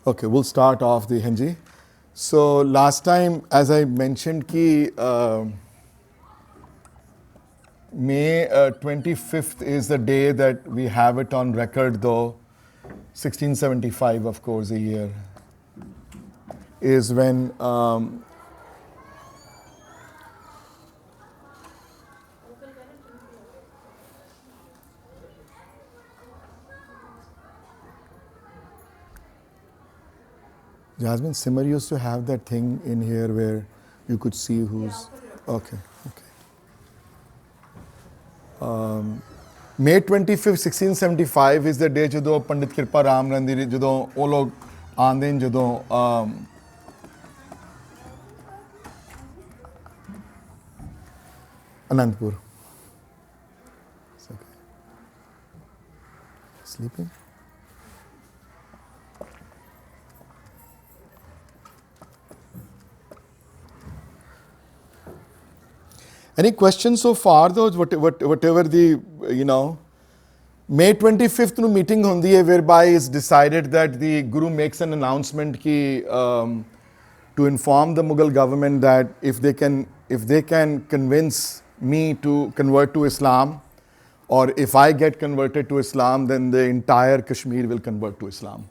Okay, we'll start off the Hanji. So last time, as I mentioned, ki May 25th is the day that we have it on record, though 1675, of course, a year is when Jasmine Simmer used to have that thing in here where you could see who's okay. May 25th, 1675 is the day ਜਦੋਂ ਪੰਡਿਤ ਕਿਰਪਾ ਰਾਮ ਰੰਧੀਰ ਜਦੋਂ ਉਹ ਲੋਕ ਆਉਂਦੇ ਨੇ ਜਦੋਂ Anandpur. It's okay. Sleeping? Any questions so far though? Whatever the, May 25th nu meeting hundi hai whereby it's decided that the Guru makes an announcement ki, to inform the Mughal government that if they can convince me to convert to Islam, or if I get converted to Islam, then the entire Kashmir will convert to Islam.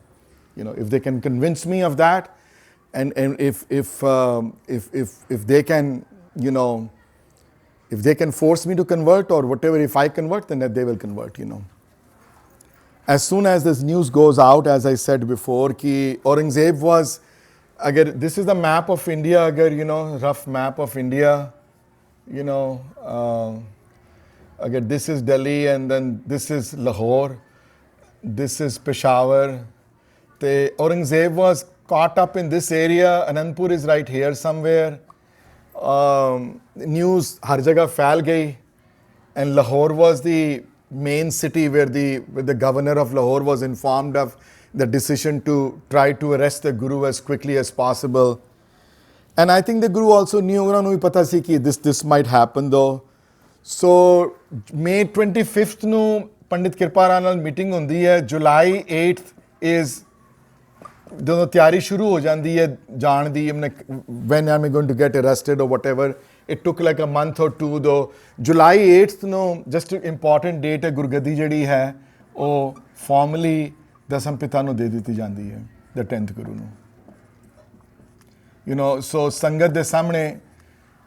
If they can convince me of that, and if they can, if they can force me to convert or whatever, if I convert, then they will convert, As soon as this news goes out, as I said before, ki Aurangzeb was, this is the map of India, rough map of India, this is Delhi and then this is Lahore, this is Peshawar. Aurangzeb was caught up in this area. Anandpur is right here somewhere. News har jagah phail gayi, and Lahore was the main city where the governor of Lahore was informed of the decision to try to arrest the Guru as quickly as possible. And I think the Guru also knew, this might happen though. So May 25th nu Pandit Kirpa Ram ਨਾਲ meeting ਹੁੰਦੀ ਹੈ. July 8th is ਜਦੋਂ ਤਿਆਰੀ ਸ਼ੁਰੂ ਹੋ ਜਾਂਦੀ ਹੈ ਜਾਣ ਦੀ, when am I going to get arrested or whatever. It took like a month or two though. July 8th ਨੂੰ just an important date ਹੈ, ਗੁਰਗੱਦੀ ਜਿਹੜੀ ਹੈ ਉਹ formally ਦਸਮ ਪਿਤਾ ਨੂੰ ਦੇ ਦਿੱਤੀ ਜਾਂਦੀ ਹੈ, the 10th Guru ਨੂੰ. So ਸੰਗਤ ਦੇ ਸਾਹਮਣੇ,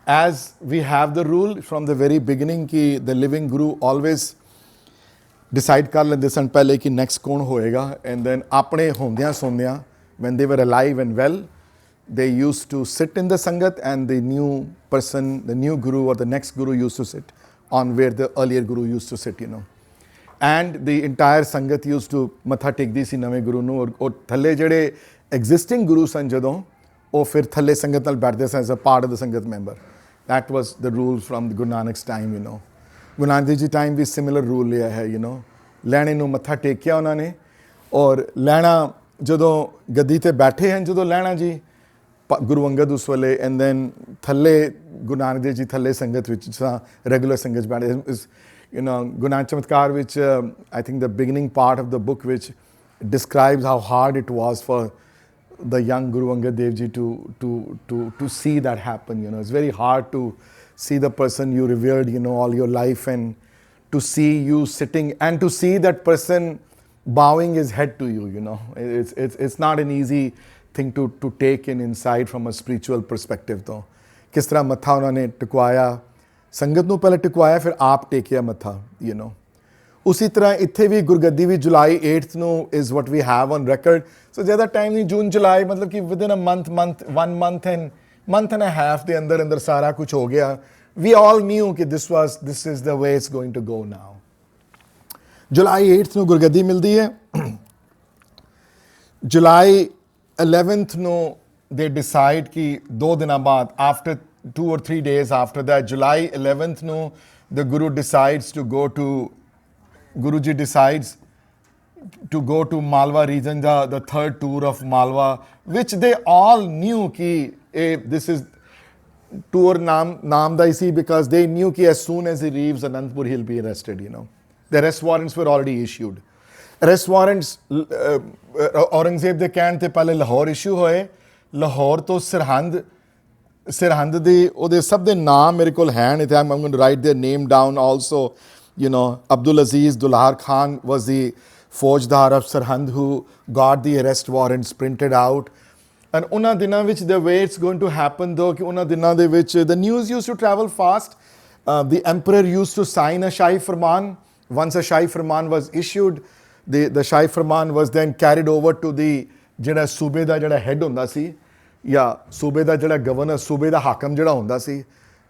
as we have the rule from the very beginning ਕਿ the living Guru always decide ਕਰ ਲੈਂਦੇ ਸਨ ਪਹਿਲੇ ਕਿ next ਕੌਣ ਹੋਏਗਾ, and then ਆਪਣੇ ਹੁੰਦਿਆਂ ਸੌਂਦਿਆਂ, when they were alive and well, they used to sit in the Sangat, and the new person, the new Guru or the next Guru used to sit on where the earlier Guru used to sit, And the entire Sangat used to matha tekdi si name Guru nu, aur thalle jehde existing Guru san jadon, ਉਹ ਫਿਰ ਥੱਲੇ ਸੰਗਤ ਨਾਲ ਬੈਠਦੇ ਸਨ as a part of the ਸੰਗਤ member. That was the rule from the Guru Nanak's time, Guru Nanak Dev Ji time we similar rule ਲਿਆ ਹੈ, ਲੈਣੇ ਨੂੰ ਮੱਥਾ ਟੇਕਿਆ ਉਹਨਾਂ ਨੇ, ਔਰ ਲੈਣਾ ਜਦੋਂ ਗੱਦੀ ਤੇ ਬੈਠੇ ਹਨ, ਜਦੋਂ ਲੈਣਾ ਜੀ ਗੁਰੂ ਅੰਗਦ ਉਸ ਵੇਲੇ, and then ਥੱਲੇ ਗੁਰੂ ਨਾਨਕ ਦੇਵ ਜੀ ਥੱਲੇ ਸੰਗਤ ਵਿੱਚ ਰੈਗੂਲਰ ਸੰਗਤ ਬੈਠੇ, ਗੁਰੂ ਨਾਨਕ ਚਮਤਕਾਰ ਵਿੱਚ I think the beginning part of the book which describes how hard it was for the young Guru Angad Dev Ji to see that happen. It's very hard to see the person you revered, all your life, and to see you sitting and to see that person bowing his head to you. It's not an easy thing to take in inside from a spiritual perspective though. किस तरह मत्था उन्होंने टिकवाया, संगत ਨੂੰ ਪਹਿਲੇ ਟਿਕਵਾਇਆ, ਫਿਰ ਆਪ ਟੇਕਿਆ ਮੱਥਾ, ਉसी तरह ਇੱਥੇ ਵੀ ਗੁਰਗੱਦੀ ਵੀ July 8th ਨੂੰ is what we have on record. So ਜ਼ਿਆਦਾ ਟਾਈਮ ਨਹੀਂ, June July, ਮਤਲਬ ਕਿ within a one month and a half ਦੇ ਅੰਦਰ ਸਾਰਾ ਕੁਝ ਹੋ ਗਿਆ. We all knew ਕਿ this is the way it's going to go now. July 8th ਨੂੰ ਗੁਰਗੱਦੀ ਮਿਲਦੀ ਹੈ. July 11th ਨੂੰ they decide ਕਿ 2 ਦਿਨਾਂ ਬਾਅਦ, after 2 or 3 days after that, July 11th ਨੂੰ the Guru decides to go to Guruji decides to go to Malwa region, the third tour of Malwa, which they all knew ki this is tour naam da isi, because they knew ki as soon as he leaves Anandpur he'll be arrested, The arrest warrants were already issued. Arrest warrants Aurangzeb ਦੇ ਕਹਿਣ ਤੇ ਪਹਿਲੇ Lahore issue ਹੋਏ, ਲਾਹੌਰ ਤੋਂ ਸਰਹੰਦ ਦੇ ਉਹਦੇ ਸਭ ਦੇ ਨਾਮ ਮੇਰੇ ਕੋਲ ਹਨ ਇੱਥੇ, I'm going to write their name down also. Abdul Aziz Dulhar Khan was the Faujdar of Sarhand who got the arrest warrants printed out. And ਉਹਨਾਂ ਦਿਨਾਂ ਵਿੱਚ the way it's going to happen though, ਕਿ ਉਹਨਾਂ ਦਿਨਾਂ ਦੇ ਵਿੱਚ the news used to travel fast. The emperor used to sign a Shahi Farman. Once a Shahi Farman was issued, the Shahi Farman was then carried over to the ਜਿਹੜਾ ਸੂਬੇ ਦਾ ਜਿਹੜਾ head ਹੁੰਦਾ ਸੀ, ਜਾਂ ਸੂਬੇ ਦਾ ਜਿਹੜਾ ਗਵਰਨਰ, ਸੂਬੇ ਦਾ ਹਾਕਮ ਜਿਹੜਾ ਹੁੰਦਾ ਸੀ.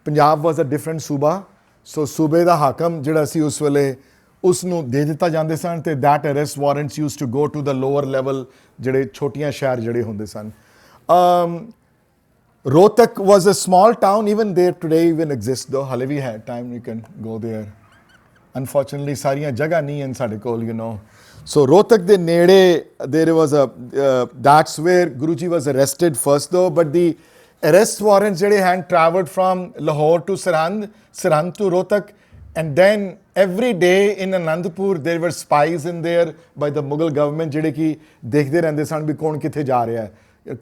ਪੰਜਾਬ ਵਾਜ਼ ਅ ਡਿਫਰੈਂਟ ਸੂਬਾ, ਸੋ ਸੂਬੇ ਦਾ ਹਾਕਮ ਜਿਹੜਾ ਸੀ ਉਸ ਵੇਲੇ ਉਸ ਨੂੰ ਦੇ ਦਿੱਤਾ ਜਾਂਦੇ ਸਨ, ਤੇ that arrest warrants use to go to the lower level, ਜਿਹੜੇ ਛੋਟੀਆਂ ਸ਼ਹਿਰ ਜਿਹੜੇ ਹੁੰਦੇ ਸਨ. Rohtak was a small town, even there today even exists though. Hale we had time, you can go there. Unfortunately, ਸਾਰੀਆਂ ਜਗ੍ਹਾ ਨਹੀਂ ਹਨ ਸਾਡੇ ਕੋਲ, So Rohtak de nede, there was that's where Guruji was arrested first though, but the arrest warrants ਜਿਹੜੇ had travelled from Lahore to Sarhand to Rohtak, and then every day in Anandpur there were spies in there by the Mughal government ਜਿਹੜੇ ਕਿ ਦੇਖਦੇ ਰਹਿੰਦੇ ਸਨ ਵੀ ਕੌਣ ਕਿੱਥੇ ਜਾ ਰਿਹਾ ਹੈ,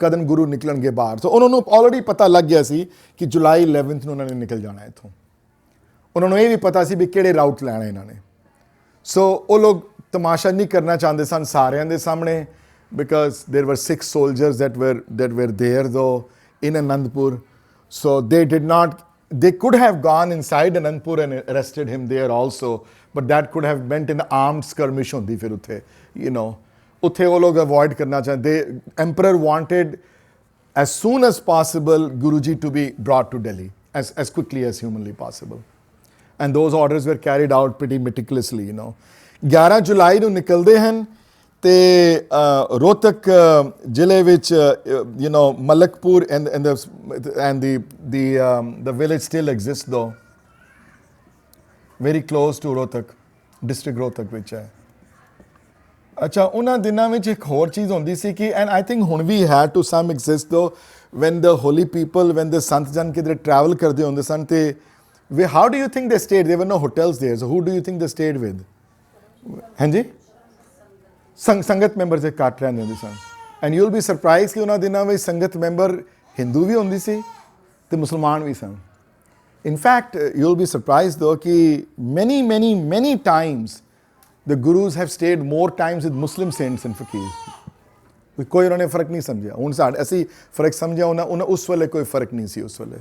ਕਦਨ ਗੁਰੂ ਨਿਕਲਣਗੇ ਬਾਹਰ. ਸੋ ਉਹਨਾਂ ਨੂੰ ਆਲਰੇਡੀ ਪਤਾ ਲੱਗ ਗਿਆ ਸੀ ਕਿ ਜੁਲਾਈ 11 ਨੂੰ ਉਹਨਾਂ ਨੇ ਨਿਕਲ ਜਾਣਾ ਇੱਥੋਂ. ਉਹਨਾਂ ਨੂੰ ਇਹ ਵੀ ਪਤਾ ਸੀ ਵੀ ਕਿਹੜੇ ਰਾਊਟ ਲੈਣਾ ਇਹਨਾਂ ਨੇ. ਸੋ ਉਹ ਲੋਕ ਤਮਾਸ਼ਾ ਨਹੀਂ ਕਰਨਾ ਚਾਹੁੰਦੇ ਸਨ ਸਾਰਿਆਂ ਦੇ ਸਾਹਮਣੇ, because there were 6 soldiers that were there though in Anandpur. So they could have gone inside Anandpur and arrested him there also, but that could have meant an armed skirmish ਹੁੰਦੀ ਫਿਰ ਉੱਥੇ, ਉੱਥੇ ਉਹ ਲੋਕ ਅਵੋਇਡ ਕਰਨਾ ਚਾਹੁੰਦੇ. Emperor wanted as soon as possible Guruji to be brought to Delhi as quickly as humanly possible, and those orders were carried out pretty meticulously. 11 ਜੁਲਾਈ ਨੂੰ ਨਿਕਲਦੇ ਹਨ ਤੇ ਰੋਹਤਕ ਜ਼ਿਲ੍ਹੇ ਵਿੱਚ Malakpur and the village still exists though, very close to Rohtak, district Rohtak ਵਿੱਚ ਹੈ. ਅੱਛਾ, ਉਹਨਾਂ ਦਿਨਾਂ ਵਿੱਚ ਇੱਕ ਹੋਰ ਚੀਜ਼ ਹੁੰਦੀ ਸੀ ਕਿ, and I think ਹੁਣ ਵੀ ਹੈ to some exist though, when the holy people, when the ਸੰਤ ਜਨ ਕਿਧਰੇ travel ਕਰਦੇ ਹੁੰਦੇ ਸਨ ਤੇ how do you think they stayed? There were no hotels there, so who do you think they stayed with? ਹਾਂਜੀ, ਸੰਗਤ ਮੈਂਬਰ ਦੇ ਘੱਟ ਰਹਿੰਦੇ ਹੁੰਦੇ ਸਨ. And you will be surprise ਕਿ ਉਹਨਾਂ ਦਿਨਾਂ ਵਿੱਚ ਸੰਗਤ ਮੈਂਬਰ ਹਿੰਦੂ ਵੀ ਹੁੰਦੀ ਸੀ ਤੇ ਮੁਸਲਮਾਨ ਵੀ ਸਨ. In fact you will be surprise though ਕਿ many times the gurus have stayed more times with Muslim saints and fakirs. ਕੋਈ ਉਹਨਾਂ ਨੇ ਫਰਕ ਨਹੀਂ ਸਮਝਿਆ. ਹੁਣ ਅਸੀਂ ਫਰਕ ਸਮਝਿਆ, ਉਹਨਾਂ ਉਸ ਵੇਲੇ ਕੋਈ ਫਰਕ ਨਹੀਂ ਸੀ. ਉਸ ਵੇਲੇ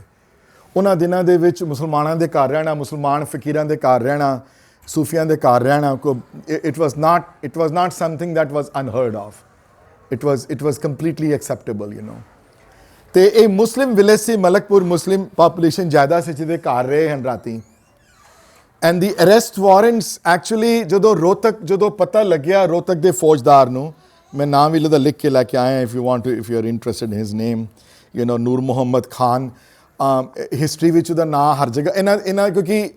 ਉਹਨਾਂ ਦਿਨਾਂ ਦੇ ਵਿੱਚ ਮੁਸਲਮਾਨਾਂ ਦੇ ਘਰ ਰਹਿਣਾ, ਮੁਸਲਮਾਨ ਫਕੀਰਾਂ ਦੇ ਘਰ ਰਹਿਣਾ, ਸੂਫੀਆਂ ਦੇ ਘਰ ਰਹਿਣਾ, it was not something that was unheard of. It was completely acceptable. ਤੇ ਇਹ ਮੁਸਲਿਮ ਵਿਲੇਜ ਸੀ, ਮਲਕਪੁਰ ਮੁਸਲਿਮ ਪਾਪੂਲੇਸ਼ਨ ਜ਼ਿਆਦਾ ਸੀ ਜਿਹਦੇ ਘਰ ਰਹੇ ਹਨ ਰਾਤੀ. And the arrest warrants actually ਜਦੋਂ ਪਤਾ ਲੱਗਿਆ ਰੋਹਤਕ ਦੇ ਫੌਜਦਾਰ ਨੂੰ, ਮੈਂ ਨਾਮ ਵੀ ਉਹਦਾ ਲਿਖ ਕੇ ਲੈ ਕੇ ਆਇਆ, if you are interested in his name, Noor Muhammad Khan. History ਵਿੱਚ ਉਹਦਾ ਨਾਂ ਹਰ ਜਗ੍ਹਾ ਇਹਨਾਂ ਕਿਉਂਕਿ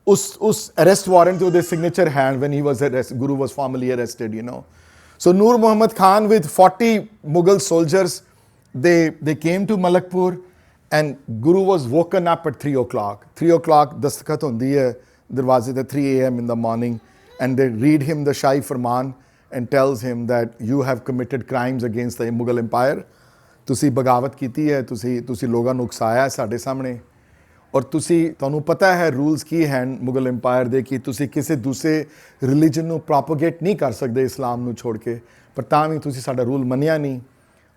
ਉਸ ਅਰੈਸਟ ਵਾਰੰਟ ਤੇ ਉਹਦੇ signature hand when he was arrested, Guru was formally arrested. So Nur Muhammad Khan with 40 Mughal soldiers, they came to Malakpur, and Guru was woken up at 3 o'clock. 3 o'clock ਦਸਤਖਤ ਹੁੰਦੀ ਹੈ ਦਰਵਾਜ਼ੇ ਤੇ 3 a.m. in the morning, and they read him the Shahi Farman and tells him that you have committed crimes against the Mughal Empire. ਤੁਸੀਂ ਬਗਾਵਤ ਕੀਤੀ ਹੈ, ਤੁਸੀਂ ਲੋਕਾਂ ਨੂੰ ਉਕਸਾਇਆ ਸਾਡੇ ਸਾਹਮਣੇ, ਔਰ ਤੁਹਾਨੂੰ ਪਤਾ ਹੈ ਰੂਲਸ ਕੀ ਹਨ ਮੁਗਲ ਇੰਪਾਇਰ ਦੇ ਕਿ ਤੁਸੀਂ ਕਿਸੇ ਦੂਸਰੇ ਰਿਲੀਜਨ ਨੂੰ ਪ੍ਰੋਪੋਗੇਟ ਨਹੀਂ ਕਰ ਸਕਦੇ ਇਸਲਾਮ ਨੂੰ ਛੋੜ ਕੇ, ਪਰ ਤਾਂ ਵੀ ਤੁਸੀਂ ਸਾਡਾ ਰੂਲ ਮੰਨਿਆ ਨਹੀਂ,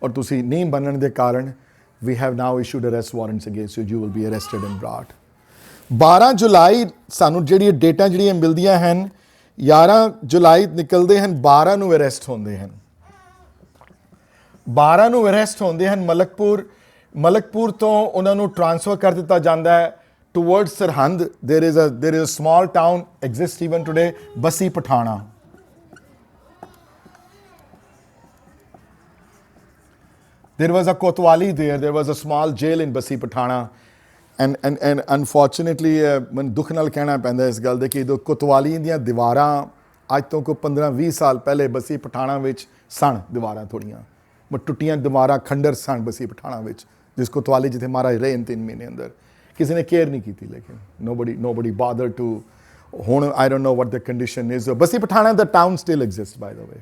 ਔਰ ਤੁਸੀਂ ਨਹੀਂ ਮੰਨਣ ਦੇ ਕਾਰਨ we have now issued arrest warrants against you, you will be arrested and brought. 12 ਜੁਲਾਈ ਸਾਨੂੰ ਜਿਹੜੀਆਂ ਡੇਟਾਂ ਜਿਹੜੀਆਂ ਮਿਲਦੀਆਂ ਹਨ, 11 ਜੁਲਾਈ ਨਿਕਲਦੇ ਹਨ, 12 ਨੂੰ ਅਰੈਸਟ ਹੁੰਦੇ ਹਨ. 12 ਨੂੰ ਅਰੈਸਟ ਹੁੰਦੇ ਹਨ. ਮਲਕਪੁਰ ਤੋਂ ਉਹਨਾਂ ਨੂੰ ਟ੍ਰਾਂਸਫਰ ਕਰ ਦਿੱਤਾ ਜਾਂਦਾ ਹੈ towards Sirhind. there is a small town exists even today, Bassi Pathana. there was a kotwali there was a small jail in Bassi Pathana, and unfortunately ਮੈਨੂੰ ਦੁੱਖ ਨਾਲ ਕਹਿਣਾ ਪੈਂਦਾ ਇਸ ਗੱਲ ਦੇ ਕਿ ਜਦੋਂ ਕੋਤਵਾਲੀ ਦੀਆਂ ਦੀਵਾਰਾਂ ਅੱਜ ਤੋਂ ਕੋਈ 15-20 ਸਾਲ ਪਹਿਲੇ ਬਸੀ ਪਠਾਣਾ ਵਿੱਚ ਸਨ, ਦੀਵਾਰਾਂ ਥੋੜ੍ਹੀਆਂ ਟੁੱਟੀਆਂ ਦੀਵਾਰਾਂ ਖੰਡਰ ਸਨ ਬਸੀ ਪਠਾਣਾ ਵਿੱਚ, ਜਿਸ ਕੋਤਵਾਲੀ ਜਿੱਥੇ ਮਹਾਰਾਜ ਰਹੇ 3 ਮਹੀਨੇ ਅੰਦਰ, ਕਿਸੇ ਨੇ ਕੇਅਰ ਨਹੀਂ ਕੀਤੀ. ਲੇਕਿਨ nobody bothered to, ਹੁਣ I don't know what the condition is. Basi Patthana, the town still exists, by the way.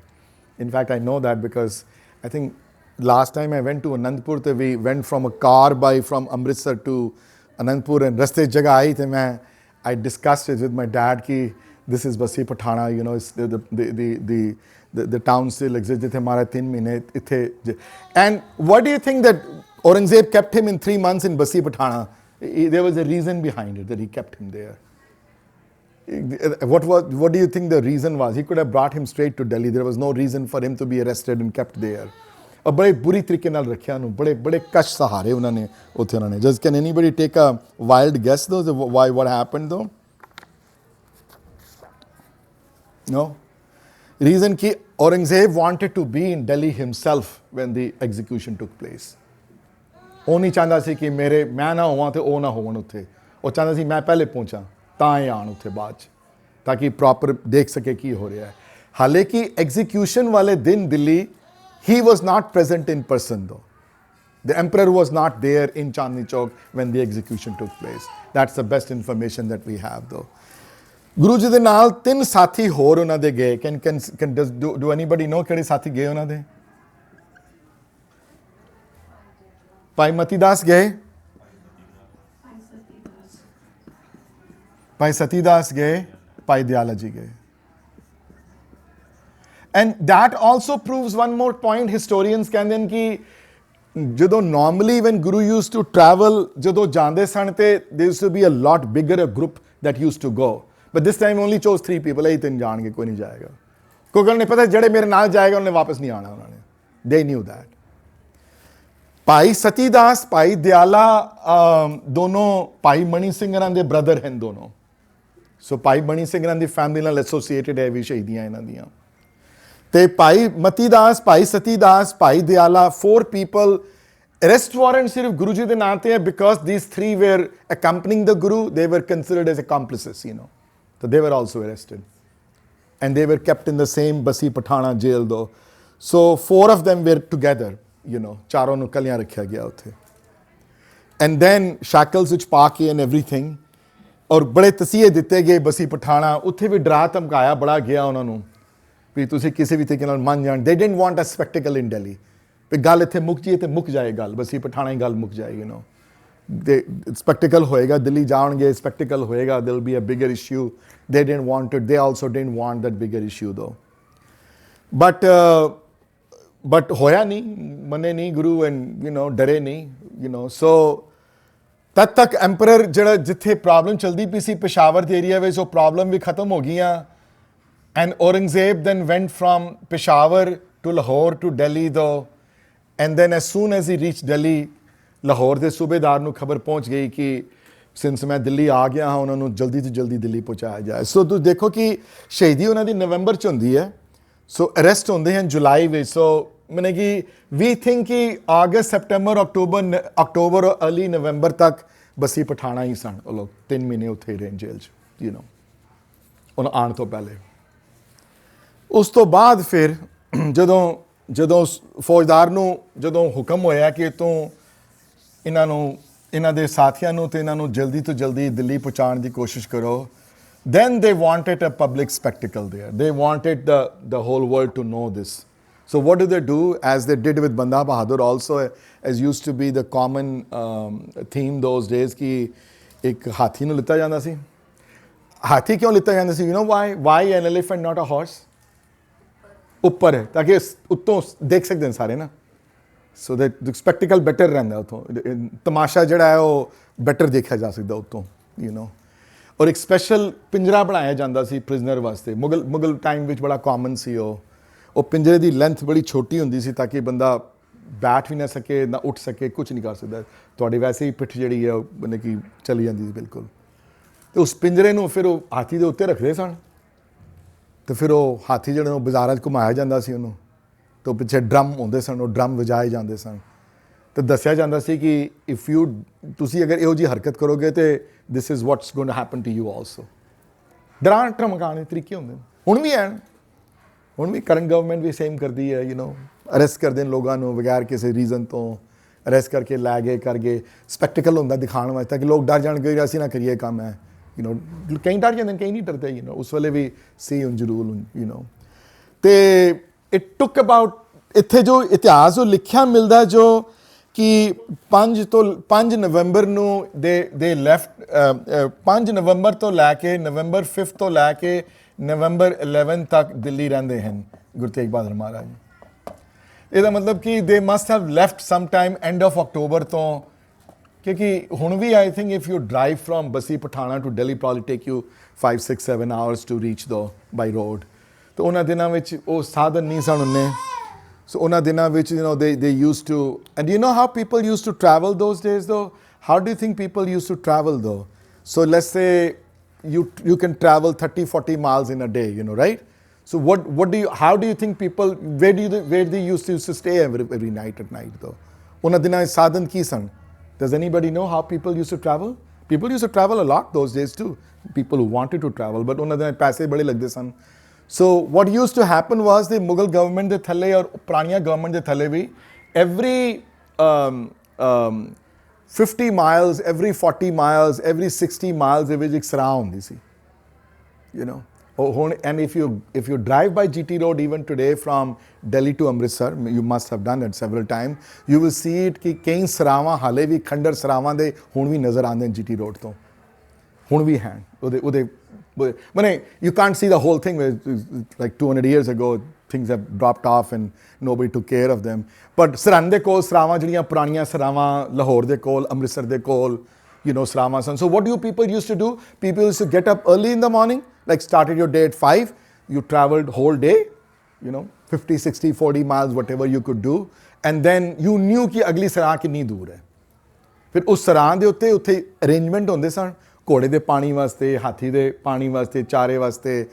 In fact, I know that because I think last time I went to Anandpur, we went from a car from Amritsar to Anandpur, and raste jagah aayi the I discussed it with my dad ki this is Basi Patthana, you know, it's the town still exists. Jithe mara 3 mahine ithe. And what do you think that Aurangzeb kept him in 3 months in Basi Patthana? There was a reason behind it that he kept him there. What do you think the reason was? He could have brought him straight to Delhi. There was no reason for him to be arrested and kept there. और बड़े बुरी तरीके नाल रखिया उन्होंने, बड़े बड़े कष्ट सहारे उन्होंने उत्थे उन्होंने. Just can anybody take a wild guess though why what happened though? No. Reason ki Aurangzeb wanted to be in Delhi himself when the execution took place. ਉਹ ਨਹੀਂ ਚਾਹੁੰਦਾ ਸੀ ਕਿ ਮੈਂ ਨਾ ਹੋਵਾਂ ਤੇ ਉਹ ਨਾ ਹੋਣ ਉੱਥੇ. ਉਹ ਚਾਹੁੰਦਾ ਸੀ ਮੈਂ ਪਹਿਲੇ ਪਹੁੰਚਾਂ ਤਾਂ ਇਹ ਆਣ ਉੱਥੇ ਬਾਅਦ 'ਚ, ਤਾਂ ਕਿ ਪ੍ਰੋਪਰ ਦੇਖ ਸਕੇ ਕੀ ਹੋ ਰਿਹਾ ਹੈ. ਹਾਲਾਂਕਿ ਐਗਜ਼ੀਕਿਊਸ਼ਨ ਵਾਲੇ ਦਿਨ Delhi he was not present in person though. The emperor was not there in Chandni Chowk when the execution took place. That's the best information that we have though. Guru ji de naal 3 ਸਾਥੀ ਹੋਰ ਉਹਨਾਂ ਦੇ ਗਏ. Do anybody know ਕਿਹੜੇ ਸਾਥੀ ਗਏ ਉਹਨਾਂ ਦੇ? ਭਾਈ ਮਤੀ ਦਾਸ ਗਏ, ਭਾਈ ਸਤੀ ਦਾਸ ਗਏ, ਭਾਈ ਦਿਆਲਾ ਜੀ ਗਏ. And that also proves one more point. Historians ਕਹਿੰਦੇ ਨੇ ਕਿ ਜਦੋਂ normally when Guru used to travel, ਜਦੋਂ ਜਾਂਦੇ ਸਨ ਤੇ there used to be a lot bigger a group that used to go. But this time only chose 3 people. ਇਹ 3 ਜਾਣਗੇ, ਕੋਈ ਨਹੀਂ ਜਾਏਗਾ. ਕਿਉਂਕਿ ਉਹਨੇ ਪਤਾ ਜਿਹੜੇ ਮੇਰੇ ਨਾਲ ਜਾਏਗਾ ਉਹਨੇ ਵਾਪਸ ਨਹੀਂ ਆਣਾ ਉਹਨਾਂ ਨੇ. They knew that. ਭਾਈ ਸਤੀ ਦਾਸ, ਭਾਈ ਦਿਆਲਾ ਦੋਨੋਂ ਭਾਈ ਮਣੀ ਸਿੰਘ ਹਰਾਂ ਦੇ ਬ੍ਰਦਰ ਹਨ ਦੋਨੋਂ. ਸੋ ਭਾਈ ਮਣੀ ਸਿੰਘ ਹਰਾਂ ਦੀ ਫੈਮਿਲੀ ਨਾਲ ਐਸੋਸੀਏਟਡ ਹੈ ਵੀ ਸ਼ਹੀਦੀਆਂ ਇਹਨਾਂ ਦੀਆਂ. ਤੇ ਭਾਈ ਮਤੀ ਦਾਸ, ਭਾਈ ਸਤੀ ਦਾਸ, ਭਾਈ ਦਿਆਲਾ, 4 people. Arrest warrant ਸਿਰਫ ਗੁਰੂ ਜੀ ਦੇ ਨਾਂ ਤੇ ਹੈ because these 3 were accompanying the Guru. They were considered as accomplices, you know. So they were also arrested. And they were kept in the same Basi Patthana jail though. So 4 of them were together, you know. ਚਾਰੋਂ ਨੂੰ ਕੱਲਿਆਂ ਰੱਖਿਆ ਗਿਆ ਉੱਥੇ. And then shackles ਵਿੱਚ ਪਾ ਕੇ and everything. ਔਰ ਬੜੇ ਤਸੀਹੇ ਦਿੱਤੇ ਗਏ ਬਸੀ ਪਠਾਣਾ. ਉੱਥੇ ਵੀ ਡਰਾ ਧਮਕਾਇਆ ਬੜਾ ਗਿਆ ਉਹਨਾਂ ਨੂੰ ਵੀ ਤੁਸੀਂ ਕਿਸੇ ਵੀ ਤਰੀਕੇ ਨਾਲ ਮੰਨ ਜਾਣ. They didn't want a spectacle in Delhi. ਵੀ ਗੱਲ ਇੱਥੇ ਮੁੱਕ ਜਾਈਏ ਤੇ ਮੁੱਕ ਜਾਏ ਗੱਲ, ਬਸੀ ਪਠਾਣਾ ਹੀ ਗੱਲ ਮੁੱਕ ਜਾਏ, you know. ਦੇ spectacle ਹੋਏਗਾ, ਦਿੱਲੀ ਜਾਣਗੇ, spectacle ਹੋਏਗਾ, there will be a bigger issue. They didn't want it. They also didn't want that bigger issue though. But ਹੋਇਆ ਨਹੀਂ, ਮੰਨੇ ਨਹੀਂ ਗੁਰੂ and you know ਡਰੇ ਨਹੀਂ, you know. So ਤਦ ਤੱਕ ਐਂਪਰਰ ਜਿਹੜਾ ਜਿੱਥੇ ਪ੍ਰੋਬਲਮ ਚਲਦੀ ਪਈ ਸੀ ਪੇਸ਼ਾਵਰ ਦੇ ਏਰੀਆ ਵਿੱਚ, ਉਹ ਪ੍ਰੋਬਲਮ ਵੀ ਖਤਮ ਹੋ ਗਈਆਂ. And Aurangzeb then went from Peshawar to Lahore to Delhi though. And then as soon as he reached Delhi, Lahore ਦੇ ਸੂਬੇਦਾਰ ਨੂੰ ਖਬਰ ਪਹੁੰਚ ਗਈ ਕਿ ਸਿੰਸ ਮੈਂ ਦਿੱਲੀ ਆ ਗਿਆ ਹਾਂ, ਉਹਨਾਂ ਨੂੰ ਜਲਦੀ ਤੋਂ ਜਲਦੀ ਦਿੱਲੀ ਪਹੁੰਚਾਇਆ ਜਾਏ. ਸੋ ਤੁਸੀਂ ਦੇਖੋ ਕਿ ਸ਼ਹੀਦੀ ਉਹਨਾਂ ਦੀ ਨਵੰਬਰ 'ਚ ਹੁੰਦੀ ਹੈ. ਸੋ ਅਰੈਸਟ ਹੁੰਦੇ ਹਨ ਜੁਲਾਈ ਵਿੱਚ. ਸੋ ਮੈਨੇ ਕਿ ਵੀ ਥਿੰਕ ਕਿ ਅਗਸਤ, ਸੈਪਟੰਬਰ, ਅਕਤੂਬਰ ਔਰ ਅਰਲੀ ਨਵੰਬਰ ਤੱਕ ਬਸੀ ਪਠਾਣਾ ਹੀ ਸਨ ਉਹ ਲੋਕ. 3 ਮਹੀਨੇ ਉੱਥੇ ਰਹੇ ਜੇਲ੍ਹ 'ਚ, ਯੂ ਨੋ, ਉਹਨਾਂ ਆਉਣ ਤੋਂ ਪਹਿਲੇ. ਉਸ ਤੋਂ ਬਾਅਦ ਫਿਰ ਜਦੋਂ ਫੌਜਦਾਰ ਨੂੰ ਜਦੋਂ ਹੁਕਮ ਹੋਇਆ ਕਿ ਤੂੰ ਇਹਨਾਂ ਦੇ ਸਾਥੀਆਂ ਨੂੰ ਤੇ ਇਹਨਾਂ ਨੂੰ ਜਲਦੀ ਤੋਂ ਜਲਦੀ ਦਿੱਲੀ ਪਹੁੰਚਾਉਣ ਦੀ ਕੋਸ਼ਿਸ਼ ਕਰੋ, then they wanted a public spectacle there. They wanted the whole world to know this. So what do? As they did with Banda Bahadhur also, as used to be the common theme those days ਕਿ ਇੱਕ ਹਾਥੀ ਨੂੰ ਲਿੱਤਾ ਜਾਂਦਾ ਸੀ. ਹਾਥੀ ਕਿਉਂ ਲਿੱਤਾ ਜਾਂਦਾ ਸੀ? You know why an elephant not a horse? ਉੱਪਰ ਹੈ ਤਾਂ ਕਿ ਉੱਤੋਂ ਦੇਖ ਸਕਦੇ ਨੇ ਸਾਰੇ ਨਾ. ਸੋ ਦੈਟ ਸਪੈਕਟੀਕਲ ਬੈਟਰ ਰਹਿੰਦਾ ਉੱਥੋਂ. ਤਮਾਸ਼ਾ ਜਿਹੜਾ ਹੈ ਉਹ ਬੈਟਰ ਦੇਖਿਆ ਜਾ ਸਕਦਾ ਉੱਤੋਂ, ਯੂ ਨੋ. ਔਰ ਇੱਕ ਸਪੈਸ਼ਲ ਪਿੰਜਰਾ ਬਣਾਇਆ ਜਾਂਦਾ ਸੀ ਪ੍ਰਿਜ਼ਨਰ ਵਾਸਤੇ. ਮੁਗਲ ਟਾਈਮ ਵਿੱਚ ਬੜਾ ਕਾਮਨ ਸੀ ਉਹ ਪਿੰਜਰੇ ਦੀ ਲੈਂਥ ਬੜੀ ਛੋਟੀ ਹੁੰਦੀ ਸੀ ਤਾਂ ਕਿ ਬੰਦਾ ਬੈਠ ਵੀ ਨਾ ਸਕੇ, ਨਾ ਉੱਠ ਸਕੇ, ਕੁਝ ਨਹੀਂ ਕਰ ਸਕਦਾ. ਤੁਹਾਡੀ ਵੈਸੇ ਹੀ ਪਿੱਠ ਜਿਹੜੀ ਹੈ ਉਹ ਮਤਲਬ ਕਿ ਚਲੀ ਜਾਂਦੀ ਸੀ ਬਿਲਕੁਲ. ਅਤੇ ਉਸ ਪਿੰਜਰੇ ਨੂੰ ਫਿਰ ਉਹ ਹਾਥੀ ਦੇ ਉੱਤੇ ਰੱਖਦੇ ਸਨ. ਅਤੇ ਫਿਰ ਉਹ ਹਾਥੀ ਜਿਹੜੇ ਨੂੰ ਬਾਜ਼ਾਰਾਂ 'ਚ ਘੁਮਾਇਆ ਜਾਂਦਾ ਸੀ ਉਹਨੂੰ, ਅਤੇ ਉਹ ਪਿੱਛੇ ਡਰਮ ਹੁੰਦੇ ਸਨ, ਉਹ ਡਰਮ ਵਜਾਏ ਜਾਂਦੇ ਸਨ. ਅਤੇ ਦੱਸਿਆ ਜਾਂਦਾ ਸੀ ਕਿ ਤੁਸੀਂ ਅਗਰ ਇਹੋ ਜਿਹੀ ਹਰਕਤ ਕਰੋਗੇ ਤਾਂ this is what's going to happen to you also. ਡਰਾਂ ਧਮਕਾਉਣ ਦੇ ਤਰੀਕੇ ਹੁੰਦੇ ਨੇ, ਹੁਣ ਵੀ ਹੈ, ਹੁਣ ਵੀ ਕਰੰਟ ਗਵਰਨਮੈਂਟ ਵੀ ਸੇਮ ਕਰਦੀ ਹੈ, ਯੂ ਨੋ. ਅਰੈਸਟ ਕਰਦੇ ਨੇ ਲੋਕਾਂ ਨੂੰ ਬਗੈਰ ਕਿਸੇ ਰੀਜ਼ਨ ਤੋਂ, ਅਰੈਸਟ ਕਰਕੇ ਲੈ ਗਏ ਕਰ ਗਏ. ਸਪੈਕਟੀਕਲ ਹੁੰਦਾ ਦਿਖਾਉਣ ਵਾਸਤੇ ਕਿ ਲੋਕ ਡਰ ਜਾਣਗੇ ਅਸੀਂ ਨਾ ਕਰੀਏ ਕੰਮ ਹੈ, you know, ਕਈ ਡਰ ਜਾਂਦੇ ਨੇ, ਕਈ ਨਹੀਂ ਡਰਦੇ, you know, ਉਸ ਵੇਲੇ ਵੀ ਸੀ ਉਂਝ ਰੂਲ, you know. ਤੇ it took about, ਇੱਥੇ ਜੋ ਇਤਿਹਾਸ ਜੋ ਲਿਖਿਆ ਮਿਲਦਾ ਜੋ ਕਿ 5 ਨਵੰਬਰ ਨੂੰ ਦੇ ਲੈਫਟ 5 ਨਵੰਬਰ ਤੋਂ ਲੈ ਕੇ ਨਵੰਬਰ 5 ਤੋਂ ਲੈ ਕੇ ਨਵੰਬਰ 11 ਤੱਕ ਦਿੱਲੀ ਰਹਿੰਦੇ ਹਨ ਗੁਰੂ ਤੇਗ ਬਹਾਦਰ ਮਹਾਰਾਜ। ਇਹਦਾ ਮਤਲਬ ਕਿ they must have left some time end of October ਤੋਂ, ਕਿਉਂਕਿ ਹੁਣ ਵੀ I think if you drive from Bassi Pathana to Delhi probably take you 5 6 7 hours to reach though by road. ਤੇ ਉਹਨਾਂ ਦਿਨਾਂ ਵਿੱਚ ਉਹ ਸਾਧਨ ਨਹੀਂ ਸਨ ਉਹਨੇ। So ਉਹਨਾਂ ਦਿਨਾਂ ਵਿੱਚ, you know, they used to, and you know how people used to travel those days though? How do you think people used to travel though? So let's say you can travel 30 40 miles in a day, you know, right? So how do you think people, where they used to stay every night at night though? ਉਹਨਾਂ ਦਿਨਾਂ ਸਾਧਨ ਕੀ ਸਨ? Does anybody know how people used to travel? People used to travel a lot those days too. People who wanted to travel, but ਉਹਨਾਂ ਦਿਨਾਂ ਪੈਸੇ ਬੜੇ ਲੱਗਦੇ ਸਨ। So what used to happen was the Mughal government ਦੇ ਥੱਲੇ ਔਰ ਪੁਰਾਣੀਆਂ government ਦੇ ਥੱਲੇ ਵੀ every 50 miles, every 40 miles, every 60 miles ਦੇ ਵਿੱਚ ਇੱਕ ਸਰਾਂ ਹੁੰਦੀ ਸੀ, you know. And if you drive by GT road even today from Delhi to Amritsar, you must have done it several times, you will see it ਕਿ ਕਈ ਸਰਾਵਾਂ ਹਾਲੇ ਵੀ ਖੰਡਰ ਸਰਾਵਾਂ ਦੇ ਹੁਣ ਵੀ ਨਜ਼ਰ ਆਉਂਦੇ ਨੇ GT road ਤੋਂ, ਹੁਣ ਵੀ ਹਨ ਉਹਦੇ you can't see the whole thing, like 200 years ago things have dropped off and nobody took care of them, but Sirhind ਦੇ ਕੋਲ ਸਰਾਵਾਂ ਜਿਹੜੀਆਂ ਪੁਰਾਣੀਆਂ ਸਰਾਵਾਂ ਲਾਹੌਰ ਦੇ ਕੋਲ ਅੰਮ੍ਰਿਤਸਰ ਦੇ ਕੋਲ, you know, ਸਰਾਵਾਂ son. So what do people used to do? People used to get up early in the morning, like started your day at 5, you traveled whole day, you know, 50 60 40 miles whatever you could do, and then you knew ਕਿ ਅਗਲੀ ਸਰਾਂ ਕਿੰਨੀ ਦੂਰ ਹੈ। ਫਿਰ ਉਸ ਸਰਾਂ ਦੇ ਉੱਥੇ ਅਰੇਂਜਮੈਂਟ ਹੁੰਦੇ ਸਨ, ਘੋੜੇ ਦੇ ਪਾਣੀ ਵਾਸਤੇ, ਹਾਥੀ ਦੇ ਪਾਣੀ ਵਾਸਤੇ, ਚਾਰੇ ਵਾਸਤੇ,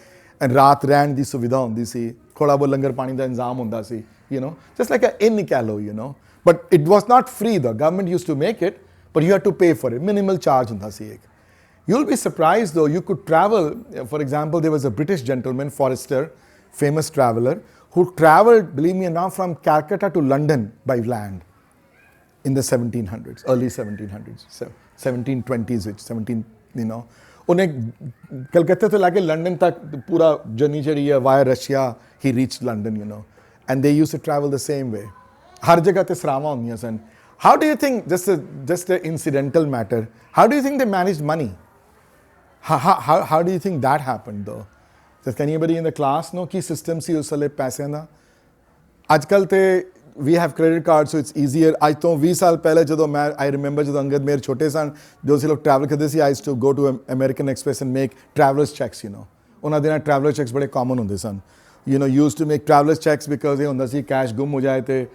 ਰਾਤ ਰਹਿਣ ਦੀ ਸੁਵਿਧਾ ਹੁੰਦੀ ਸੀ, ਥੋੜ੍ਹਾ ਬਹੁਤ ਲੰਗਰ ਪਾਣੀ ਦਾ ਇੰਤਜ਼ਾਮ ਹੁੰਦਾ ਸੀ, you know, just like an inn ਕਹਿ ਲਓ, you know, but it was not free, the government used to make it, but you had to pay for it, minimal charge ਹੁੰਦਾ ਸੀ ਇੱਕ। You'll be surprised though, you could travel, for example, there was a British gentleman, Forrester, famous traveler, who traveled, believe me or not, from Calcutta to London by land in the 1700s, early 1700s, 1720s ਵਿੱਚ 17, you know, ਉਹਨੇ ਕਲਕੱਤਾ ਤੋਂ ਲੈ ਕੇ London ਤੱਕ ਪੂਰਾ journey ਜਿਹੜੀ ਹੈ via Russia, he reached London, you know, and they used to travel the same way. ਹਰ ਜਗ੍ਹਾ ਤੇ ਸਰਾਵਾਂ ਹੁੰਦੀਆਂ ਸਨ। How do you think, just an incidental matter, how do you think they managed money? How do you think that happened though? Does anybody in the class know ਕੀ system ਸੀ ਉਸ ਵੇਲੇ ਪੈਸਿਆਂ ਦਾ? ਅੱਜ ਕੱਲ੍ਹ ਤੇ we have credit cards, so it's easier. ਅੱਜ ਤੋਂ 20 ਸਾਲ ਪਹਿਲੇ ਜਦੋਂ I remember ਜਦੋਂ ਅੰਗਦ ਮੇਰੇ ਛੋਟੇ ਸਨ, ਜਦੋਂ ਅਸੀਂ ਲੋਕ ਟਰੈਵਲ ਕਰਦੇ ਸੀ, I used to go to American Express and make travelers checks, you know. ਉਹਨਾਂ ਦਿਨਾਂ traveler checks ਬੜੇ ਕਾਮਨ ਹੁੰਦੇ ਸਨ, you know, used to make travelers checks because ਇਹ ਹੁੰਦਾ ਸੀ ਕੈਸ਼ ਗੁੰਮ ਹੋ ਜਾਏ ਤੇ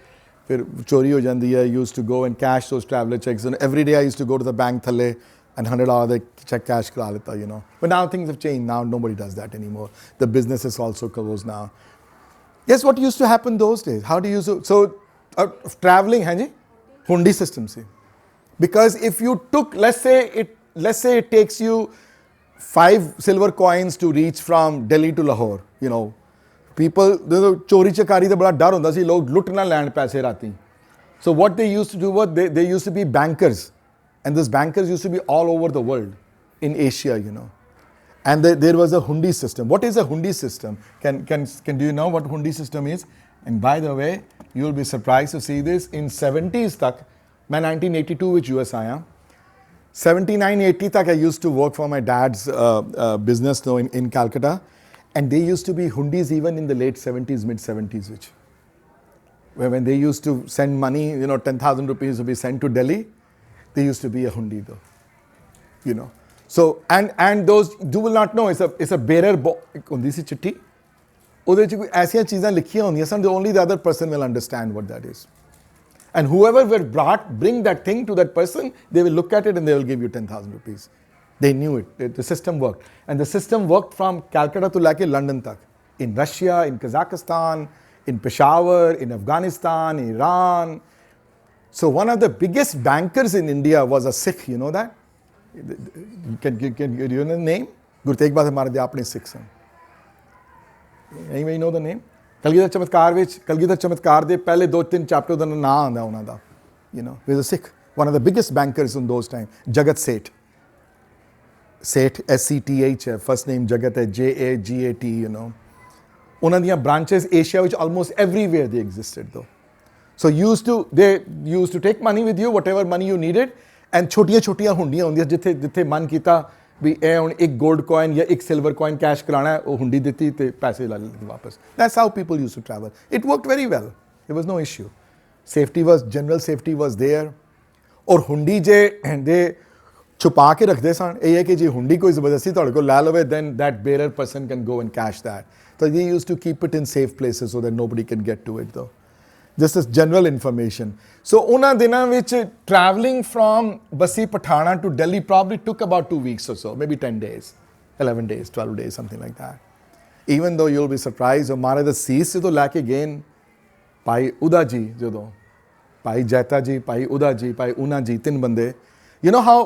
ਫਿਰ ਚੋਰੀ ਹੋ ਜਾਂਦੀ ਹੈ। Used to go and cash those traveler checks, and every day I used to go to the bank ਥੱਲੇ and $100 ਦੇ check cash ਕਰਾ ਲਿੱਤਾ, you know. But now things have changed. Now nobody does that anymore. The business is also closed now. Yes, what used to happen those days? How do you traveling hai ji hundi system se, because if you took, let's say it takes you 5 silver coins to reach from Delhi to Lahore, you know, people chori chakari da bada dar hunda si, log lut na leਣ ਪੈਸੇ ਰਾਤੀ। So what they used to do was they used to be bankers, and those bankers used to be all over the world in Asia, you know. And there was a hundi system. What is a hundi system? Do you know what hundi system is? And by the way, you will be surprised to see this. In 70s tak, मैं 1982 ਵਿੱਚ US ਆਇਆ, 79-80 tak I used to work for my dad's business though in Calcutta, and they used to be hundis even in the late 70s, mid 70s which, when they used to send money, you know, 10,000 rupees to be sent to Delhi, they used to be a hundi though, you know. So and those, you will not know, it's a bearer ਹੁੰਦੀ ਸੀ ਚਿੱਠੀ, ਉਹਦੇ ਵਿੱਚ ਕੋਈ ਐਸੀਆਂ ਚੀਜ਼ਾਂ ਲਿਖੀਆਂ ਹੁੰਦੀਆਂ ਸਨ, only the other person will understand what that is, and whoever will bring that thing to that person, they will look at it and they will give you 10,000 rupees. They knew it. The system worked, and the system worked from Calcutta to like London tak, in Russia, in Kazakhstan, in Peshawar, in Afghanistan, in Iran. So one of the biggest bankers in India was a Sikh, you know that? Can you know the name? Guru Tegh Bahadhur Maharaj ਦੇ ਆਪਣੇ ਸਿੱਖ ਸਨ। Anybody know the name? Kalgidhar ਚਮਤਕਾਰ ਵਿੱਚ, ਕਲਗੀਧਰ ਚਮਤਕਾਰ ਦੇ ਪਹਿਲੇ 2-3 chapter ਦਾ ਨਾਂ ਆਉਂਦਾ ਉਹਨਾਂ ਦਾ, you know. He was a Sikh, one of the biggest bankers in those times, Jagat Seth. Seth SETH ਹੈ, ਫਸਟ ਨੇਮ ਜਗਤ ਹੈ JAGAT, ਯੂ ਨੋ। ਉਹਨਾਂ ਦੀਆਂ ਬ੍ਰਾਂਚਸ ਏਸ਼ੀਆ ਵਿੱਚ ਆਲਮੋਸਟ ਐਵਰੀਵੇਅਰ ਦੇ ਐਗਜ਼ਿਸਟਡ ਦੋ। ਸੋ they used to take money with you, whatever money you needed, and ਛੋਟੀਆਂ ਹੁੰਡੀਆਂ ਹੁੰਦੀਆਂ ਜਿੱਥੇ ਮਨ ਕੀਤਾ ਵੀ ਇਹ ਹੁਣ ਇੱਕ 골ਡ ਕੋਇਨ ਜਾਂ ਇੱਕ ਸਿਲਵਰ ਕੋਇਨ ਕੈਸ਼ ਕਰਾਉਣਾ, ਉਹ ਹੁੰਡੀ ਦਿੱਤੀ ਤੇ ਪੈਸੇ ਲੈ ਲਏ ਵਾਪਸ। That's how people used to travel. It worked very well. There was no issue. General safety was there. ਔਰ ਹੁੰਡੀ ਜੇ ਛੁਪਾ ਕੇ ਰੱਖਦੇ ਸਨ, ਇਹ ਹੈ ਕਿ ਜੇ ਹੁੰਡੀ ਕੋਈ ਜ਼ਬਰਦਸਤੀ ਤੁਹਾਡੇ ਕੋਲ ਲੈ ਲਵੇ, then that bearer person can go and cash that. So they used to keep it in safe places so that nobody can get to it though. This is general information. So ਉਹਨਾਂ ਦਿਨਾਂ ਵਿੱਚ traveling from Bassi Patthana to Delhi probably took about 2 weeks or so, maybe 10 days, 11 days, 12 days, something like that. Even though you'll be surprised, ਉਹ ਮਹਾਰਾਜ ਦਾ ਸੀਸ ਜਦੋਂ ਲੈ ਕੇ ਗਏ ਭਾਈ ਉਦਾ ਜੀ, ਜਦੋਂ ਭਾਈ ਜੈਤਾ ਜੀ, ਭਾਈ ਉਦਾ ਜੀ, ਭਾਈ ਉਨਾ ਜੀ, 3 ਬੰਦੇ, you know how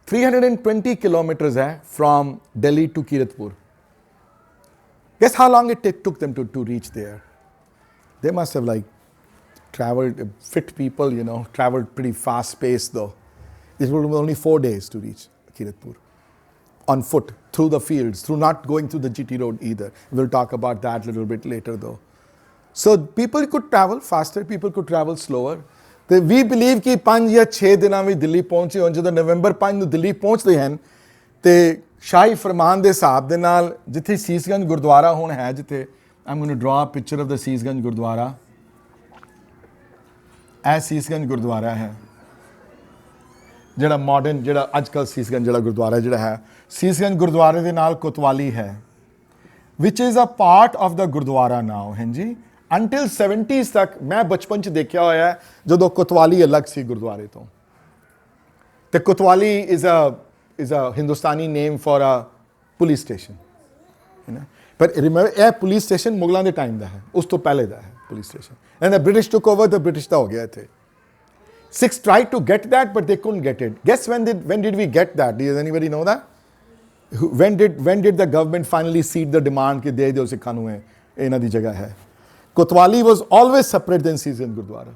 320 kilometers hai from Delhi to Kiratpur. Guess how long it took them to reach there? They must have traveled, fit people, you know, traveled pretty fast pace though. It would only 4 days to reach Kiratpur. On foot, through the fields, through not going through the GT road either. We'll talk about that a little bit later though. So people could travel faster, people could travel slower. ਤੇ ਵੀ believe ਕਿ 5 ਜਾਂ 6 ਦਿਨਾਂ ਵਿੱਚ ਦਿੱਲੀ ਪਹੁੰਚੇ ਹੋਣ। ਜਦੋਂ ਨਵੰਬਰ 5 ਨੂੰ ਦਿੱਲੀ ਪਹੁੰਚਦੇ ਹਨ ਤੇ ਸ਼ਾਹੀ ਫਰਮਾਨ ਦੇ ਹਿਸਾਬ ਦੇ ਨਾਲ ਜਿੱਥੇ ਸੀਸਗੰਜ ਗੁਰਦੁਆਰਾ ਹੁਣ ਹੈ, ਜਿੱਥੇ I am going to draw a picture of the Sis Ganj gurdwara, ਇਹ ਸੀਸਗੰਜ ਗੁਰਦੁਆਰਾ ਹੈ ਜਿਹੜਾ ਮਾਡਰਨ, ਜਿਹੜਾ ਅੱਜ ਕੱਲ੍ਹ ਸੀਸਗੰਜ ਜਿਹੜਾ ਗੁਰਦੁਆਰਾ ਜਿਹੜਾ ਹੈ, ਸੀਸਗੰਜ ਗੁਰਦੁਆਰੇ ਦੇ ਨਾਲ ਕੋਤਵਾਲੀ ਹੈ, which is a part of the gurdwara now. ਹਾਂਜੀ, ਅੰਟਿਲ 70s ਤੱਕ ਮੈਂ ਬਚਪਨ 'ਚ ਦੇਖਿਆ ਹੋਇਆ ਜਦੋਂ ਕੋਤਵਾਲੀ ਅਲੱਗ ਸੀ ਗੁਰਦੁਆਰੇ ਤੋਂ। ਤੇ Kotwali is a Hindustani name for a police station, ਹੈ ਨਾ। ਪਰ ਰਿਮੈਂਬਰ, ਇਹ ਪੁਲਿਸ ਸਟੇਸ਼ਨ ਮੁਗਲਾਂ ਦੇ ਟਾਈਮ ਦਾ ਹੈ, ਉਸ ਤੋਂ ਪਹਿਲੇ ਦਾ ਹੈ police station. And the British took over, the British ਦਾ ਹੋ ਗਿਆ ਇੱਥੇ। Sikhs tried to get that, but they couldn't get it. Guess when did we get that? Does anybody know that? When did the government finally cede the demand ਕਿ ਦੇ ਦਿਓ ਸਿੱਖਾਂ ਨੂੰ ਇਹਨਾਂ ਦੀ ਜਗ੍ਹਾ ਹੈ? Kotwali was always separate than Seasgan Gurdwara.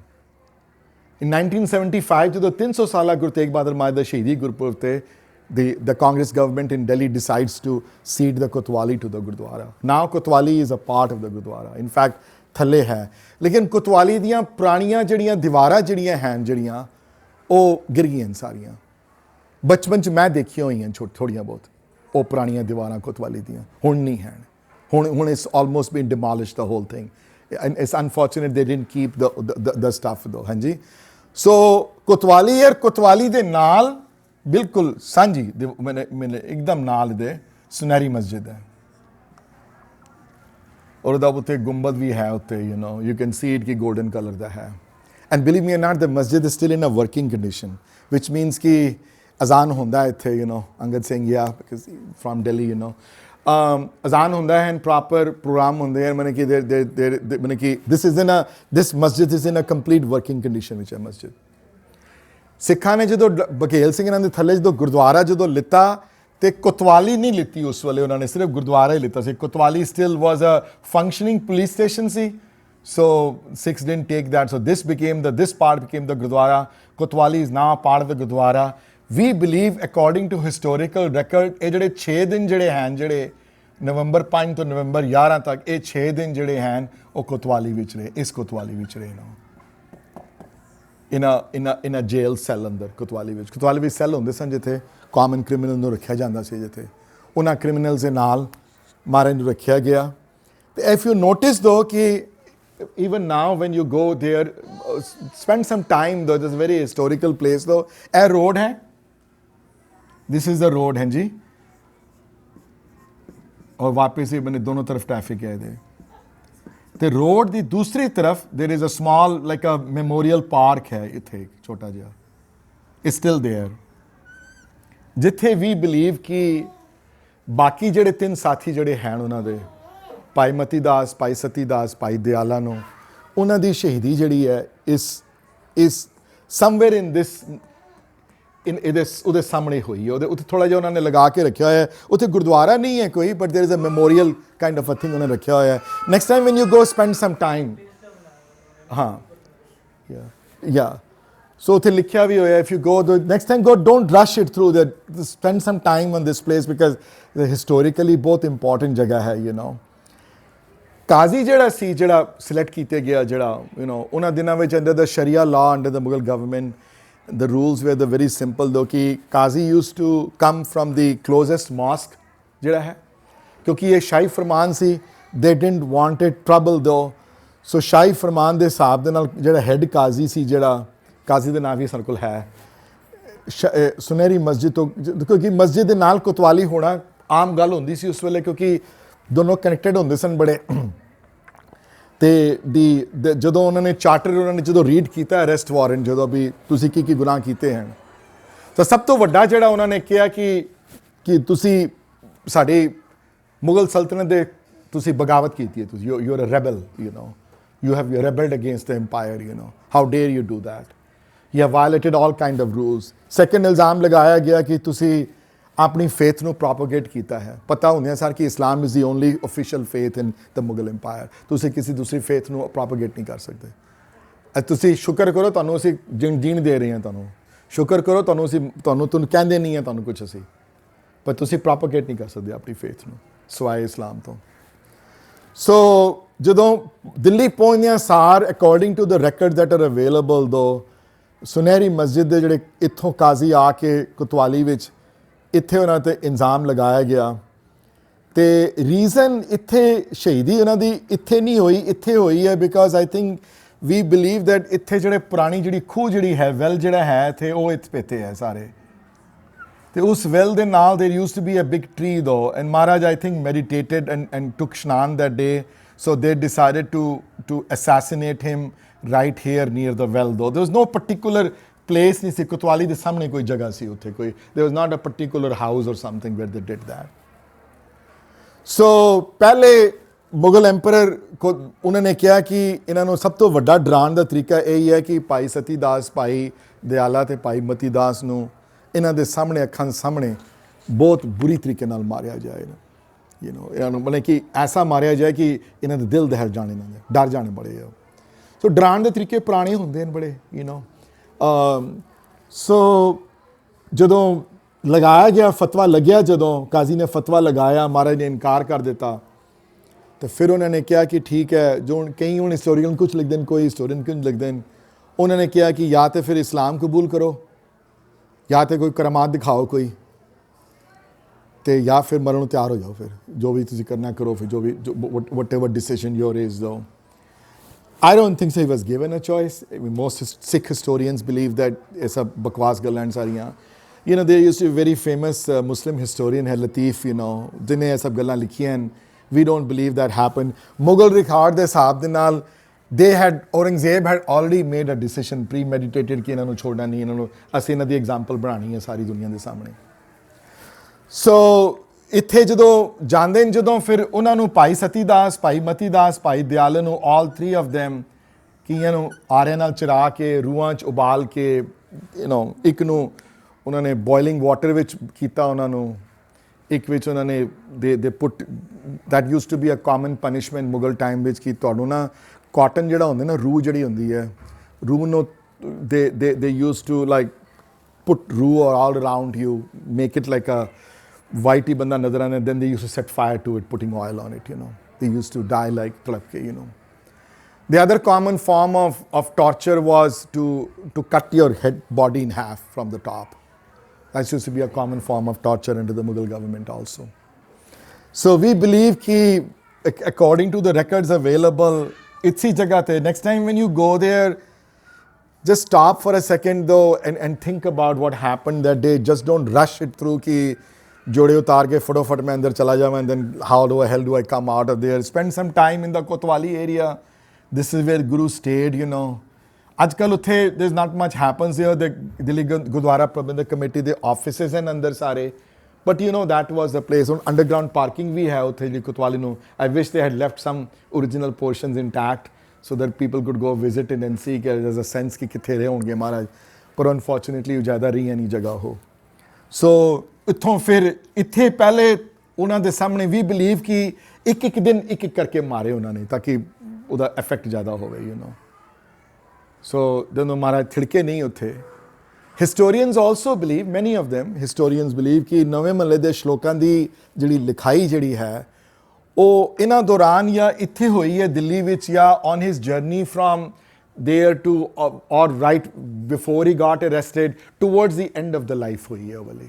In 1975, ਜਦੋਂ 300 ਸਾਲਾ ਗੁਰੂ ਤੇਗ ਬਹਾਦਰ ਮਹਾਰਾਜ ਦਾ ਸ਼ਹੀਦੀ ਗੁਰਪੁਰਬ ਤੇ the Congress government in Delhi decides to cede the Kotwali to the Gurdwara. Now Kotwali is a part of the Gurdwara. In fact, ਥੱਲੇ ਹੈ। ਲੇਕਿਨ ਕੋਤਵਾਲੀ ਦੀਆਂ ਪੁਰਾਣੀਆਂ ਜਿਹੜੀਆਂ ਦੀਵਾਰਾਂ ਜਿਹੜੀਆਂ ਹਨ, ਜਿਹੜੀਆਂ ਉਹ ਗਿਰ ਗਈਆਂ ਸਾਰੀਆਂ। ਬਚਪਨ 'ਚ ਮੈਂ ਦੇਖੀਆਂ ਹੋਈਆਂ ਥੋੜ੍ਹੀਆਂ ਬਹੁਤ ਉਹ ਪੁਰਾਣੀਆਂ ਦੀਵਾਰਾਂ ਕੋਤਵਾਲੀ ਦੀਆਂ, ਹੁਣ ਨਹੀਂ ਹਨ। ਹੁਣ it's almost been demolished, the whole thing. And it's unfortunate they didn't keep the stuff though. ਹਾਂਜੀ, ਸੋ ਕੋਤਵਾਲੀ ਔਰ ਕੋਤਵਾਲੀ ਦੇ ਨਾਲ ਬਿਲਕੁਲ ਸਾਂਝੀ ਮੈਨੇ ਇੱਕਦਮ ਨਾਲ ਦੇ ਸੁਨਹਿਰੀ ਮਸਜਿਦ ਹੈ, ਔਰ ਉਹਦਾ ਉੱਤੇ ਗੁੰਬਦ ਵੀ ਹੈ ਉੱਤੇ, you know, you can see it ਕਿ ਗੋਲਡਨ ਕਲਰ ਦਾ ਹੈ। And believe me or not, the masjid is still in a working condition, which means ਕਿ ਅਜ਼ਾਨ ਹੁੰਦਾ ਇੱਥੇ, ਯੂ ਨੋ, ਅੰਗਦ ਸਿੰਘ ਜਾਂ ਫਰੋਮ ਦਿੱਲੀ, ਯੂ ਨੋ, ਅਜ਼ਾਨ ਹੁੰਦਾ ਹੈ, ਪ੍ਰੋਪਰ ਪ੍ਰੋਗਰਾਮ ਹੁੰਦੇ ਹਨ, ਮਤਲਬ ਕਿ this masjid is in a complete working condition ਵਿੱਚ ਹੈ ਮਸਜਿਦ। ਸਿੱਖਾਂ ਨੇ ਜਦੋਂ ਬਘੇਲ ਸਿੰਘ ਇਹਨਾਂ ਦੇ ਥੱਲੇ ਜਦੋਂ ਗੁਰਦੁਆਰਾ ਜਦੋਂ ਲਿੱਤਾ ਤੇ ਕੋਤਵਾਲੀ ਨਹੀਂ ਲਿੱਤੀ ਉਸ ਵੇਲੇ, ਉਹਨਾਂ ਨੇ ਸਿਰਫ ਗੁਰਦੁਆਰਾ ਹੀ ਲਿੱਤਾ ਸੀ। Kotwali still was a functioning police station ਸੀ, so Sikhs didn't take that, so this part became the Gurdwara. Kotwali is now a part of the Gurdwara. We believe, according to historical record, ਇਹ ਜਿਹੜੇ 6 ਦਿਨ ਜਿਹੜੇ ਹਨ, ਜਿਹੜੇ ਨਵੰਬਰ 5 ਤੋਂ ਨਵੰਬਰ 11 ਤੱਕ, ਇਹ 6 ਦਿਨ ਜਿਹੜੇ ਹਨ ਉਹ ਕੋਤਵਾਲੀ ਵਿੱਚ ਰਹੇ, ਇਸ ਕੋਤਵਾਲੀ ਵਿੱਚ ਰਹੇ ਨਾ, in a jail cell ਅੰਦਰ ਕੋਤਵਾਲੀ ਵਿੱਚ ਸੈੱਲ ਹੁੰਦੇ ਸਨ ਜਿੱਥੇ ਕਾਮਨ ਕ੍ਰਿਮੀਨਲ ਨੂੰ ਰੱਖਿਆ ਜਾਂਦਾ ਸੀ, ਜਿੱਥੇ ਉਹਨਾਂ ਕ੍ਰਿਮੀਨਲਸ ਦੇ ਨਾਲ ਮਾਰਨ ਨੂੰ ਰੱਖਿਆ ਗਿਆ। ਤੇ ਇਫ ਯੂ ਨੋਟਿਸ ਦੋ ਕਿ even now when you go there, spend some time though, this is a very historical place though. ਇਹ road ਹੈ, this is the road ਹੈ ਜੀ, ਔਰ ਵਾਪਸ ਹੀ ਬਨੇ ਦੋਨੋਂ ਤਰਫ ਟ੍ਰੈਫਿਕ ਹੈ ਇਹਦੇ ਤੇ ਰੋਡ ਦੀ ਦੂਸਰੀ ਤਰਫ there is a small like a memorial park ਹੈ ਇੱਥੇ ਇੱਕ ਛੋਟਾ ਜਿਹਾ, it's still there, ਜਿੱਥੇ we believe ਕਿ ਬਾਕੀ ਜਿਹੜੇ 3 ਸਾਥੀ ਜਿਹੜੇ ਹਨ ਉਹਨਾਂ ਦੇ, ਭਾਈ ਮਤੀ ਦਾਸ, ਭਾਈ ਸਤੀ ਦਾਸ, ਭਾਈ ਦਿਆਲਾ ਨੂੰ, ਉਹਨਾਂ ਦੀ ਸ਼ਹੀਦੀ ਜਿਹੜੀ ਹੈ ਇਸ ਸਮਵੇਅਰ ਇਨ ਦਿਸ ਉਹਦੇ ਸਾਹਮਣੇ ਹੋਈ ਹੈ। ਉਹਦੇ ਉੱਤੇ ਥੋੜ੍ਹਾ ਜਿਹਾ ਉਹਨਾਂ ਨੇ ਲਗਾ ਕੇ ਰੱਖਿਆ ਹੋਇਆ ਹੈ, ਉੱਥੇ ਗੁਰਦੁਆਰਾ ਨਹੀਂ ਹੈ ਕੋਈ, but there is a memorial kind of a thing ਉਹਨੇ ਰੱਖਿਆ ਹੋਇਆ ਹੈ। Next time when you go spend some time, ਹਾਂ, ਯਾ ਸੋ ਉੱਥੇ ਲਿਖਿਆ ਵੀ ਹੋਇਆ, if you go the next time go, don't rush it through that, spend some time on this place because historically ਬਹੁਤ important ਜਗ੍ਹਾ ਹੈ ਕਾਜ਼ੀ ਜਿਹੜਾ ਸੀ, ਜਿਹੜਾ ਸਿਲੈਕਟ ਕੀਤੇ ਗਿਆ, ਜਿਹੜਾ ਉਹਨਾਂ ਦਿਨਾਂ ਵਿੱਚ ਅੰਡਰ ਦ ਸ਼ਰੀਆ ਲਾ, under the Mughal government, the rules were the very simple though ਕਿ ਕਾਜ਼ੀ used to come from the closest mosque ਜਿਹੜਾ ਹੈ, ਕਿਉਂਕਿ ਇਹ ਸ਼ਾਹੀ ਫਰਮਾਨ ਸੀ, they didn't want it trouble though, ਸੋ ਸ਼ਾਹੀ ਫਰਮਾਨ ਦੇ ਹਿਸਾਬ ਦੇ ਨਾਲ ਜਿਹੜਾ ਹੈੱਡ ਕਾਜ਼ੀ ਸੀ, ਜਿਹੜਾ ਕਾਜ਼ੀ ਦਾ ਨਾਮ ਵੀ ਸਾਡੇ ਕੋਲ ਹੈ, ਸੁਨਹਿਰੀ ਮਸਜਿਦ ਤੋਂ, ਕਿਉਂਕਿ ਮਸਜਿਦ ਦੇ ਨਾਲ ਕੋਤਵਾਲੀ ਹੋਣਾ ਆਮ ਗੱਲ ਹੁੰਦੀ ਸੀ ਉਸ ਵੇਲੇ, ਕਿਉਂਕਿ ਦੋਨੋਂ ਕਨੈਕਟਡ ਹੁੰਦੇ ਸਨ ਬੜੇ। ਤੇ ਜਦੋਂ ਉਹਨਾਂ ਨੇ ਚਾਰਟਰ, ਉਹਨਾਂ ਨੇ ਜਦੋਂ ਰੀਡ ਕੀਤਾ ਅਰੈਸਟ ਵਾਰੰਟ, ਜਦੋਂ ਵੀ ਤੁਸੀਂ ਕੀ ਗੁਨਾਹ ਕੀਤੇ ਹਨ, ਤਾਂ ਸਭ ਤੋਂ ਵੱਡਾ ਜਿਹੜਾ ਉਹਨਾਂ ਨੇ ਕਿਹਾ ਕਿ ਤੁਸੀਂ ਸਾਡੀ ਮੁਗਲ ਸਲਤਨਤ ਦੇ ਤੁਸੀਂ ਬਗਾਵਤ ਕੀਤੀ ਹੈ, ਤੁਸੀਂ you are a rebel, you have rebelled against the empire, how dare you do that, you have violated all kind of rules। second ਇਲਜ਼ਾਮ ਲਗਾਇਆ ਗਿਆ ਕਿ ਤੁਸੀਂ ਆਪਣੀ ਫੇਥ ਨੂੰ ਪ੍ਰੋਪਗੇਟ ਕੀਤਾ ਹੈ। ਪਤਾ ਹੁੰਦਿਆਂ ਸਰ ਕਿ Islam is the only official faith in the Mughal empire, ਤੁਸੀਂ ਕਿਸੇ ਦੂਸਰੀ ਫੇਥ ਨੂੰ ਪ੍ਰੋਪਗੇਟ ਨਹੀਂ ਕਰ ਸਕਦੇ। ਤੁਸੀਂ ਸ਼ੁਕਰ ਕਰੋ ਤੁਹਾਨੂੰ ਅਸੀਂ ਜੀਣ ਦੇ ਰਹੇ ਹਾਂ, ਤੁਹਾਨੂੰ ਸ਼ੁਕਰ ਕਰੋ ਤੁਹਾਨੂੰ ਅਸੀਂ ਤੁਹਾਨੂੰ ਕਹਿੰਦੇ ਨਹੀਂ ਹਾਂ ਤੁਹਾਨੂੰ ਕੁਝ ਅਸੀਂ, ਪਰ ਤੁਸੀਂ ਪ੍ਰੋਪਗੇਟ ਨਹੀਂ ਕਰ ਸਕਦੇ ਆਪਣੀ ਫੇਥ ਨੂੰ ਸਿਵਾਏ ਇਸਲਾਮ ਤੋਂ। ਸੋ ਜਦੋਂ ਦਿੱਲੀ ਪਹੁੰਚਦਿਆਂ ਸਾਰ, according to the record that are available though, ਸੁਨਹਿਰੀ ਮਸਜਿਦ ਦੇ ਜਿਹੜੇ ਇੱਥੋਂ ਕਾਜ਼ੀ ਆ ਕੇ ਕੋਤਵਾਲੀ ਵਿੱਚ ਇੱਥੇ ਉਹਨਾਂ 'ਤੇ ਇਲਜ਼ਾਮ ਲਗਾਇਆ ਗਿਆ। ਤੇ ਰੀਜ਼ਨ ਇੱਥੇ ਸ਼ਹੀਦੀ ਉਹਨਾਂ ਦੀ ਇੱਥੇ ਨਹੀਂ ਹੋਈ, ਇੱਥੇ ਹੋਈ ਹੈ because I think we believe that ਇੱਥੇ ਜਿਹੜੇ ਪੁਰਾਣੀ ਜਿਹੜੀ ਖੂਹ ਜਿਹੜੀ ਹੈ, ਵੈਲ ਜਿਹੜਾ ਹੈ ਇੱਥੇ, ਉਹ ਇੱਥੇ ਹੈ ਸਾਰੇ। ਤੇ ਉਸ ਵੈਲ ਦੇ ਨਾਲ there used to be a big tree though, and Maharaj I think meditated and took Shnan that day, so they decided to assassinate him right here near the well though. There was no particular place ਨਹੀਂ ਸੀ, ਕੋਤਵਾਲੀ ਦੇ ਸਾਹਮਣੇ ਕੋਈ ਜਗ੍ਹਾ ਸੀ ਉੱਥੇ ਕੋਈ, there was not a particular house or something where they did that. So ਪਹਿਲੇ ਮੁਗਲ ਐਂਪਰਰ ਕੋ ਉਹਨਾਂ ਨੇ ਕਿਹਾ ਕਿ ਇਹਨਾਂ ਨੂੰ ਸਭ ਤੋਂ ਵੱਡਾ ਡਰਾਉਣ ਦਾ ਤਰੀਕਾ ਇਹ ਹੀ ਹੈ ਕਿ ਭਾਈ ਸਤੀ ਦਾਸ, ਭਾਈ ਦਿਆਲਾ ਤੇ ਭਾਈ ਮਤੀ ਦਾਸ ਨੂੰ ਇਹਨਾਂ ਦੇ ਸਾਹਮਣੇ, ਅੱਖਾਂ ਦੇ ਸਾਹਮਣੇ ਬਹੁਤ ਬੁਰੀ ਤਰੀਕੇ ਨਾਲ ਮਾਰਿਆ ਜਾਏ। ਇਹਨਾਂ ਨੂੰ ਮਤਲਬ ਕਿ ਐਸਾ ਮਾਰਿਆ ਜਾਏ ਕਿ ਇਹਨਾਂ ਦੇ ਦਿਲ ਦਹਿਲ ਜਾਣ, ਇਹਨਾਂ ਦੇ ਡਰ ਜਾਣੇ ਬੜੇ ਆ। ਸੋ ਡਰਾਉਣ ਦੇ ਤਰੀਕੇ ਪੁਰਾਣੇ ਹੁੰਦੇ ਨੇ ਬੜੇ, ਸੋ ਜਦੋਂ ਲਗਾਇਆ ਗਿਆ ਫਤਵਾ, ਲੱਗਿਆ ਜਦੋਂ ਕਾਜ਼ੀ ਨੇ ਫਤਵਾ ਲਗਾਇਆ, ਮਹਾਰਾਜ ਨੇ ਇਨਕਾਰ ਕਰ ਦਿੱਤਾ। ਤੇ ਫਿਰ ਉਹਨਾਂ ਨੇ ਕਿਹਾ ਕਿ ਠੀਕ ਹੈ, ਜੋ ਕਈ ਹੁਣ ਹਿਸਟੋਰੀਅਨ ਕੁਛ ਲਿਖਦੇ ਨੇ, ਕੋਈ ਹਿਸਟੋਰੀਅਨ ਕੁਝ ਲਿਖਦੇ ਨੇ, ਉਹਨਾਂ ਨੇ ਕਿਹਾ ਕਿ ਜਾਂ ਤਾਂ ਫਿਰ ਇਸਲਾਮ ਕਬੂਲ ਕਰੋ, ਜਾਂ ਤਾਂ ਕੋਈ ਕਰਾਮਾਤ ਦਿਖਾਓ ਕੋਈ, ਤੇ ਜਾਂ ਫਿਰ ਮਰਨ ਨੂੰ ਤਿਆਰ ਹੋ ਜਾਓ, ਫਿਰ ਜੋ ਵੀ ਤੁਸੀਂ ਕਰਨਾ ਕਰੋ, ਫਿਰ ਜੋ ਵੀ whatever decision your is though. I don't think so he was given a choice. I mean, most Sikh historians believe that ਇਹ ਸਭ ਬਕਵਾਸ ਗੱਲਾਂ ਸਾਰੀਆਂ। there used to be a very famous Muslim historian ਹੈ ਲਤੀਫ, ਜਿਹਨੇ ਇਹ ਸਭ ਗੱਲਾਂ ਲਿਖੀਆਂ। We don't believe that happened. Mughal record ਦੇ ਹਿਸਾਬ ਦੇ ਨਾਲ Aurangzeb had already made a decision, premeditated, ਕਿ ਇਹਨਾਂ ਨੂੰ ਛੋੜਨਾ ਨਹੀਂ, ਇਹਨਾਂ ਨੂੰ ਅਸੀਂ ਇਹਨਾਂ ਦੀ ਐਗਜ਼ਾਮਪਲ ਬਣਾਉਣੀ ਹੈ ਸਾਰੀ ਦੁਨੀਆ ਦੇ ਸਾਹਮਣੇ। ਸੋ ਇੱਥੇ ਜਦੋਂ ਜਾਂਦੇ ਨੇ, ਜਦੋਂ ਫਿਰ ਉਹਨਾਂ ਨੂੰ ਭਾਈ ਸਤੀ ਦਾਸ, ਭਾਈ ਮਤੀ ਦਾਸ, ਭਾਈ ਦਿਆਲ ਨੂੰ, all three of them, ਕਈਆਂ ਨੂੰ ਆਰਿਆਂ ਨਾਲ ਚਰਾ ਕੇ, ਰੂਹਾਂ 'ਚ ਉਬਾਲ ਕੇ, ਇੱਕ ਨੂੰ ਉਹਨਾਂ ਨੇ ਬੋਇਲਿੰਗ ਵਾਟਰ ਵਿੱਚ ਕੀਤਾ, ਉਹਨਾਂ ਨੂੰ ਇੱਕ ਵਿੱਚ ਉਹਨਾਂ ਨੇ ਦੇ ਪੁੱਟ, that use to be a common punishment Mughal time ਵਿੱਚ, ਕਿ ਤੁਹਾਨੂੰ ਨਾ ਕਾਟਨ ਜਿਹੜਾ ਹੁੰਦਾ ਨਾ, ਰੂਹ ਜਿਹੜੀ ਹੁੰਦੀ ਹੈ, ਰੂਹ ਨੂੰ ਦੇ use to like put rooh all around you, make it like a white ਹੀ ਬੰਦਾ ਨਜ਼ਰ ਆਉਂਦਾ, then they used to set fire to it, putting oil on it, they used to die like ਤੜਪ K, The other common form of torture was to cut your head body in half from the top. That used to be a common form of torture under the Mughal government also. So we believe ki, according to the records available, itsi jagah te, next time when you go there, just stop for a second though and think about what happened that day. Just don't rush it through ki जोड़े उतार के फटोफट मैं अंदर चला जाऊँ, and then how the hell do I come out of there? Spend some time in the Kotwali area. This is where Guru stayed, आजकल उत्थे there's not much happens here. The Delhi Gurdwara Prabandhak Committee, the offices and अंदर सारे, but that was the place. Underground parking भी है उत्थे जी Kotwali ਨੂੰ. I wish they had left some original portions intact so that people could go visit it and see कि there's a sense कि किथे रहे होंगे महाराज, पर unfortunately ज़्यादा रही नहीं जगह हो। So ਇੱਥੋਂ ਫਿਰ ਇੱਥੇ ਪਹਿਲੇ ਉਹਨਾਂ ਦੇ ਸਾਹਮਣੇ ਵੀ ਬਿਲੀਵ ਕਿ ਇੱਕ ਦਿਨ ਇੱਕ ਕਰਕੇ ਮਾਰੇ ਉਹਨਾਂ ਨੇ, ਤਾਂ ਕਿ ਉਹਦਾ ਇਫੈਕਟ ਜ਼ਿਆਦਾ ਹੋਵੇ, ਸੋ ਜਦੋਂ ਮਹਾਰਾਜ ਥਿੜਕੇ ਨਹੀਂ ਉੱਥੇ ਹਿਸਟੋਰੀਅਨਸ ਆਲਸੋ ਬਿਲੀਵ ਮੈਨੀ ਆਫ them ਹਿਸਟੋਰੀਅਨਸ ਬਿਲੀਵ ਕਿ ਨਵੇਂ ਮਹੱਲੇ ਦੇ ਸ਼ਲੋਕਾਂ ਦੀ ਜਿਹੜੀ ਲਿਖਾਈ ਜਿਹੜੀ ਹੈ ਉਹ ਇਹਨਾਂ ਦੌਰਾਨ ਜਾਂ ਇੱਥੇ ਹੋਈ ਹੈ ਦਿੱਲੀ ਵਿੱਚ ਜਾਂ on his journey from there to or right before he got arrested towards the end of the life hoyi hai wale,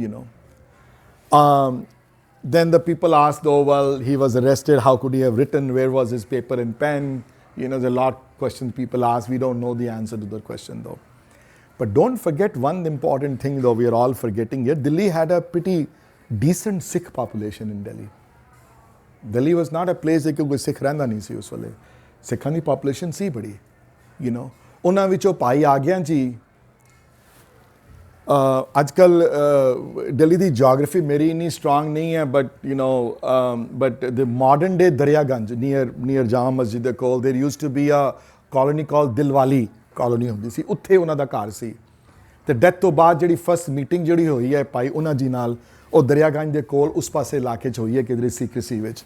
you know. Then the people asked, oh well, he was arrested, how could he have written, where was his paper and pen, you know, there's a lot of questions people ask. We don't know the answer to the question though. But don't forget one important thing though, we are all forgetting here. Delhi had a pretty decent Sikh population in Delhi. Delhi was not a place that koi Sikh rehanda nahi si us wale. Sikhan di population si badi, you know. ਉਹਨਾਂ ਵਿੱਚੋਂ ਭਾਈ ਆ ਗਿਆ ਜੀ ਅੱਜ ਕੱਲ ਦਿੱਲੀ ਦੀ geography ਮੇਰੀ ਇੰਨੀ strong ਨਹੀਂ ਹੈ but you know but the modern day Daryaganj near Jama Masjid ਦੇ ਕੋਲ there used to be a colony call Dilwali colony ਹੁੰਦੀ ਸੀ ਉੱਥੇ ਉਹਨਾਂ ਦਾ ਘਰ ਸੀ ਤੇ ਡੈਥ ਤੋਂ ਬਾਅਦ ਜਿਹੜੀ ਫਸਟ ਮੀਟਿੰਗ ਜਿਹੜੀ ਹੋਈ ਹੈ ਭਾਈ ਉਹਨਾਂ ਜੀ ਨਾਲ ਉਹ ਦਰਿਆਗੰਜ ਦੇ ਕੋਲ ਉਸ ਪਾਸੇ ਇਲਾਕੇ 'ਚ ਹੋਈ ਹੈ ਕਿਧਰੇ ਸੀਕ੍ਰੇਸੀ ਵਿੱਚ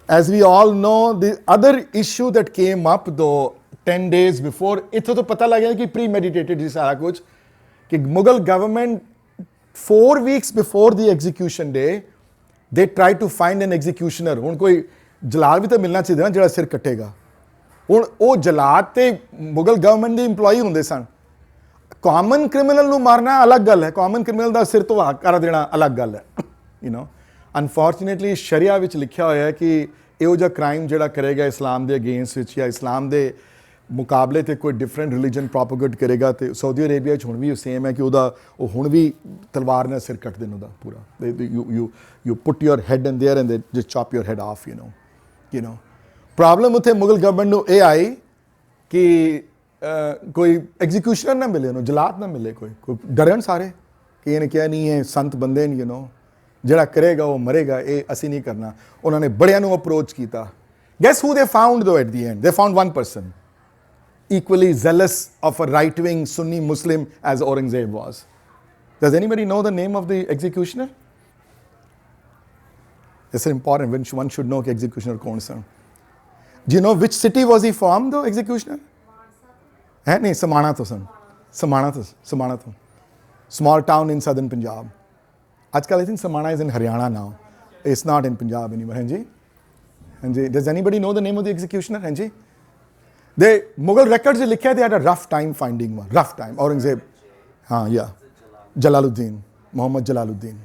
as we all know the other issue that came up though 10 days before ਇੱਥੋਂ ਤੋਂ ਪਤਾ ਲੱਗ ਗਿਆ ਕਿ premeditated ਸੀ ਸਾਰਾ ਕੁਝ ਕਿ Mughal government 4 weeks before the execution day they tried to find an executioner ਹੁਣ ਕੋਈ ਜਲਾਲ ਵੀ ਤਾਂ ਮਿਲਣਾ ਚਾਹੀਦਾ ਨਾ ਜਿਹੜਾ ਸਿਰ ਕੱਟੇਗਾ ਹੁਣ ਉਹ ਜਲਾਦ ਤੇ ਮੁਗਲ ਗਵਰਨਮੈਂਟ ਦੇ EMPLOYEE ਹੁੰਦੇ ਸਨ ਕਾਮਨ ਕ੍ਰਿਮੀਨਲ ਨੂੰ ਮਾਰਨਾ ਅਲੱਗ ਗੱਲ ਹੈ ਕਾਮਨ ਕ੍ਰਿਮੀਨਲ ਦਾ ਸਿਰ ਧਵਾ ਕਰ ਦੇਣਾ ਅਲੱਗ ਗੱਲ ਹੈ ਯੂ ਨੋ ਅਨਫੋਰਚੂਨੇਟਲੀ ਸ਼ਰੀਆ ਵਿੱਚ ਲਿਖਿਆ ਹੋਇਆ ਹੈ ਕਿ ਇਹੋ ਜਿਹਾ ਕ੍ਰਾਈਮ ਜਿਹੜਾ ਕਰੇਗਾ ਇਸਲਾਮ ਦੇ ਅਗੇਂਸਟ ਵਿੱਚ ਜਾਂ ਇਸਲਾਮ ਦੇ ਮੁਕਾਬਲੇ 'ਤੇ ਕੋਈ ਡਿਫਰੈਂਟ ਰਿਲੀਜਨ ਪ੍ਰੋਪਗੇਟ ਕਰੇਗਾ ਤੇ ਸਾਊਦੀ ਅਰੇਬੀਆ 'ਚ ਹੁਣ ਵੀ ਸੇਮ ਹੈ ਕਿ ਉਹ ਹੁਣ ਵੀ ਤਲਵਾਰ ਨਾਲ ਸਿਰ ਕੱਟ ਦੇਣ ਉਹਦਾ ਪੂਰਾ you put your head in there and they just chop your head off you know problem ਉੱਥੇ ਮੁਗਲ ਗਵਰਨਮੈਂਟ ਨੂੰ ਇਹ ਆਈ ਕਿ ਕੋਈ ਐਗਜ਼ੀਕਿਊਸ਼ਨਰ ਨਾ ਮਿਲੇ ਉਹਨੂੰ ਜਲਾਦ ਨਾ ਮਿਲੇ ਕੋਈ ਡਰਨ ਸਾਰੇ ਕਿ ਇਹਨੇ ਕਿਹਾ ਨਹੀਂ ਹੈ ਸੰਤ ਬੰਦੇ ਨੇ ਯੂ ਨੋ ਜਿਹੜਾ ਕਰੇਗਾ ਉਹ ਮਰੇਗਾ ਇਹ ਅਸੀਂ ਨਹੀਂ ਕਰਨਾ ਉਹਨਾਂ ਨੇ ਬੜਿਆਂ ਨੂੰ ਅਪਰੋਚ ਕੀਤਾ ਗੈਸ ਹੂ ਦੇ ਫਾਊਂਡ ਦੋ ਐਟ ਦੀ ਐਂਡ ਦੇ found one person equally zealous of a right-wing Sunni Muslim as Aurangzeb was. Does anybody know the name of the executioner? It's important when one should know executioner kaun sa. Do you know which city was he from though executioner? Nahi Samana to san. Samana to. Small town in southern Punjab. Ajkal I think Samana is in Haryana now. It's not in Punjab anymore. Hanji? Hanji. Does anybody know the name of the executioner? Hanji? The Mughal records लिखा they had a rough time finding one. Rough time. Aurangzeb. Yeah. Jalaluddin. Muhammad Jalaluddin.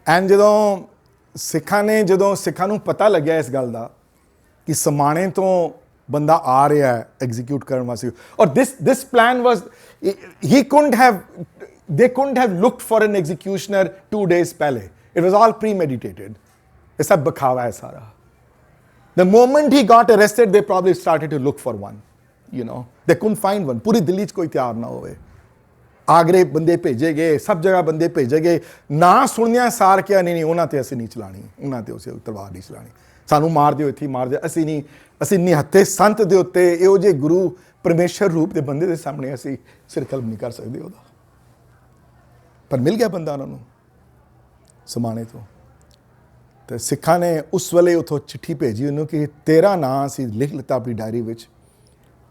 And ਜਦੋਂ ਸਿੱਖਾਂ ਨੂੰ ਪਤਾ ਲੱਗਿਆ ਇਸ ਗੱਲ ਦਾ ਕਿ ਸਮਾਣੇ ਤੋਂ ਬੰਦਾ ਆ ਰਿਹਾ ਹੈ ਐਗਜ਼ੀਕਿਊਟ ਕਰਨ ਵਾਸਤੇ ਔਰ this plan was they couldn't have looked for an executioner 2 days ਪਹਿਲੇ. It was all premeditated. ਇਹ ਸਭ ਬਖਾਵਾ ਹੈ ਸਾਰਾ. The moment he got arrested, they probably started to look for one. You know, they couldn't find one. पूरी दिल्ली 'ਚ ਕੋਈ ਤਿਆਰ ਨਾ ਹੋਵੇ. ਆਗਰੇ ਬੰਦੇ ਭੇਜੇ ਗਏ, ਸਭ ਜਗ੍ਹਾ ਬੰਦੇ ਭੇਜੇ ਗਏ. ਨਾ ਸੁਣਿਆ ਸਾਰ ਕਿਹਾ ਨਹੀਂ ਉਹਨਾਂ ਤੇ ਅਸੀਂ ਨਹੀਂ ਚਲਾਣੀ, ਉਹਨਾਂ ਤੇ ਅਸੀਂ ਤਲਵਾਰ ਨਹੀਂ ਚਲਾਣੀ. ਸਾਨੂੰ ਮਾਰ ਦਿਓ ਇੱਥੇ ਮਾਰ ਦਿਓ ਅਸੀਂ ਨਿਹੱਥੇ ਸੰਤ ਦੇ ਉੱਤੇ ਇਹੋ ਜਿਹੇ ਗੁਰੂ ਪਰਮੇਸ਼ਰ ਰੂਪ ਦੇ ਬੰਦੇ ਦੇ ਸਾਹਮਣੇ ਅਸੀਂ ਸਿਰ ਕਲਮ ਨਹੀਂ ਕਰ ਸਕਦੇ ਉਹਦਾ. ਪਰ ਮਿਲ ਗਿਆ ਬੰਦਾ ਉਹਨਾਂ ਨੂੰ ਸਮਾਣੇ ਤੋਂ. ਤੇ ਸਿੱਖਾਂ ਨੇ ਉਸ ਵੇਲੇ ਉੱਥੋਂ ਚਿੱਠੀ ਭੇਜੀ ਉਹਨੂੰ ਕਿ ਤੇਰਾ ਨਾਂ ਅਸੀਂ ਲਿਖ ਲਿੱਤਾ ਆਪਣੀ ਡਾਇਰੀ ਵਿੱਚ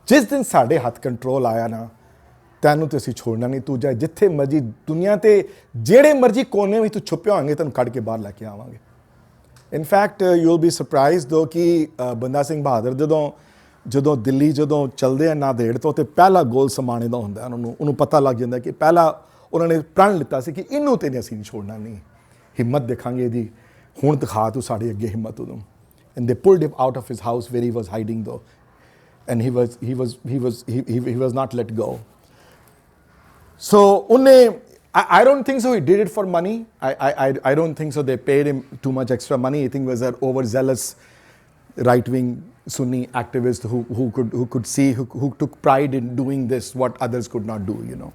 ਜਿਸ ਦਿਨ ਸਾਡੇ ਹੱਥ ਕੰਟਰੋਲ ਆਇਆ ਨਾ ਤੈਨੂੰ ਤੇ ਅਸੀਂ ਛੋੜਨਾ ਨਹੀਂ ਤੂੰ ਜਿੱਥੇ ਮਰਜੀ ਦੁਨੀਆ 'ਤੇ ਜਿਹੜੇ ਮਰਜੀ ਕੋਨੇ ਵਿੱਚ ਤੂੰ ਛੁਪਿਆ ਹੋਵਾਂਗੇ ਤੈਨੂੰ ਕੱਢ ਕੇ ਬਾਹਰ ਲੈ ਕੇ ਆਵਾਂਗੇ. In fact you will be surprised though ਕਿ ਬੰਦਾ ਸਿੰਘ ਬਹਾਦਰ ਜਦੋਂ ਦਿੱਲੀ ਚੱਲਦੇ ਆ ਨਾਂਦੇੜ ਤੋਂ ਤੇ ਪਹਿਲਾ ਗੋਲ ਸਮਾਣੇ ਦਾ ਹੁੰਦਾ ਉਹਨੂੰ ਪਤਾ ਲੱਗ ਜਾਂਦਾ ਕਿ ਪਹਿਲਾ ਉਹਨਾਂ ਨੇ ਪ੍ਰਣ ਲਿੱਤਾ ਸੀ ਕਿ ਇਹਨੂੰ ਤੇ ਅਸੀਂ ਨਹੀਂ ਛੋੜਨਾ ਨਹੀਂ ਹਿੰਮਤ ਦੇਖਾਂਗੇ ਇਹਦੀ ਹੁਣ ਦਿਖਾ ਤੂੰ ਸਾਡੇ ਅੱਗੇ ਹਿੰਮਤ ਉਦੋਂ and they pulled him out of his house where he was hiding though and he was not let go. So I don't think so he did it for money. I don't think so they paid him too much extra money. I think he was an overzealous right-wing Sunni activist who could see who took pride in doing this what others could not do, you know.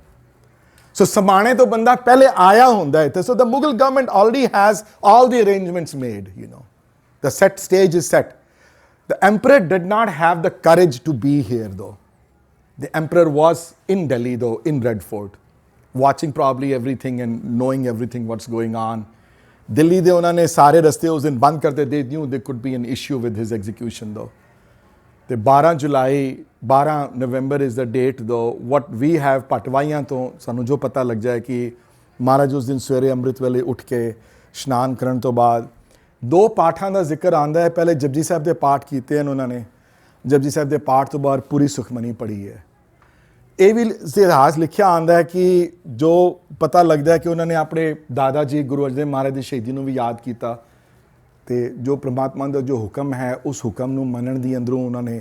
So Samane to banda pehle aaya hunda hai. So the Mughal government already has all the arrangements made, you know. The stage is set. The emperor did not have the courage to be here though. The emperor was in Delhi though, in Red Fort, watching probably everything and knowing everything what's going on. Delhi de unhone sare raste us din band karte, they knew there could be an issue with his execution though. ਤੇ 12 ਜੁਲਾਈ 12 ਨਵੰਬਰ is the date ਦੋ ਵਟ we have ਪਟਵਾਈਆਂ ਤੋਂ ਸਾਨੂੰ ਜੋ ਪਤਾ ਲੱਗ ਜਾਏ ਕਿ ਮਹਾਰਾਜ ਉਸ ਦਿਨ ਸਵੇਰੇ ਅੰਮ੍ਰਿਤ ਵੇਲੇ ਉੱਠ ਕੇ ਇਸ਼ਨਾਨ ਕਰਨ ਤੋਂ ਬਾਅਦ 2 ਪਾਠਾਂ ਦਾ ਜ਼ਿਕਰ ਆਉਂਦਾ ਹੈ। ਪਹਿਲੇ ਜਪਜੀ ਸਾਹਿਬ ਦੇ ਪਾਠ ਕੀਤੇ ਹਨ ਉਹਨਾਂ ਨੇ, ਜਪਜੀ ਸਾਹਿਬ ਦੇ ਪਾਠ ਤੋਂ ਬਾਅਦ ਪੂਰੀ ਸੁਖਮਨੀ ਪੜ੍ਹੀ ਹੈ। ਇਹ ਵੀ ਇਤਿਹਾਸ ਲਿਖਿਆ ਆਉਂਦਾ ਹੈ ਕਿ ਜੋ ਪਤਾ ਲੱਗਦਾ ਹੈ ਕਿ ਉਹਨਾਂ ਨੇ ਆਪਣੇ ਦਾਦਾ ਜੀ ਗੁਰੂ ਅਰਜਨ ਦੇਵ ਮਹਾਰਾਜ ਦੀ ਸ਼ਹੀਦੀ ਨੂੰ ਵੀ ਯਾਦ ਕੀਤਾ ਤੇ ਜੋ ਪ੍ਰਮਾਤਮਾ ਦਾ ਜੋ ਹੁਕਮ ਹੈ ਉਸ ਹੁਕਮ ਨੂੰ ਮੰਨਣ ਦੀ ਅੰਦਰੋਂ ਉਹਨਾਂ ਨੇ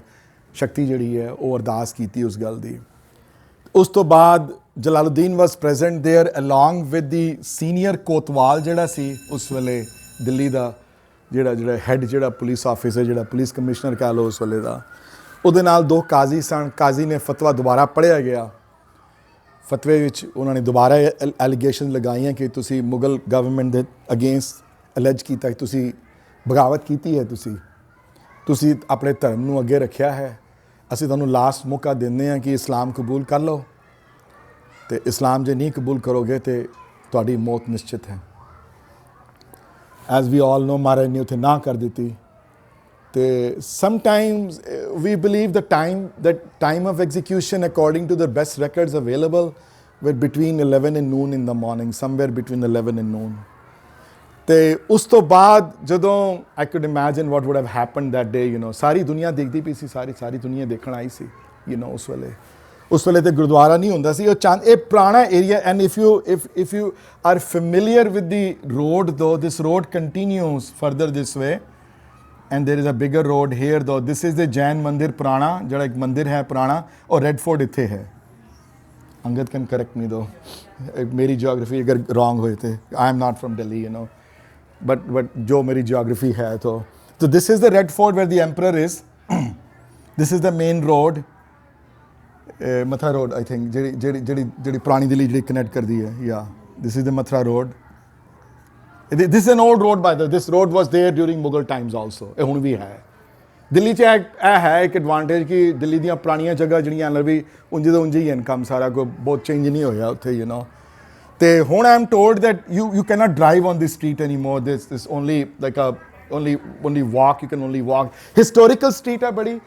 ਸ਼ਕਤੀ ਜਿਹੜੀ ਹੈ ਉਹ ਅਰਦਾਸ ਕੀਤੀ ਉਸ ਗੱਲ ਦੀ। ਉਸ ਤੋਂ ਬਾਅਦ Jalaluddin was present there along with the senior kotwal ਜਿਹੜਾ ਸੀ ਉਸ ਵੇਲੇ ਦਿੱਲੀ ਦਾ ਜਿਹੜਾ ਹੈੱਡ ਜਿਹੜਾ ਪੁਲਿਸ ਆਫਿਸਰ ਜਿਹੜਾ ਪੁਲਿਸ ਕਮਿਸ਼ਨਰ ਕਹਿ ਲਓ ਉਸ ਵੇਲੇ ਦਾ, ਉਹਦੇ ਨਾਲ 2 ਕਾਜ਼ੀ ਸਨ। ਕਾਜ਼ੀ ਨੇ ਫਤਵਾ ਦੁਬਾਰਾ ਪੜ੍ਹਿਆ ਗਿਆ। ਫਤਵੇ ਵਿੱਚ ਉਹਨਾਂ ਨੇ ਦੁਬਾਰਾ ਐਲੀਗੇਸ਼ਨ ਲਗਾਈਆਂ ਕਿ ਤੁਸੀਂ ਮੁਗਲ ਗਵਰਨਮੈਂਟ ਦੇ ਅਗੇਂਸਟ ਅਲੈਜ ਕੀਤਾ ਕਿ ਤੁਸੀਂ ਬਗਾਵਤ ਕੀਤੀ ਹੈ, ਤੁਸੀਂ ਆਪਣੇ ਧਰਮ ਨੂੰ ਅੱਗੇ ਰੱਖਿਆ ਹੈ। ਅਸੀਂ ਤੁਹਾਨੂੰ ਲਾਸਟ ਮੌਕਾ ਦਿੰਦੇ ਹਾਂ ਕਿ ਇਸਲਾਮ ਕਬੂਲ ਕਰ ਲਓ ਤੇ ਇਸਲਾਮ ਜੇ ਨਹੀਂ ਕਬੂਲ ਕਰੋਗੇ ਤੇ ਤੁਹਾਡੀ ਮੌਤ ਨਿਸ਼ਚਿਤ ਹੈ। ਐਜ਼ ਵੀ ਆਲ ਨੋ ਮਹਾਰਾਜ ਨੇ ਉੱਥੇ ਨਾ ਕਰ ਦਿੱਤੀ ਤੇ sometimes we believe that time of execution according to the best records available were between 11 and noon in the morning, somewhere between 11 and noon. ਤੇ ਉਸ ਤੋਂ ਬਾਅਦ ਜਦੋਂ I could imagine what would have happened that day, ਸਾਰੀ ਦੁਨੀਆ ਦੇਖਦੀ ਪਈ ਸੀ, ਸਾਰੀ ਦੁਨੀਆ ਦੇਖਣ ਆਈ ਸੀ, ਉਸ ਵੇਲੇ ਤੇ ਗੁਰਦੁਆਰਾ ਨਹੀਂ ਹੁੰਦਾ ਸੀ। ਇਹ ਪੁਰਾਣਾ area and if you are familiar with the road though, this road continues further this way and there is a bigger road here though. This is the Jain ਮੰਦਿਰ ਪੁਰਾਣਾ ਜਿਹੜਾ ਇੱਕ ਮੰਦਿਰ ਹੈ ਪੁਰਾਣਾ, ਔਰ ਰੈੱਡ ਫੋਰਟ ਇੱਥੇ ਹੈ। Angad can correct me though, ਮੇਰੀ geography ਅਗਰ wrong ਹੋਏ ਤੇ I am not from Delhi, but ਜੋ ਮੇਰੀ geography ਹੈ तो this is the red fort where the emperor is. This is the main road, Mathura road I think, ਜਿਹੜੀ ਪੁਰਾਣੀ ਦਿੱਲੀ ਜਿਹੜੀ ਕਨੈਕਟ ਕਰਦੀ ਹੈ। yeah, this is the Mathura road. This is an old road by the way. This road was there during Mughal times also. ਇਹ ਹੁਣ ਵੀ ਹੈ ਦਿੱਲੀ 'ਚ। ਇਹ ਹੈ ਇੱਕ ਐਡਵਾਂਟੇਜ ਕਿ ਦਿੱਲੀ ਦੀਆਂ ਪੁਰਾਣੀਆਂ ਜਗ੍ਹਾ ਜਿਹੜੀਆਂ ਹਾਲੇ ਵੀ ਉਂਝ ਦਾ ਉਂਝ ਹੀ ਹਨ, ਕੰਮ ਸਾਰਾ ਕੋਈ ਬਹੁਤ ਚੇਂਜ ਨਹੀਂ ਹੋਇਆ ਉੱਥੇ ਤੇ ਹੁਣ I am told that you cannot drive on this street anymore. This only like a only walk, you can only walk. Historical street ਹੈ ਬੜੀ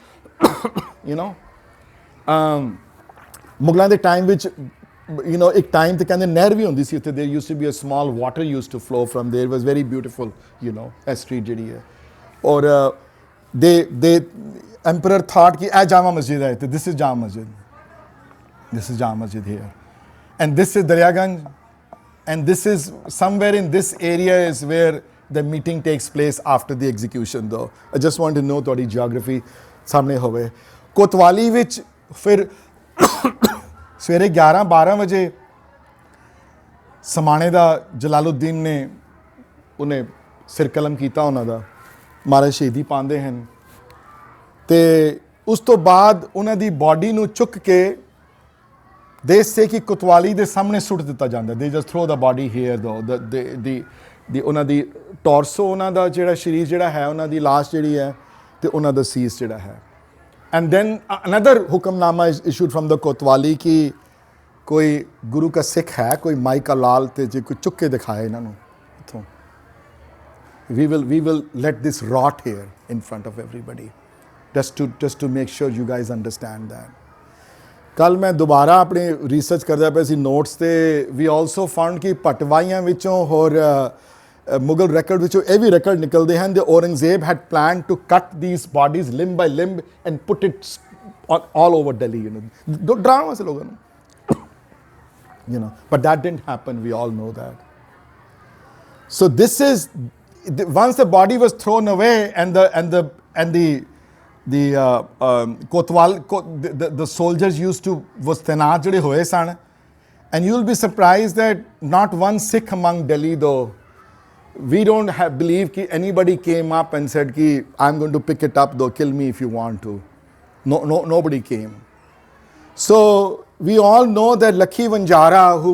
ਮੁਗਲਾਂ ਦੇ ਟਾਈਮ ਵਿੱਚ ਇੱਕ ਟਾਈਮ ਤੇ ਕਹਿੰਦੇ ਨਹਿਰ ਵੀ ਹੁੰਦੀ ਸੀ ਉੱਥੇ। there used to be a small water used to flow from there. It was very beautiful, ਇਹ street ਜਿਹੜੀ ਹੈ। ਔਰ they emperor thought ਕਿ ਇਹ ਜਾਮਾ ਮਸਜਿਦ ਹੈ ਤੇ this is Jama Masjid, this is Jama Masjid here and this is Daryaganj and this is somewhere in this area is where the meeting takes place after the execution though. I just want to know ਤੁਹਾਡੀ geography ਸਾਹਮਣੇ ਹੋਵੇ। ਕੋਤਵਾਲੀ ਵਿੱਚ ਫਿਰ ਸਵੇਰੇ 11-12 ਵਜੇ ਸਮਾਣੇ ਦਾ ਜਲਾਲੁਦੀਨ ਨੇ ਉਹਨੇ ਸਿਰ ਕਲਮ ਕੀਤਾ ਉਹਨਾਂ ਦਾ, ਮਹਾਰਾਜ ਸ਼ਹੀਦੀ ਪਾਉਂਦੇ ਹਨ ਤੇ ਉਸ ਤੋਂ ਬਾਅਦ ਉਹਨਾਂ ਦੀ ਬਾਡੀ ਨੂੰ ਚੁੱਕ ਕੇ ਦੇਸ਼ ਸੇ ਕਿ ਕੋਤਵਾਲੀ ਦੇ ਸਾਹਮਣੇ ਸੁੱਟ ਦਿੱਤਾ ਜਾਂਦਾ। ਦੇ ਜਸਟ ਥਰੋ ਦਾ ਬਾਡੀ ਹੇਅਰ ਦੋ ਦੀ ਉਹਨਾਂ ਦੀ ਟੋਰਸੋ, ਉਹਨਾਂ ਦਾ ਜਿਹੜਾ ਸਰੀਰ ਜਿਹੜਾ ਹੈ, ਉਹਨਾਂ ਦੀ ਲਾਸ਼ ਜਿਹੜੀ ਹੈ ਤੇ ਉਹਨਾਂ ਦਾ ਸੀਸ ਜਿਹੜਾ ਹੈ। And then another hukamnama is issued from the ਕੋਤਵਾਲੀ ਕਿ ਕੋਈ ਗੁਰੂ ਦਾ ਸਿੱਖ ਹੈ, ਕੋਈ ਮਾਈ ਕਾ ਲਾਲ, ਤੇ ਜੇ ਕੋਈ ਚੁੱਕ ਕੇ ਦਿਖਾਏ ਇਹਨਾਂ ਨੂੰ ਇੱਥੋਂ, we will let this rot here in front of everybody, just to make sure you guys understand that. ਕੱਲ ਮੈਂ ਦੁਬਾਰਾ ਆਪਣੀ ਰਿਸਰਚ ਕਰਦਾ ਪਿਆ ਸੀ ਨੋਟਸ ਤੇ we also found ਕਿ ਪਟਵਾਈਆਂ ਵਿੱਚੋਂ ਹੋਰ ਮੁਗਲ ਰੈਕਰਡ ਵਿੱਚੋਂ ਇਹ ਵੀ ਰੈਕਰਡ ਨਿਕਲਦੇ ਹਨ। Aurangzeb had planned to cut these bodies limb by limb and put it all over Delhi, ਡਰਾਉਣਾ ਸੀ ਲੋਕਾਂ ਨੂੰ, but that didn't happen, we all know that. So this is once the body was thrown away and the Kotwal the soldiers used to was ਤਾਇਨਾਤ ਜਿਹੜੇ ਹੋਏ ਸਨ, and you will be surprised that not one Sikh among Delhi though, we don't believe that anybody came up and said ki I'm going to pick it up though, kill me if you want to. Nobody came. So we all know that Lakhi Vanjara who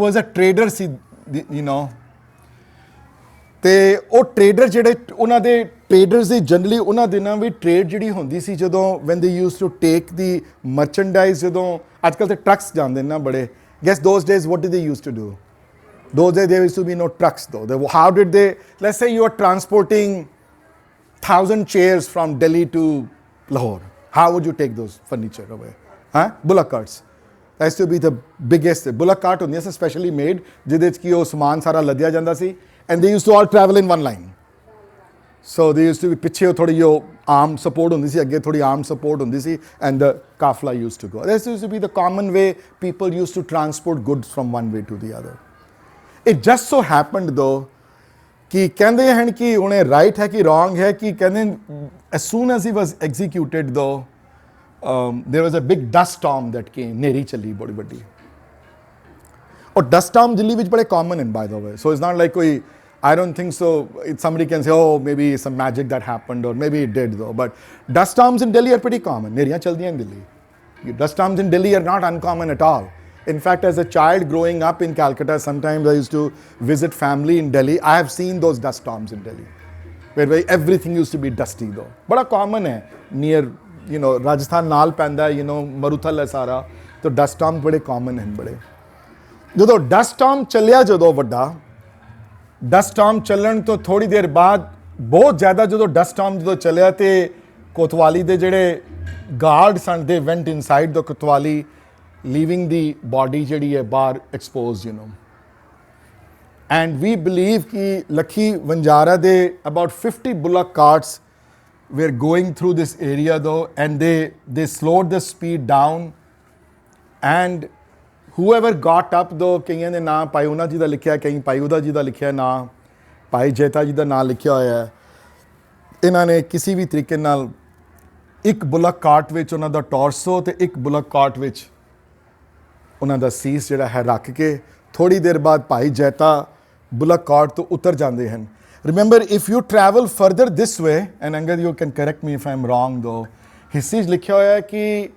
was a trader ਸੀ ਤੇ ਉਹ trader ਜਿਹੜੇ ਉਹਨਾਂ ਦੇ traders ਦੀ generally ਉਹਨਾਂ ਦਿਨਾਂ ਵੀ trade ਜਿਹੜੀ ਹੁੰਦੀ ਸੀ ਜਦੋਂ when they used to take the merchandise, ਜਦੋਂ ਅੱਜ ਕੱਲ੍ਹ ਤੇ ਟਰੱਕਸ ਜਾਂਦੇ ਨੇ ਨਾ ਬੜੇ। Guess those days what did they used to do? Those days there used to be no trucks though. How did they, let's say you are transporting 1,000 chairs from Delhi to Lahore. How would you take those furniture away? Huh? Bullock carts. That used to be the biggest. Bullock cart ਹੁੰਦੀਆਂ ਸੀ specially made, ਜਿਹਦੇ ਚ ਕੀ ਉਹ ਸਮਾਨ ਸਾਰਾ ਲੱਦਿਆ ਜਾਂਦਾ ਸੀ, and they used to all travel in one line. So they used to be ਪਿੱਛੇ ਥੋੜੀ ਜਿਹੀ arm support ਹੁੰਦੀ ਸੀ, ਅੱਗੇ ਥੋੜੀ arm support ਹੁੰਦੀ ਸੀ, and the kafla used to go. This used to be the common way people used to transport goods from one way to the other. It just so happened though कि ਕਹਿੰਦੇ ਹਨ ਕਿ ਉਹਨੇ right ਹੈ ਕਿ wrong ਹੈ ਕਿ ਕਹਿੰਦੇ as soon as he was executed though, there was a big dust storm that came. ਨੇਰੀ ਚੱਲੀ ਬੜੀ ਵੱਡੀ, ਔਰ dust storm ਦਿੱਲੀ ਵਿੱਚ ਬੜੇ common in, by the way. So it's not like ਕੋਈ, I don't think so. Somebody can say, oh, maybe some magic that happened, or maybe it did though. But dust storms in Delhi are pretty common. ਨੇਰੀਆਂ ਚੱਲਦੀਆਂ in Delhi. Dust storms in Delhi are not uncommon at all. In fact, as a child growing up in Calcutta, sometimes I used to visit family in Delhi. I have seen those dust storms in Delhi, where everything used to be dusty though. बड़ा common है near, you know, Rajasthan नाल पैंदा, you know, Maruthal है सारा, तो dust storms बड़े common हैं बड़े. ਜਦੋਂ dust storm ਚੱਲਿਆ ਜਦੋਂ ਵੱਡਾ, dust storm ਚੱਲਣ ਤੋਂ ਥੋੜੀ ਦੇਰ ਬਾਅਦ ਬਹੁਤ ਜ਼ਿਆਦਾ ਜਦੋਂ dust storm ਜਦੋਂ ਚੱਲਿਆ ਤੇ ਕੋਤਵਾਲੀ ਦੇ ਜਿਹੜੇ guards son, they went inside the Kotwali, leaving the body ਜਿਹੜੀ ਹੈ ਬਾਹਰ exposed, you know. And we believe ਕਿ ਲੱਖੀ ਵਣਜਾਰਾ ਦੇ about 50 bullock carts were going through this area though, and they slowed the speed down, and whoever got up though, ਕਈਆਂ ਦੇ ਨਾਂ ਭਾਈ ਉਹਨਾਂ ਜੀ ਦਾ ਲਿਖਿਆ, ਕਈ ਭਾਈ ਉਹਦਾ ਜੀ ਦਾ ਲਿਖਿਆ ਨਾਂ, ਭਾਈ ਜੈਤਾ ਜੀ ਦਾ ਨਾਂ ਲਿਖਿਆ ਹੋਇਆ ਹੈ. ਇਹਨਾਂ ਨੇ ਕਿਸੇ ਵੀ ਤਰੀਕੇ ਨਾਲ ਇੱਕ ਬੁਲਕ ਕਾਰਟ ਵਿੱਚ ਉਹਨਾਂ ਦਾ ਟੋਰਸੋ ਤੇ ਇੱਕ ਬੁਲਕ ਕਾਰਟ ਵਿੱਚ ਉਹਨਾਂ ਦਾ ਸੀਸ ਜਿਹੜਾ ਹੈ ਰੱਖ ਕੇ ਥੋੜੀ ਦੇਰ ਬਾਅਦ ਭਾਈ ਜੈਤਾ ਬੁਲਕ ਕਾਰਟ ਤੋਂ ਉਤਰ ਜਾਂਦੇ ਹਨ. Remember, if you travel further this way, and Angad, you can correct me if I'm wrong though, ਹਿੱਸੀ 'ਚ ਲਿਖਿਆ ਹੋਇਆ ਹੈ ਕਿ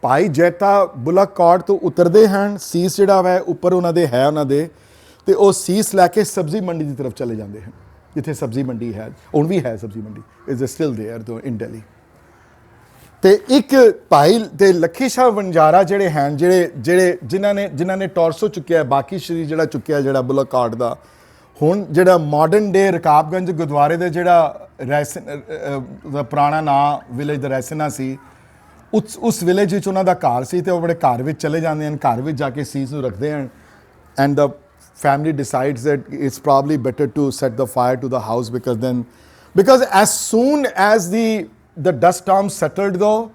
ਭਾਈ ਜੈਤਾ ਬੁਲਕ ਕਾਰਟ ਤੋਂ ਉਤਰਦੇ ਹਨ, ਸੀਸ ਜਿਹੜਾ ਹੈ ਉੱਪਰ ਉਹਨਾਂ ਦੇ ਹੈ ਉਹਨਾਂ ਦੇ, ਤੇ ਉਹ ਸੀਸ ਲੈ ਕੇ ਸਬਜ਼ੀ ਮੰਡੀ ਦੀ ਤਰਫ ਚਲੇ ਜਾਂਦੇ ਹਨ, ਜਿੱਥੇ ਸਬਜ਼ੀ ਮੰਡੀ ਹੈ, ਹੁਣ ਵੀ ਹੈ ਸਬਜ਼ੀ ਮੰਡੀ, is still there though in Delhi. ਤੇ ਇੱਕ ਭਾਈ ਤੇ ਲੱਖੀ ਸ਼ਾਹ ਵਣਜਾਰਾ ਜਿਹੜੇ ਹਨ, ਜਿਨ੍ਹਾਂ ਨੇ ਟੋਰਸੋ ਚੁੱਕਿਆ, ਬਾਕੀ ਸਰੀਰ ਜਿਹੜਾ ਚੁੱਕਿਆ ਜਿਹੜਾ ਬੁਲਕ ਕਾਰਟ ਦਾ, ਹੁਣ ਜਿਹੜਾ ਮਾਡਰਨ ਡੇ ਰਕਾਬਗੰਜ ਗੁਰਦੁਆਰੇ ਦੇ ਜਿਹੜਾ ਦਾ ਪੁਰਾਣਾ ਨਾਂ ਵਿਲੇਜ ਦਾ ਰੈਸਨਾ ਸੀ, ਉਸ ਵਿਲੇਜ ਵਿੱਚ ਉਹਨਾਂ ਦਾ ਘਰ ਸੀ, ਤੇ ਉਹ ਬੜੇ ਘਰ ਵਿੱਚ ਚਲੇ ਜਾਂਦੇ ਹਨ, ਘਰ ਵਿੱਚ ਜਾ ਕੇ ਸੀਸ ਨੂੰ ਰੱਖਦੇ ਹਨ, and the family decides that it's probably better to set the fire to the house, because as soon as the dust storm settled though,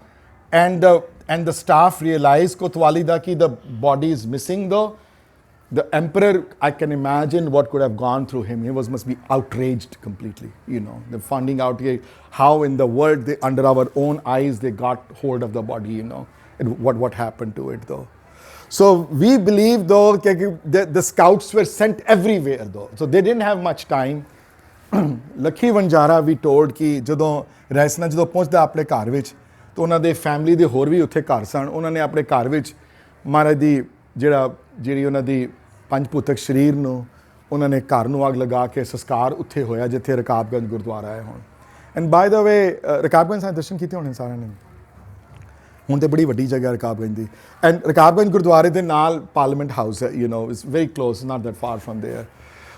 and the staff realized Kotwali da ki the body is missing though, the emperor, I can imagine what could have gone through him. He must be outraged completely, you know. They're finding out how in the world, under our own eyes, they got hold of the body, you know, and what happened to it though. So we believe though the scouts were sent everywhere though, so they didn't have much time. Lakhi Vanjara ਵੀ told ਕਿ ਜਦੋਂ ਰੈਸਨਾ ਜਦੋਂ ਪਹੁੰਚਦਾ ਆਪਣੇ ਘਰ ਵਿੱਚ, ਤਾਂ ਉਹਨਾਂ ਦੇ ਫੈਮਿਲੀ ਦੇ ਹੋਰ ਵੀ ਉੱਥੇ ਘਰ ਸਨ, ਉਹਨਾਂ ਨੇ ਆਪਣੇ ਘਰ ਵਿੱਚ ਮਹਾਰਾਜ ਦੀ ਜਿਹੜੀ ਉਹਨਾਂ ਦੀ ਪੰਜ ਪੁੱਤਕ ਸਰੀਰ ਨੂੰ ਉਹਨਾਂ ਨੇ ਘਰ ਨੂੰ ਅੱਗ ਲਗਾ ਕੇ ਸੰਸਕਾਰ ਉੱਥੇ ਹੋਇਆ, ਜਿੱਥੇ ਰਕਾਬਗੰਜ ਗੁਰਦੁਆਰਾ ਹੈ ਹੁਣ. ਐਂਡ ਬਾਏ ਦਾ ਵੇ ਰਕਾਬਗੰਜ ਸਾਹਿਬ ਦਰਸ਼ਨ ਕੀਤੇ ਹੋਣੇ ਸਾਰਿਆਂ ਨੇ, ਹੁਣ ਤੇ ਬੜੀ ਵੱਡੀ ਜਗ੍ਹਾ ਰਕਾਬਗੰਜ ਦੀ. ਐਂਡ ਰਕਾਬਗੰਜ ਗੁਰਦੁਆਰੇ ਦੇ ਨਾਲ ਪਾਰਲੀਮੈਂਟ ਹਾਊਸ ਹੈ, you know, it's very close, not that far from there.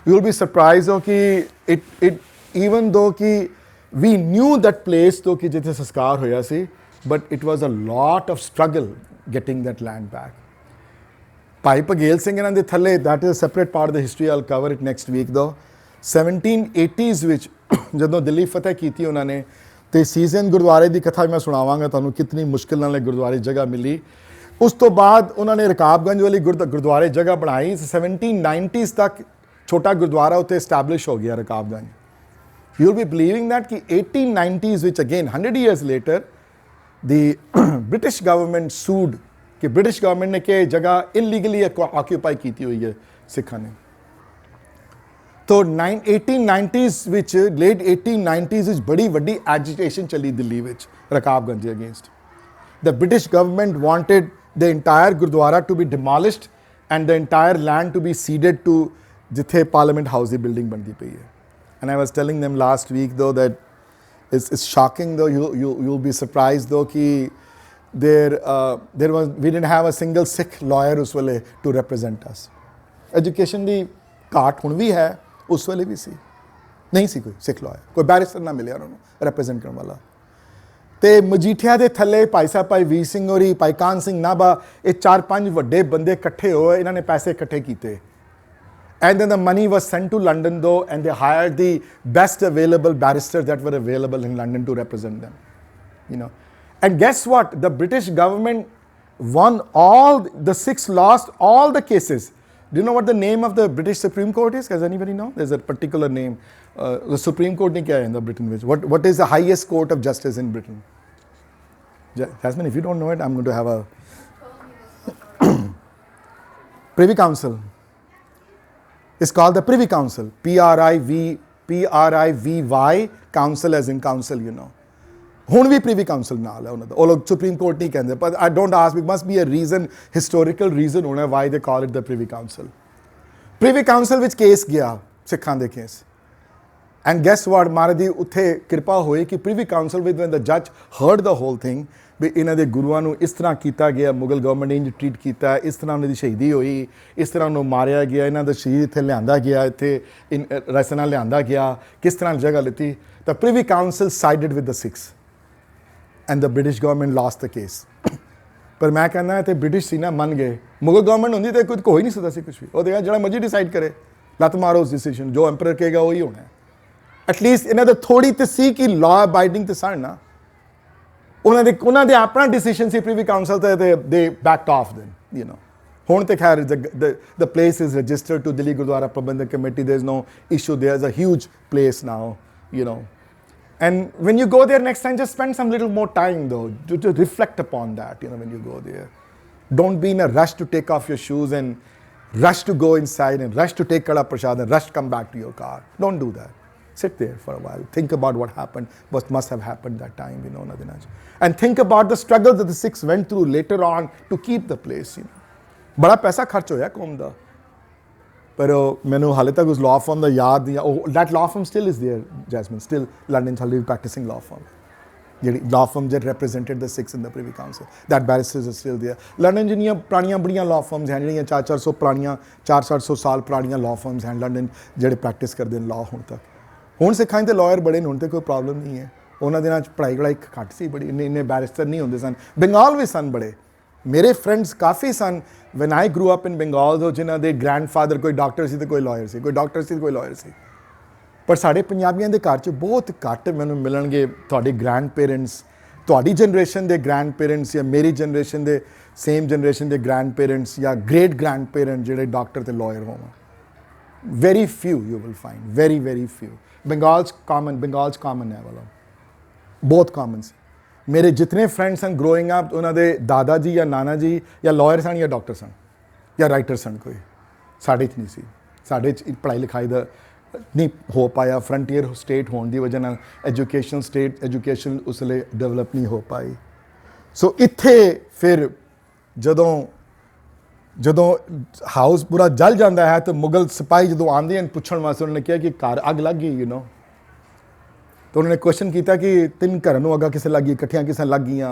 You will be surprised though कि even though कि we knew that place though कि जिथे संस्कार होया सी, but it was a lot of struggle getting that land back. ਭਾਈ ਭਗੇਲ ਸਿੰਘ ਇਹਨਾਂ ਦੇ ਥੱਲੇ, that is a separate part of the history, I'll cover it next week though. 1780s ਵਿੱਚ ਜਦੋਂ ਦਿੱਲੀ ਫਤਿਹ ਕੀਤੀ ਉਹਨਾਂ ਨੇ, ਤੇ ਸੀਜ਼ਨ ਗੁਰਦੁਆਰੇ ਦੀ ਕਥਾ ਮੈਂ ਸੁਣਾਵਾਂਗਾ ਤੁਹਾਨੂੰ, ਕਿਤਨੀ ਮੁਸ਼ਕਿਲ ਨਾਲ ਗੁਰਦੁਆਰੇ ਜਗ੍ਹਾ ਮਿਲੀ. ਉਸ ਤੋਂ ਬਾਅਦ ਉਹਨਾਂ ਨੇ ਰਕਾਬਗੰਜ ਵਾਲੀ ਗੁਰਦੁਆਰੇ ਜਗ੍ਹਾ ਬਣਾਈ. 1790s ਤੱਕ ਛੋਟਾ ਗੁਰਦੁਆਰਾ ਉੱਤੇ ਐਸਟੈਬਲਿਸ਼ ਹੋ ਗਿਆ Rakabganj. You will be believing that ਕਿ 1890s ਵਿੱਚ again 100 years later the British government sued, ਕਿ ਬ੍ਰਿਟਿਸ਼ ਗਵਰਨਮੈਂਟ ਨੇ ਕਿ ਜਗ੍ਹਾ ਇਲੀਗਲੀ ਆਕਿਊਪਾਈ ਕੀਤੀ ਹੋਈ ਹੈ ਸਿੱਖਾਂ ਨੇ. ਤੋ 1890s ਵਿੱਚ, ਲੇਟ 1890s ਵਿੱਚ ਬੜੀ ਵੱਡੀ ਐਜੀਟੇਸ਼ਨ ਚੱਲੀ ਦਿੱਲੀ ਵਿੱਚ ਰਕਾਬਗੰਜ ਦੇ against. The British government wanted the entire Gurdwara to be demolished and the entire land to be ceded to ਜਿੱਥੇ ਪਾਰਲੀਮੈਂਟ ਹਾਊਸ ਦੀ ਬਿਲਡਿੰਗ ਬਣਦੀ ਪਈ ਹੈ. And I was telling them last week though that it's shocking though, you'll be surprised though ਕਿ we didn't have a single Sikh lawyer ਉਸ ਵੇਲੇ to represent us. Education ਦੀ ਘਾਟ ਹੁਣ ਵੀ ਹੈ, ਉਸ ਵੇਲੇ ਵੀ ਸੀ. नहीं सी कोई सिख लॉयर, कोई बैरिस्टर ना मिले उन्होंने रिप्रेजेंट करने वाला। तो मजीठिया के थले भाई साहब भाई वीर सिंह होरी, भाई कान सिंह नाभा, ये 4-5 वड्डे बंदे इकट्ठे होए, इन्होंने पैसे इकट्ठे किए। And then the money was sent to London though, and they hired the best available barristers that were available in London to represent them. You know, and guess what? The British government won all, the Sikhs lost all the cases. Do you know what the name of the British Supreme Court is? Does anybody know? There's a particular name. The Supreme Court in the Britain. What is the highest court of justice in Britain? Jasmine, if you don't know it, I'm going to have a Privy Council. It's called the Privy Council. Privy Council as in council, you know. ਹੁਣ ਵੀ privy council ਨਾਲ ਹੈ ਉਹਨਾਂ ਦਾ, ਉਹ ਲੋਕ supreme court ਨਹੀਂ ਕਹਿੰਦੇ, ਪਰ I don't ask, it must be a reason, historical reason ਹੋਣਾ why they call it the privy council. Privy council ਵਿੱਚ ਕੇਸ ਗਿਆ, ਸਿੱਖਾਂ ਦੇ ਕੇਸ, ਐਂਡ ਗੈਸ ਵਾਟ, ਮਹਾਰਾਜ ਦੀ ਉੱਥੇ ਕਿਰਪਾ ਹੋਈ ਕਿ privy council with when the ਜੱਜ ਹਰਡ ਦ ਹੋਲ ਥਿੰਗ, ਵੀ ਇਹਨਾਂ ਦੇ ਗੁਰੂਆਂ ਨੂੰ ਇਸ ਤਰ੍ਹਾਂ ਕੀਤਾ ਗਿਆ, ਮੁਗਲ ਗਵਰਨਮੈਂਟ ਨੇ ਇੰਜ ਟਰੀਟ ਕੀਤਾ, ਇਸ ਤਰ੍ਹਾਂ ਉਹਨਾਂ ਦੀ ਸ਼ਹੀਦੀ ਹੋਈ, ਇਸ ਤਰ੍ਹਾਂ ਉਹਨੂੰ ਮਾਰਿਆ ਗਿਆ, ਇਹਨਾਂ ਦਾ ਸ਼ਹੀਦ ਇੱਥੇ ਲਿਆਂਦਾ ਗਿਆ, ਇੱਥੇ ਰਸਨਾ ਲਿਆਂਦਾ ਗਿਆ, ਕਿਸ ਤਰ੍ਹਾਂ ਜਗ੍ਹਾ ਲਿੱਤੀ, ਤਾਂ privy council sided with the Sikhs and the British government lost the case. ਪਰ ਮੈਂ ਕਹਿੰਦਾ ਤੇ ਬ੍ਰਿਟਿਸ਼ ਸੀ ਨਾ, ਮੰਨ ਗਏ। ਮੁਗਲ ਗਵਰਨਮੈਂਟ ਹੁੰਦੀ ਤੇ ਕੁਝ ਹੋ ਹੀ ਨਹੀਂ ਸਕਦਾ ਸੀ ਕੁਝ ਵੀ, ਉਹ ਦੇਖਿਆ ਜਿਹੜਾ ਮਰਜ਼ੀ ਡਿਸਾਈਡ ਕਰੇ, ਲੱਤ ਮਾਰੋ ਉਸ ਡਿਸੀਜਨ, ਜੋ ਐਮਪਰਰ ਕਹੇਗਾ ਉਹੀ ਹੋਣਾ ਹੈ। ਐਟਲੀਸਟ ਇਹਨਾਂ ਦਾ ਥੋੜੀ ਤੇ ਸੀ ਕਿ ਲਾਅ ਅਬਾਈਡਿੰਗ ਤੇ ਸਨ ਨਾ, ਉਹਨਾਂ ਦੇ ਆਪਣਾ ਡਿਸੀਜਨ ਸੀ ਪ੍ਰੀਵੀ ਕਾਉਂਸਲ ਤੇ ਦੇ backed of them, you know. ਹੁਣ ਤੇ ਖੈਰ the place is registered to Delhi Gurdwara Prabandhak Committee, there is no issue, there is a huge place now, you know. And when you go there next time, just spend some little more time though to reflect upon that, you know, when you go there. Don't be in a rush to take off your shoes and rush to go inside and rush to take Kada Prasad and rush come back to your car. Don't do that. Sit there for a while. Think about what happened, what must have happened that time, you know. And think about the struggle that the Sikhs went through later on to keep the place, you know. Bada paisa kharch hoya kaum da. ਪਰ ਮੈਨੂੰ ਹਾਲੇ ਤੱਕ ਉਸ law firm ਦਾ ਯਾਦ ਨਹੀਂ, ਉਹ that law firm still is there Jasmine, still London ਹਾਲੇ practising law firm, ਜਿਹੜੀ law firm that represented the six in the privy Council, that barristers are still there. London ਜਿੰਨੀਆਂ ਪੁਰਾਣੀਆਂ ਬੜੀਆਂ ਲਾਅ ਫਰਮਸ ਹਨ, ਜਿਹੜੀਆਂ 400 ਪੁਰਾਣੀਆਂ 400 ਸਾਲ ਪੁਰਾਣੀਆਂ ਲਾਅ ਫਰਮਸ ਹਨ ਲੰਡਨ, ਜਿਹੜੇ ਪ੍ਰੈਕਟਿਸ ਕਰਦੇ ਨੇ ਲਾਅ ਹੁਣ ਤੱਕ। ਹੁਣ ਸਿੱਖਾਂ ਦੇ ਲਾਇਰ ਬੜੇ ਨੇ, ਹੁਣ ਤੇ ਕੋਈ ਪ੍ਰੋਬਲਮ ਨਹੀਂ ਹੈ। ਉਹਨਾਂ ਦਿਨਾਂ 'ਚ ਪੜ੍ਹਾਈ ਵੜਾਈ ਘੱਟ ਸੀ ਬੜੀ, ਇੰਨੇ ਬੈਰਿਸਟਰ ਨਹੀਂ ਹੁੰਦੇ ਸਨ। ਬੰਗਾਲ ਵੀ ਸਨ ਬੜੇ, ਮੇਰੇ ਫਰੈਂਡਸ ਕਾਫੀ ਸਨ when I grew up in Bengal, ਜਿਨ੍ਹਾਂ ਦੇ ਗ੍ਰੈਂਡਫਾਦਰ ਕੋਈ ਡਾਕਟਰ ਸੀ ਤੇ ਕੋਈ ਲਾਇਰ ਸੀ, ਕੋਈ ਡਾਕਟਰ ਸੀ ਤੇ ਕੋਈ ਲਾਇਰ ਸੀ। ਪਰ ਸਾਡੇ ਪੰਜਾਬੀਆਂ ਦੇ ਘਰ 'ਚ ਬਹੁਤ ਘੱਟ ਮੈਨੂੰ ਮਿਲਣਗੇ ਤੁਹਾਡੇ ਗ੍ਰੈਂਡ ਪੇਰੈਂਟਸ, ਤੁਹਾਡੀ ਜਨਰੇਸ਼ਨ ਦੇ ਗ੍ਰੈਂਡ ਪੇਰੈਂਟਸ ਜਾਂ ਮੇਰੀ ਜਨਰੇਸ਼ਨ ਦੇ ਸੇਮ ਜਨਰੇਸ਼ਨ ਦੇ ਗ੍ਰੈਂਡ ਪੇਰੈਂਟਸ ਜਾਂ ਗ੍ਰੇਟ ਗ੍ਰੈਂਡ ਪੇਰੈਂਟ ਜਿਹੜੇ ਡਾਕਟਰ ਤੇ ਲਾਇਰ ਹੋਣ। Very ਫਿਊ you will find, very ਫਿਊ। Bengal 'ਚ ਕਾਮਨ ਹੈ ਵਾਲਾ, ਬਹੁਤ ਕਾਮਨ ਸੀ। ਮੇਰੇ ਜਿਤਨੇ ਫਰੈਂਡਸ ਹਨ ਗਰੋਇੰਗ ਅਪ, ਉਹਨਾਂ ਦੇ ਦਾਦਾ ਜੀ ਜਾਂ ਨਾਨਾ ਜੀ ਜਾਂ ਲਾਇਰ ਸਨ ਜਾਂ ਡਾਕਟਰ ਸਨ ਜਾਂ ਰਾਈਟਰ ਸਨ। ਕੋਈ ਸਾਡੇ 'ਚ ਨਹੀਂ ਸੀ, ਸਾਡੇ 'ਚ ਪੜ੍ਹਾਈ ਲਿਖਾਈ ਦਾ ਨਹੀਂ ਹੋ ਪਾਇਆ, ਫਰੰਟੀਅਰ ਸਟੇਟ ਹੋਣ ਦੀ ਵਜ੍ਹਾ ਨਾਲ ਐਜੂਕੇਸ਼ਨ ਉਸ ਵੇਲੇ ਡਿਵੈਲਪ ਨਹੀਂ ਹੋ ਪਾਈ। ਸੋ ਇੱਥੇ ਫਿਰ ਜਦੋਂ ਹਾਊਸ ਪੂਰਾ ਜਲ ਜਾਂਦਾ ਹੈ ਤਾਂ ਮੁਗਲ ਸਿਪਾਹੀ ਜਦੋਂ ਆਉਂਦੇ ਹਨ ਪੁੱਛਣ ਵਾਸਤੇ, ਉਹਨਾਂ ਨੇ ਕਿਹਾ ਕਿ ਘਰ ਅੱਗ ਲੱਗ ਗਈ, ਯੂ ਨੋ। ਤਾਂ ਉਹਨਾਂ ਨੇ ਕੁਐਸਚਨ ਕੀਤਾ ਕਿ 3 ਘਰਾਂ ਨੂੰ ਅੱਗਾਂ ਕਿਸੇ ਲੱਗ ਗਈ, ਇਕੱਠੀਆਂ ਕਿਸੇ ਲੱਗ ਗਈਆਂ।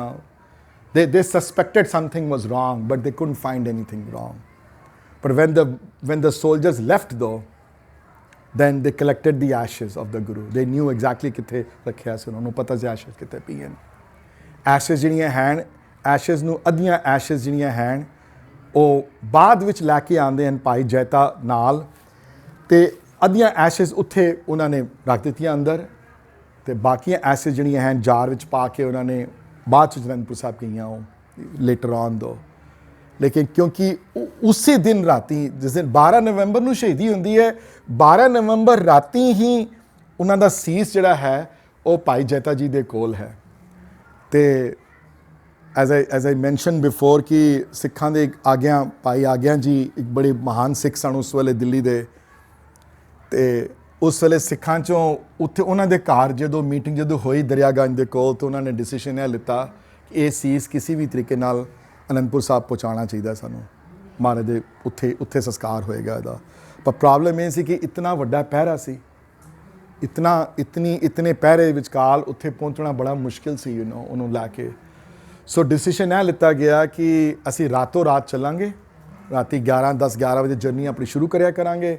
They suspected something was wrong, but they couldn't find anything wrong. But when the soldiers left though, then they collected the ashes of the Guru. They knew exactly ਕਿੱਥੇ ਰੱਖਿਆ ਸੀ, ਉਹਨਾਂ ਨੂੰ ਪਤਾ ਸੀ ashes ਕਿੱਥੇ ਪਈਆਂ। ashes ਜਿਹੜੀਆਂ ਹਨ, ashes ਨੂੰ ਅੱਧੀਆਂ ashes ਜਿਹੜੀਆਂ ਹਨ ਉਹ ਬਾਅਦ ਵਿੱਚ ਲੈ ਕੇ ਆਉਂਦੇ ਹਨ ਭਾਈ ਜੈਤਾ ਨਾਲ, ਤੇ ਅੱਧੀਆਂ ashes ਉੱਥੇ ਉਹਨਾਂ ਨੇ ਰੱਖ ਦਿੱਤੀਆਂ ਅੰਦਰ, ਤੇ ਬਾਕੀਆਂ ਐਸਿਡ ਜਿਹੜੀਆਂ ਹਨ ਜਾਰ ਵਿੱਚ ਪਾ ਕੇ ਉਹਨਾਂ ਨੇ ਬਾਅਦ 'ਚ ਅਨੰਦਪੁਰ ਸਾਹਿਬ ਗਈਆਂ ਉਹ ਲੇਟਰ ਔਨ ਦੋ। ਲੇਕਿਨ ਕਿਉਂਕਿ ਉਸੇ ਦਿਨ ਰਾਤੀ, ਜਿਸ ਦਿਨ 12 ਨਵੰਬਰ ਨੂੰ ਸ਼ਹੀਦੀ ਹੁੰਦੀ ਹੈ, 12 ਨਵੰਬਰ ਰਾਤੀ ਹੀ ਉਹਨਾਂ ਦਾ ਸੀਸ ਜਿਹੜਾ ਹੈ ਉਹ ਭਾਈ ਜੈਤਾ ਜੀ ਦੇ ਕੋਲ ਹੈ। ਤੇ ਐਜ਼ ਆਈ ਮੈਂਸ਼ਨ ਬਿਫੋਰ ਕਿ ਸਿੱਖਾਂ ਦੇ ਆਗਿਆ ਭਾਈ ਆਗਿਆ ਜੀ ਇੱਕ ਬੜੇ ਮਹਾਨ ਸਿੱਖ ਸਨ ਉਸ ਵੇਲੇ ਦਿੱਲੀ ਦੇ, ਤੇ ਉਸ ਵੇਲੇ ਸਿੱਖਾਂ 'ਚੋਂ ਉੱਥੇ ਉਹਨਾਂ ਦੇ ਘਰ ਜਦੋਂ ਮੀਟਿੰਗ ਹੋਈ ਦਰਿਆਗੰਜ ਦੇ ਕੋਲ, ਤਾਂ ਉਹਨਾਂ ਨੇ ਡਿਸੀਸ਼ਨ ਇਹ ਲਿੱਤਾ ਕਿ ਇਹ ਸੀਸ ਕਿਸੇ ਵੀ ਤਰੀਕੇ ਨਾਲ ਅਨੰਦਪੁਰ ਸਾਹਿਬ ਪਹੁੰਚਾਉਣਾ ਚਾਹੀਦਾ ਸਾਨੂੰ, ਮਹਾਰਾਜ ਦੇ ਉੱਥੇ ਸੰਸਕਾਰ ਹੋਏਗਾ ਇਹਦਾ। ਪਰ ਪ੍ਰੋਬਲਮ ਇਹ ਸੀ ਕਿ ਇਤਨਾ ਵੱਡਾ ਪਹਿਰਾ ਸੀ, ਇਤਨੇ ਪਹਿਰੇ ਵਿਚਕਾਰ ਉੱਥੇ ਪਹੁੰਚਣਾ ਬੜਾ ਮੁਸ਼ਕਿਲ ਸੀ, ਯੂ ਨੋ, ਉਹਨੂੰ ਲੈ ਕੇ। ਸੋ ਡਿਸੀਸ਼ਨ ਇਹ ਲਿੱਤਾ ਗਿਆ ਕਿ ਅਸੀਂ ਰਾਤੋਂ ਰਾਤ ਚੱਲਾਂਗੇ, ਰਾਤੀ 10-11 ਵਜੇ ਜਰਨੀ ਆਪਣੀ ਸ਼ੁਰੂ ਕਰਿਆ ਕਰਾਂਗੇ,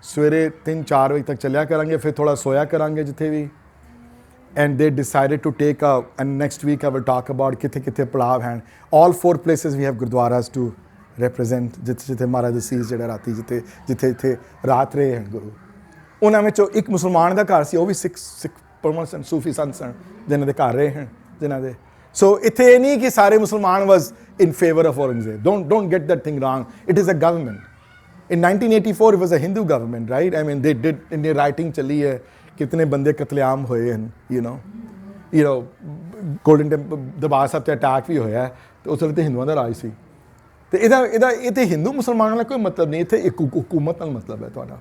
ਸਵੇਰੇ 3-4 ਵਜੇ ਤੱਕ ਚੱਲਿਆ ਕਰਾਂਗੇ, ਫਿਰ ਥੋੜਾ ਸੋਇਆ ਕਰਾਂਗੇ ਜਿੱਥੇ ਵੀ। And they decided to take and next week I will talk about kithe padav hain. All 4 places we have gurdwaras to represent jithe Maharaj the Sees ਜਿਹੜਾ ਰਾਤੀ ਜਿੱਥੇ ਰਾਤ ਰਹੇ ਹਨ ਗੁਰੂ। ਉਹਨਾਂ ਵਿੱਚੋਂ ਇੱਕ ਮੁਸਲਮਾਨ ਦਾ ਘਰ ਸੀ, ਉਹ ਵੀ ਸਿੱਖ ਪਰਮਤ ਸਨ, ਸੂਫੀ ਸੰਤ ਸਨ ਜਿਨ੍ਹਾਂ ਦੇ ਘਰ ਰਹੇ ਹਨ ਜਿਨ੍ਹਾਂ ਦੇ। ਸੋ ਇੱਥੇ ਇਹ ਨਹੀਂ ਕਿ ਸਾਰੇ ਮੁਸਲਮਾਨ was in favor of Aurangzeb. Don't get that thing wrong. It is a government. In 1984 it was a Hindu government, right? I mean they did in their writing ਚੱਲੀ ਹੈ ਕਿਤਨੇ ਬੰਦੇ ਕਤਲੇਆਮ ਹੋਏ ਹਨ, you know golden Darbar Sahib ਤੇ attack ਵੀ ਹੋਇਆ ਤੇ ਉਸ ਵੇਲੇ ਤੇ ਹਿੰਦੂਆਂ ਦਾ ਰਾਜ ਸੀ। ਤੇ ਇਹਦਾ ਇਹ ਤੇ ਹਿੰਦੂ ਮੁਸਲਮਾਨਾਂ ਨਾਲ ਕੋਈ ਮਤਲਬ ਨਹੀਂ, ਇੱਥੇ ਇੱਕ ਹਕੂਮਤ ਨਾਲ ਮਤਲਬ ਹੈ ਤੁਹਾਡਾ।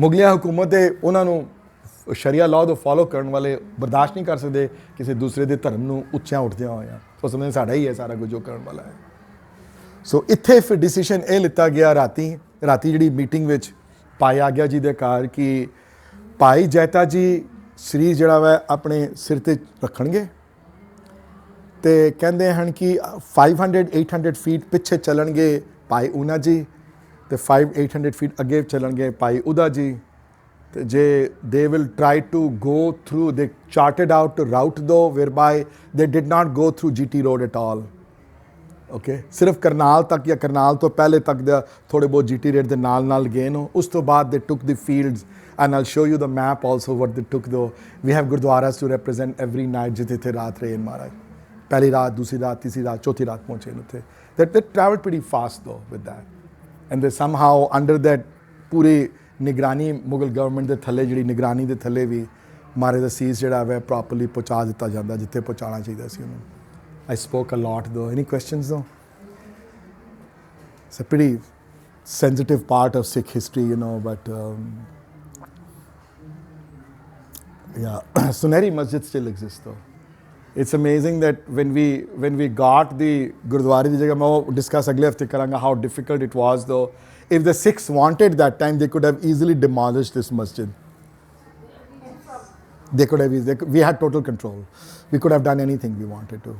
ਮੁਗਲਿਆ ਹਕੂਮਤ ਦੇ ਉਹਨਾਂ ਨੂੰ ਸ਼ਰੀਆ ਲਾਅ ਤੋਂ ਫੋਲੋ ਕਰਨ ਵਾਲੇ ਬਰਦਾਸ਼ਤ ਨਹੀਂ ਕਰ ਸਕਦੇ ਕਿਸੇ ਦੂਸਰੇ ਦੇ ਧਰਮ ਨੂੰ ਉੱਚਿਆਂ ਉੱਠਦਿਆਂ ਹੋਇਆ। ਉਹ ਸਮਝਦੇ ਸਾਡਾ ਹੀ ਹੈ ਸਾਰਾ ਕੁਝ ਜੋ ਕਰਨ ਵਾਲਾ ਹੈ। ਸੋ ਇੱਥੇ ਫਿਰ ਡਿਸੀਸ਼ਨ ਇਹ ਲਿੱਤਾ ਗਿਆ ਰਾਤੀ ਜਿਹੜੀ ਮੀਟਿੰਗ ਵਿੱਚ ਭਾਈ ਆਗਿਆ ਜੀ ਦੇ ਘਰ ਕਿ ਭਾਈ ਜੈਤਾ ਜੀ ਸਰੀਰ ਜਿਹੜਾ ਵਾ ਆਪਣੇ ਸਿਰ ਤੇ ਰੱਖਣਗੇ ਤੇ ਕਹਿੰਦੇ ਹਨ ਕਿ 500-800 ਫੀਟ ਪਿੱਛੇ ਚੱਲਣਗੇ ਭਾਈ ਊਨਾ ਜੀ ਤੇ 500-800 ਫੀਟ ਅੱਗੇ ਚੱਲਣਗੇ ਭਾਈ ਉਦਾ ਜੀ। ਤੇ ਜੇ they will try to go through, they charted out a route though whereby they did not go through GT road at all. Okay, ਸਿਰਫ ਕਰਨਾਲ ਤੱਕ ਜਾਂ ਕਰਨਾਲ ਤੋਂ ਪਹਿਲੇ ਤੱਕ ਦਾ ਥੋੜੇ ਬਹੁਤ GT ਰੇਡ ਦੇ ਨਾਲ ਗਏ ਨੇ। ਉਸ ਤੋਂ ਬਾਅਦ they took the fields and I'll show you the map also what they took though. We have gurdwaras to represent every night ਜਿੱਥੇ ਰਾਤ ਰਹੇ ਮਹਾਰਾਜ। ਪਹਿਲੀ ਰਾਤ, ਦੂਸਰੀ ਰਾਤ, ਤੀਸਰੀ ਰਾਤ, ਚੌਥੀ ਰਾਤ ਪਹੁੰਚੇ ਨੇ ਉੱਥੇ। They traveled pretty fast though with that. And they somehow under that ਪੂਰੀ ਨਿਗਰਾਨੀ ਮੁਗਲ ਗਵਰਨਮੈਂਟ ਦੇ ਥੱਲੇ ਜਿਹੜੀ ਨਿਗਰਾਨੀ ਦੇ ਥੱਲੇ ਵੀ ਮਹਾਰਾਜ ਦਾ ਸੀਸ ਜਿਹੜਾ ਵਾ ਪ੍ਰੋਪਰਲੀ ਪਹੁੰਚਾ ਦਿੱਤਾ ਜਾਂਦਾ ਜਿੱਥੇ ਪਹੁੰਚਾਉਣਾ ਚਾਹੀਦਾ ਸੀ ਉਹਨੂੰ। I spoke a lot though. Any questions though? It's a pretty sensitive part of Sikh history, but yeah, Sunehri Masjid still exists though. It's amazing that when we got the Gurdwara di jagah, main discuss agle hafte karanga how difficult it was though. If the Sikhs wanted that time, they could have easily demolished this masjid. They could have easily, we had total control. We could have done anything we wanted to.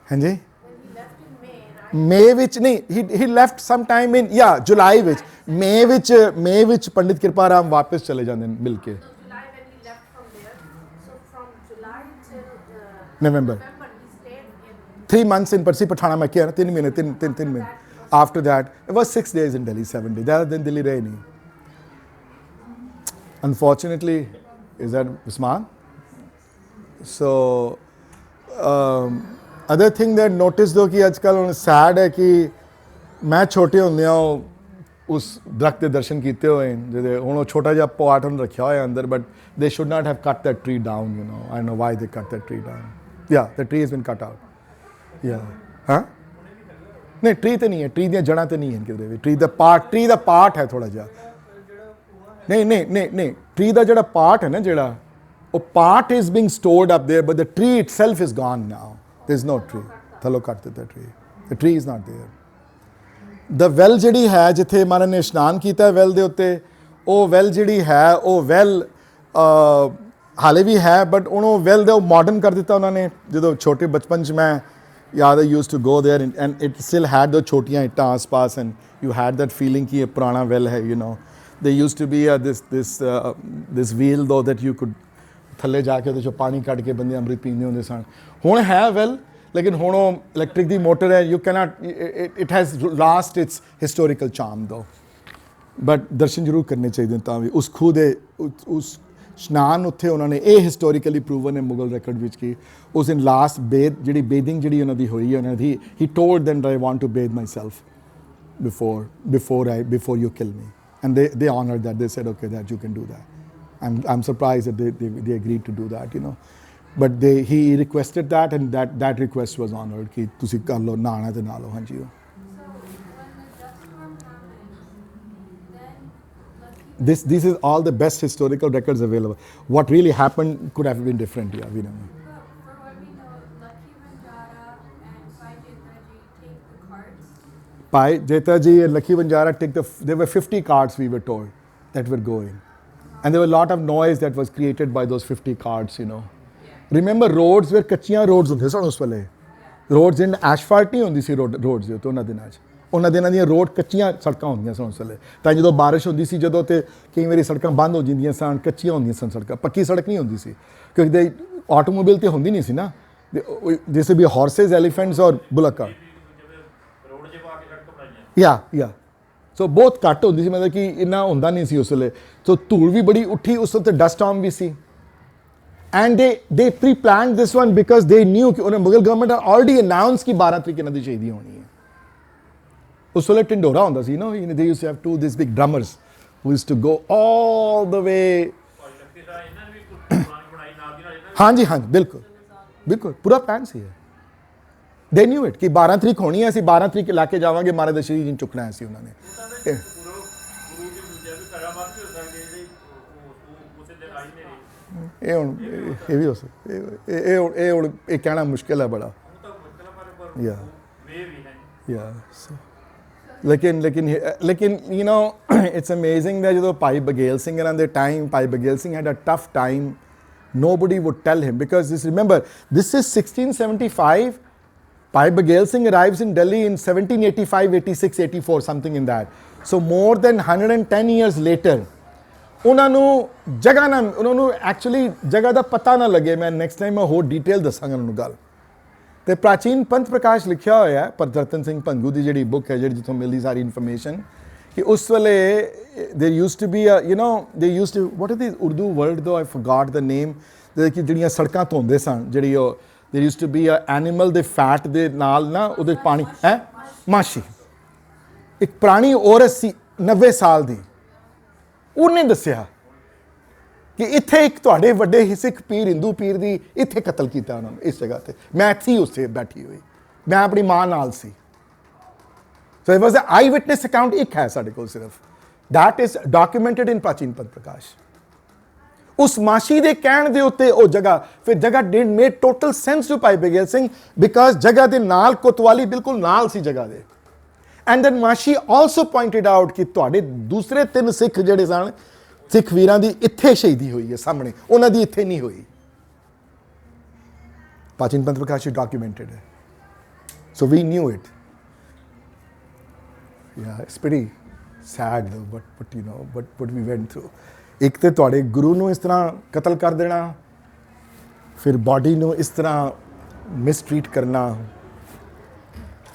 Hanji? May which nahi, he left sometime in July which May which Pandit Kriparam वापस चले जाते हैं मिलके। July when he left from there, so from July till November he stayed in 3 months in Parsi Pathana में किया ना 3 महीने। After that it was 6 days in Delhi, 7 days, ज़्यादा दिन दिल्ली रहे नहीं। Unfortunately, is that Usman? So other thing that noticed though कि आजकल sad है कि मैं छोटे ਹੁੰਦਿਆਂ उस दरख्त के दर्शन किए हुए हैं ਜਿਹਦੇ ਹੁਣ ਉਹ ਛੋਟਾ ਜਿਹਾ ਪਾਟ ਉਹਨੇ ਰੱਖਿਆ ਹੋਇਆ ਅੰਦਰ, but they should not have cut that tree down, I don't know why they cut that tree down. The tree has been cut out. हाँ नहीं ट्री तो नहीं है, ट्री ਦੀਆਂ ਜੜਾਂ ਤੇ ਨਹੀਂ ਹੈ ਕਿਧਰੇ ਵੀ। ट्री ਦਾ ਪਾਰਟ ਹੈ ਥੋੜਾ ਜਿਹਾ। ਨਹੀਂ ट्री ਦਾ ਜਿਹੜਾ ਪਾਰਟ ਹੈ ਨਾ ਜਿਹੜਾ ਉਹ part is being stored up there, but the tree itself is gone now. There's no tree. ਥੱਲੋਂ ਕੱਟ ਦਿੱਤਾ tree. The tree is not there. The well ਜਿਹੜੀ ਹੈ ਜਿੱਥੇ ਮਹਾਰਾਜ ਨੇ ਇਸ਼ਨਾਨ ਕੀਤਾ ਵੈਲ ਦੇ ਉੱਤੇ, ਉਹ ਵੈਲ ਜਿਹੜੀ ਹੈ ਉਹ ਵੈਲ ਹਾਲੇ ਵੀ ਹੈ, ਬਟ ਉਹਨੂੰ ਵੈਲ ਦੇ ਉਹ ਮਾਡਰਨ ਕਰ ਦਿੱਤਾ ਉਹਨਾਂ ਨੇ। ਜਦੋਂ ਛੋਟੇ ਬਚਪਨ 'ਚ ਮੈਂ ਯਾਦ I used to go there and it still had the ਛੋਟੀਆਂ ਇੱਟਾਂ ਆਸ-ਪਾਸ and you had that feeling ਕਿ ਇਹ ਪੁਰਾਣਾ ਵੈਲ ਹੈ, There used to be this wheel though that you could ਥੱਲੇ ਜਾ ਕੇ ਉਹਦੇ 'ਚੋਂ ਪਾਣੀ ਕੱਢ ਕੇ ਬੰਦੇ ਅੰਮ੍ਰਿਤ ਪੀਂਦੇ ਹੁੰਦੇ ਸਨ। ਹੁਣ ਹੈ ਵੈਲ, ਲੇਕਿਨ ਹੁਣ ਉਹ ਇਲੈਕਟ੍ਰਿਕ ਦੀ ਮੋਟਰ ਹੈ। You cannot, it has lost its historical charm though. But ਦਰਸ਼ਨ ਜ਼ਰੂਰ ਕਰਨੇ ਚਾਹੀਦੇ ਤਾਂ ਵੀ ਉਸ ਖੂਹ ਦੇ ਉਸ ਇਸ਼ਨਾਨ ਉੱਥੇ ਉਹਨਾਂ ਨੇ ਇਹ ਹਿਸਟੋਰੀਕਲੀ ਪ੍ਰੂਵਨ ਹੈ ਮੁਗਲ ਰੈਕਡ ਵਿੱਚ ਕਿ ਉਸ ਦਿਨ ਲਾਸਟ ਜਿਹੜੀ ਬੇਦਿੰਗ ਜਿਹੜੀ ਉਹਨਾਂ ਦੀ ਹੋਈ ਹੈ ਉਹਨਾਂ ਦੀ he told them that I want to bathe myself before you kill me, and they honored that. They said okay that you can do that. I'm surprised that they agreed to do that, but he requested that and that request was honored कि ਤੁਸੀਂ ਕਰ ਲਓ ਨਹਾਣਾ ਤੇ ਨਹਾ ਲਓ। ਹਾਂਜੀ This is all the best historical records available. What really happened could have been different. We don't know. for what we know, Lucky Banjara and Sai Jetaji take the carts. Pai Jetaji and Lucky Banjara there were 50 carts we were told that were going. And there was a lot of noise that was created by those 50 carts, Remember roads were ਕੱਚੀਆਂ roads ਹੁੰਦੇ ਸਨ ਉਸ ਵੇਲੇ। Roads in asphalt ਨਹੀਂ ਹੁੰਦੀ ਸੀ roads ਦੇ ਉੱਤੇ ਉਹਨਾਂ ਦਿਨਾਂ 'ਚ। ਉਹਨਾਂ ਦਿਨਾਂ ਦੀਆਂ ਰੋਡ ਕੱਚੀਆਂ ਸੜਕਾਂ ਹੁੰਦੀਆਂ ਸਨ ਉਸ ਵੇਲੇ, ਤਾਂ ਜਦੋਂ ਬਾਰਿਸ਼ ਹੁੰਦੀ ਸੀ ਜਦੋਂ ਤੇ ਕਈ ਵਾਰੀ ਸੜਕਾਂ ਬੰਦ ਹੋ ਜਾਂਦੀਆਂ ਸਨ, ਕੱਚੀਆਂ ਹੁੰਦੀਆਂ ਸਨ ਸੜਕਾਂ, ਪੱਕੀ ਸੜਕ ਨਹੀਂ ਹੁੰਦੀ ਸੀ ਕਿਉਂਕਿ ਆਟੋਮੋਬਾਈਲ ਤੇ ਹੁੰਦੀ ਨਹੀਂ ਸੀ ਨਾ, ਜੈਸੇ ਵੀ ਹਾਰਸੇਸ, ਐਲੀਫੈਂਟਸ ਔਰ ਬੁਲਕ ਜਾਂ ਸੋ ਬਹੁਤ ਘੱਟ ਹੁੰਦੀ ਸੀ, ਮਤਲਬ ਕਿ ਇੰਨਾ ਹੁੰਦਾ ਨਹੀਂ ਸੀ ਉਸ ਵੇਲੇ। ਸੋ ਧੂੜ ਵੀ ਬੜੀ ਉੱਠੀ ਉਸ ਵਕਤ, ਡਸਟ ਸਟਾਰਮ ਵੀ ਸੀ। And they pre plan this one because they knew ਕਿ ਉਹਨੇ ਮੁਗਲ ਗਵਰਨਮੈਂਟ ਆਲਰੇਡੀ ਅਨਾਉਂਸ ਕਿ 12 ਤਰੀਕ ਇਹਨਾਂ ਦੀ ਸ਼ਹੀਦੀ ਹੋਣੀ ਹੈ। ਉਸ ਵੇਲੇ ਢਿੰਡੋਰਾ ਹੁੰਦਾ ਸੀ, no they used to have two this big drummers who used to go all the way. ਹਾਂਜੀ ਹਾਂਜੀ ਬਿਲਕੁਲ ਬਿਲਕੁਲ ਪੂਰਾ ਪਲਾਨ ਸੀ। ਦੇ ਨਿਊ ਇਟ ਕਿ 12 ਤਰੀਕ ਹੋਣੀ ਹੈ, ਅਸੀਂ 12 ਤਰੀਕ ਲੈ ਕੇ ਜਾਵਾਂਗੇ, ਮਹਾਰਾਜ ਦਾ ਸ਼ਰੀਰ ਚੁੱਕਣਾ ਹੈ ਸੀ ਉਹਨਾਂ ਨੇ। ਇਹ ਹੁਣ ਇਹ ਵੀ ਹੋ ਸਕਦਾ, ਇਹ ਹੁਣ ਇਹ ਕਹਿਣਾ ਮੁਸ਼ਕਿਲ ਹੈ ਬੜਾ। ਲੇਕਿਨ you know it's amazing that ਜਦੋਂ ਭਾਈ ਬਘੇਲ ਸਿੰਘ ਇਹਨਾਂ ਦੇ time, Bhai Baghel Singh had a tough time. Nobody would tell him because this, remember, this is 1675. Bhai Baghel Singh arrives in Delhi in 1785, 86, 84, something in that. So more than 110 years later, ਉਹਨਾਂ ਨੂੰ ਜਗ੍ਹਾ ਨਾ, ਉਹਨਾਂ ਨੂੰ actually ਜਗ੍ਹਾ ਦਾ ਪਤਾ ਨਾ ਲੱਗੇ। ਮੈਂ ਨੈਕਸਟ ਟਾਈਮ ਮੈਂ ਹੋਰ ਡਿਟੇਲ ਦੱਸਾਂਗਾ ਉਹਨਾਂ ਨੂੰ ਗੱਲ। ਤੇ ਪ੍ਰਾਚੀਨ ਪੰਥ ਪ੍ਰਕਾਸ਼ ਲਿਖਿਆ ਹੋਇਆ ਹੈ ਪਰਦਰਤਨ ਸਿੰਘ ਭੰਗੂ ਦੀ ਜਿਹੜੀ ਬੁੱਕ ਹੈ, ਜਿਹੜੀ ਜਿੱਥੋਂ ਮਿਲਦੀ ਸਾਰੀ ਇਨਫੋਰਮੇਸ਼ਨ, ਕਿ ਉਸ ਵੇਲੇ there used to be a, you know, they used to, what is the Urdu word though, I forgot the name, ਕਿ ਜਿਹੜੀਆਂ ਸੜਕਾਂ ਧੋਂਦੇ ਸਨ, ਜਿਹੜੀ ਉਹ there used to be a animal ਦੇ ਫੈਟ ਦੇ ਨਾਲ ਨਾ ਉਹਦੇ ਪਾਣੀ ਹੈ ਮਾਸ਼ੀ, ਇੱਕ ਪੁਰਾਣੀ ਔਰਤ ਸੀ 90 ਸਾਲ ਦੀ, ਉਹਨੇ ਦੱਸਿਆ ਕਿ ਇੱਥੇ ਇੱਕ ਤੁਹਾਡੇ ਵੱਡੇ ਸਿੱਖ ਪੀਰ, ਹਿੰਦੂ ਪੀਰ ਦੀ ਇੱਥੇ ਕਤਲ ਕੀਤਾ ਉਹਨਾਂ ਨੇ, ਇਸ ਜਗ੍ਹਾ ਤੇ। ਮੈਂ ਸੀ ਉੱਥੇ ਬੈਠੀ ਹੋਈ, ਮੈਂ ਆਪਣੀ ਮਾਂ ਨਾਲ ਸੀ। So it was an eyewitness account, ਇੱਕ ਹੈ ਸਾਡੇ ਕੋਲ ਸਿਰਫ, that is documented in ਪ੍ਰਾਚੀਨ ਪੰਥ ਪ੍ਰਕਾਸ਼। ਉਸ ਮਾਸ਼ੀ ਦੇ ਕਹਿਣ ਦੇ ਉੱਤੇ ਉਹ ਜਗ੍ਹਾ, ਫਿਰ ਜਗ੍ਹਾ did made total sense to Bhai Baghel Singh because ਜਗ੍ਹਾ ਦੇ ਨਾਲ ਕੋਤਵਾਲੀ ਬਿਲਕੁਲ ਨਾਲ ਸੀ ਜਗ੍ਹਾ ਦੇ। And then ਮਾਸ਼ੀ also pointed out ਕਿ ਤੁਹਾਡੇ ਦੂਸਰੇ 3 ਸਿੱਖ ਜਿਹੜੇ ਸਨ, ਸਿੱਖ ਵੀਰਾਂ ਦੀ ਇੱਥੇ ਸ਼ਹੀਦੀ ਹੋਈ ਹੈ ਸਾਹਮਣੇ, ਉਹਨਾਂ ਦੀ ਇੱਥੇ ਨਹੀਂ ਹੋਈ। ਪ੍ਰਾਚੀਨ ਪੰਥ ਪ੍ਰਕਾਸ਼ documented ਹੈ। So we knew it. Yeah, it's pretty sad though, but you know, what we went through. ਇੱਕ ਤੇ ਤੁਹਾਡੇ ਗੁਰੂ ਨੂੰ ਇਸ ਤਰ੍ਹਾਂ ਕਤਲ ਕਰ ਦੇਣਾ, ਫਿਰ ਬਾਡੀ ਨੂੰ ਇਸ ਤਰ੍ਹਾਂ ਮਿਸਟ੍ਰੀਟ ਕਰਨਾ,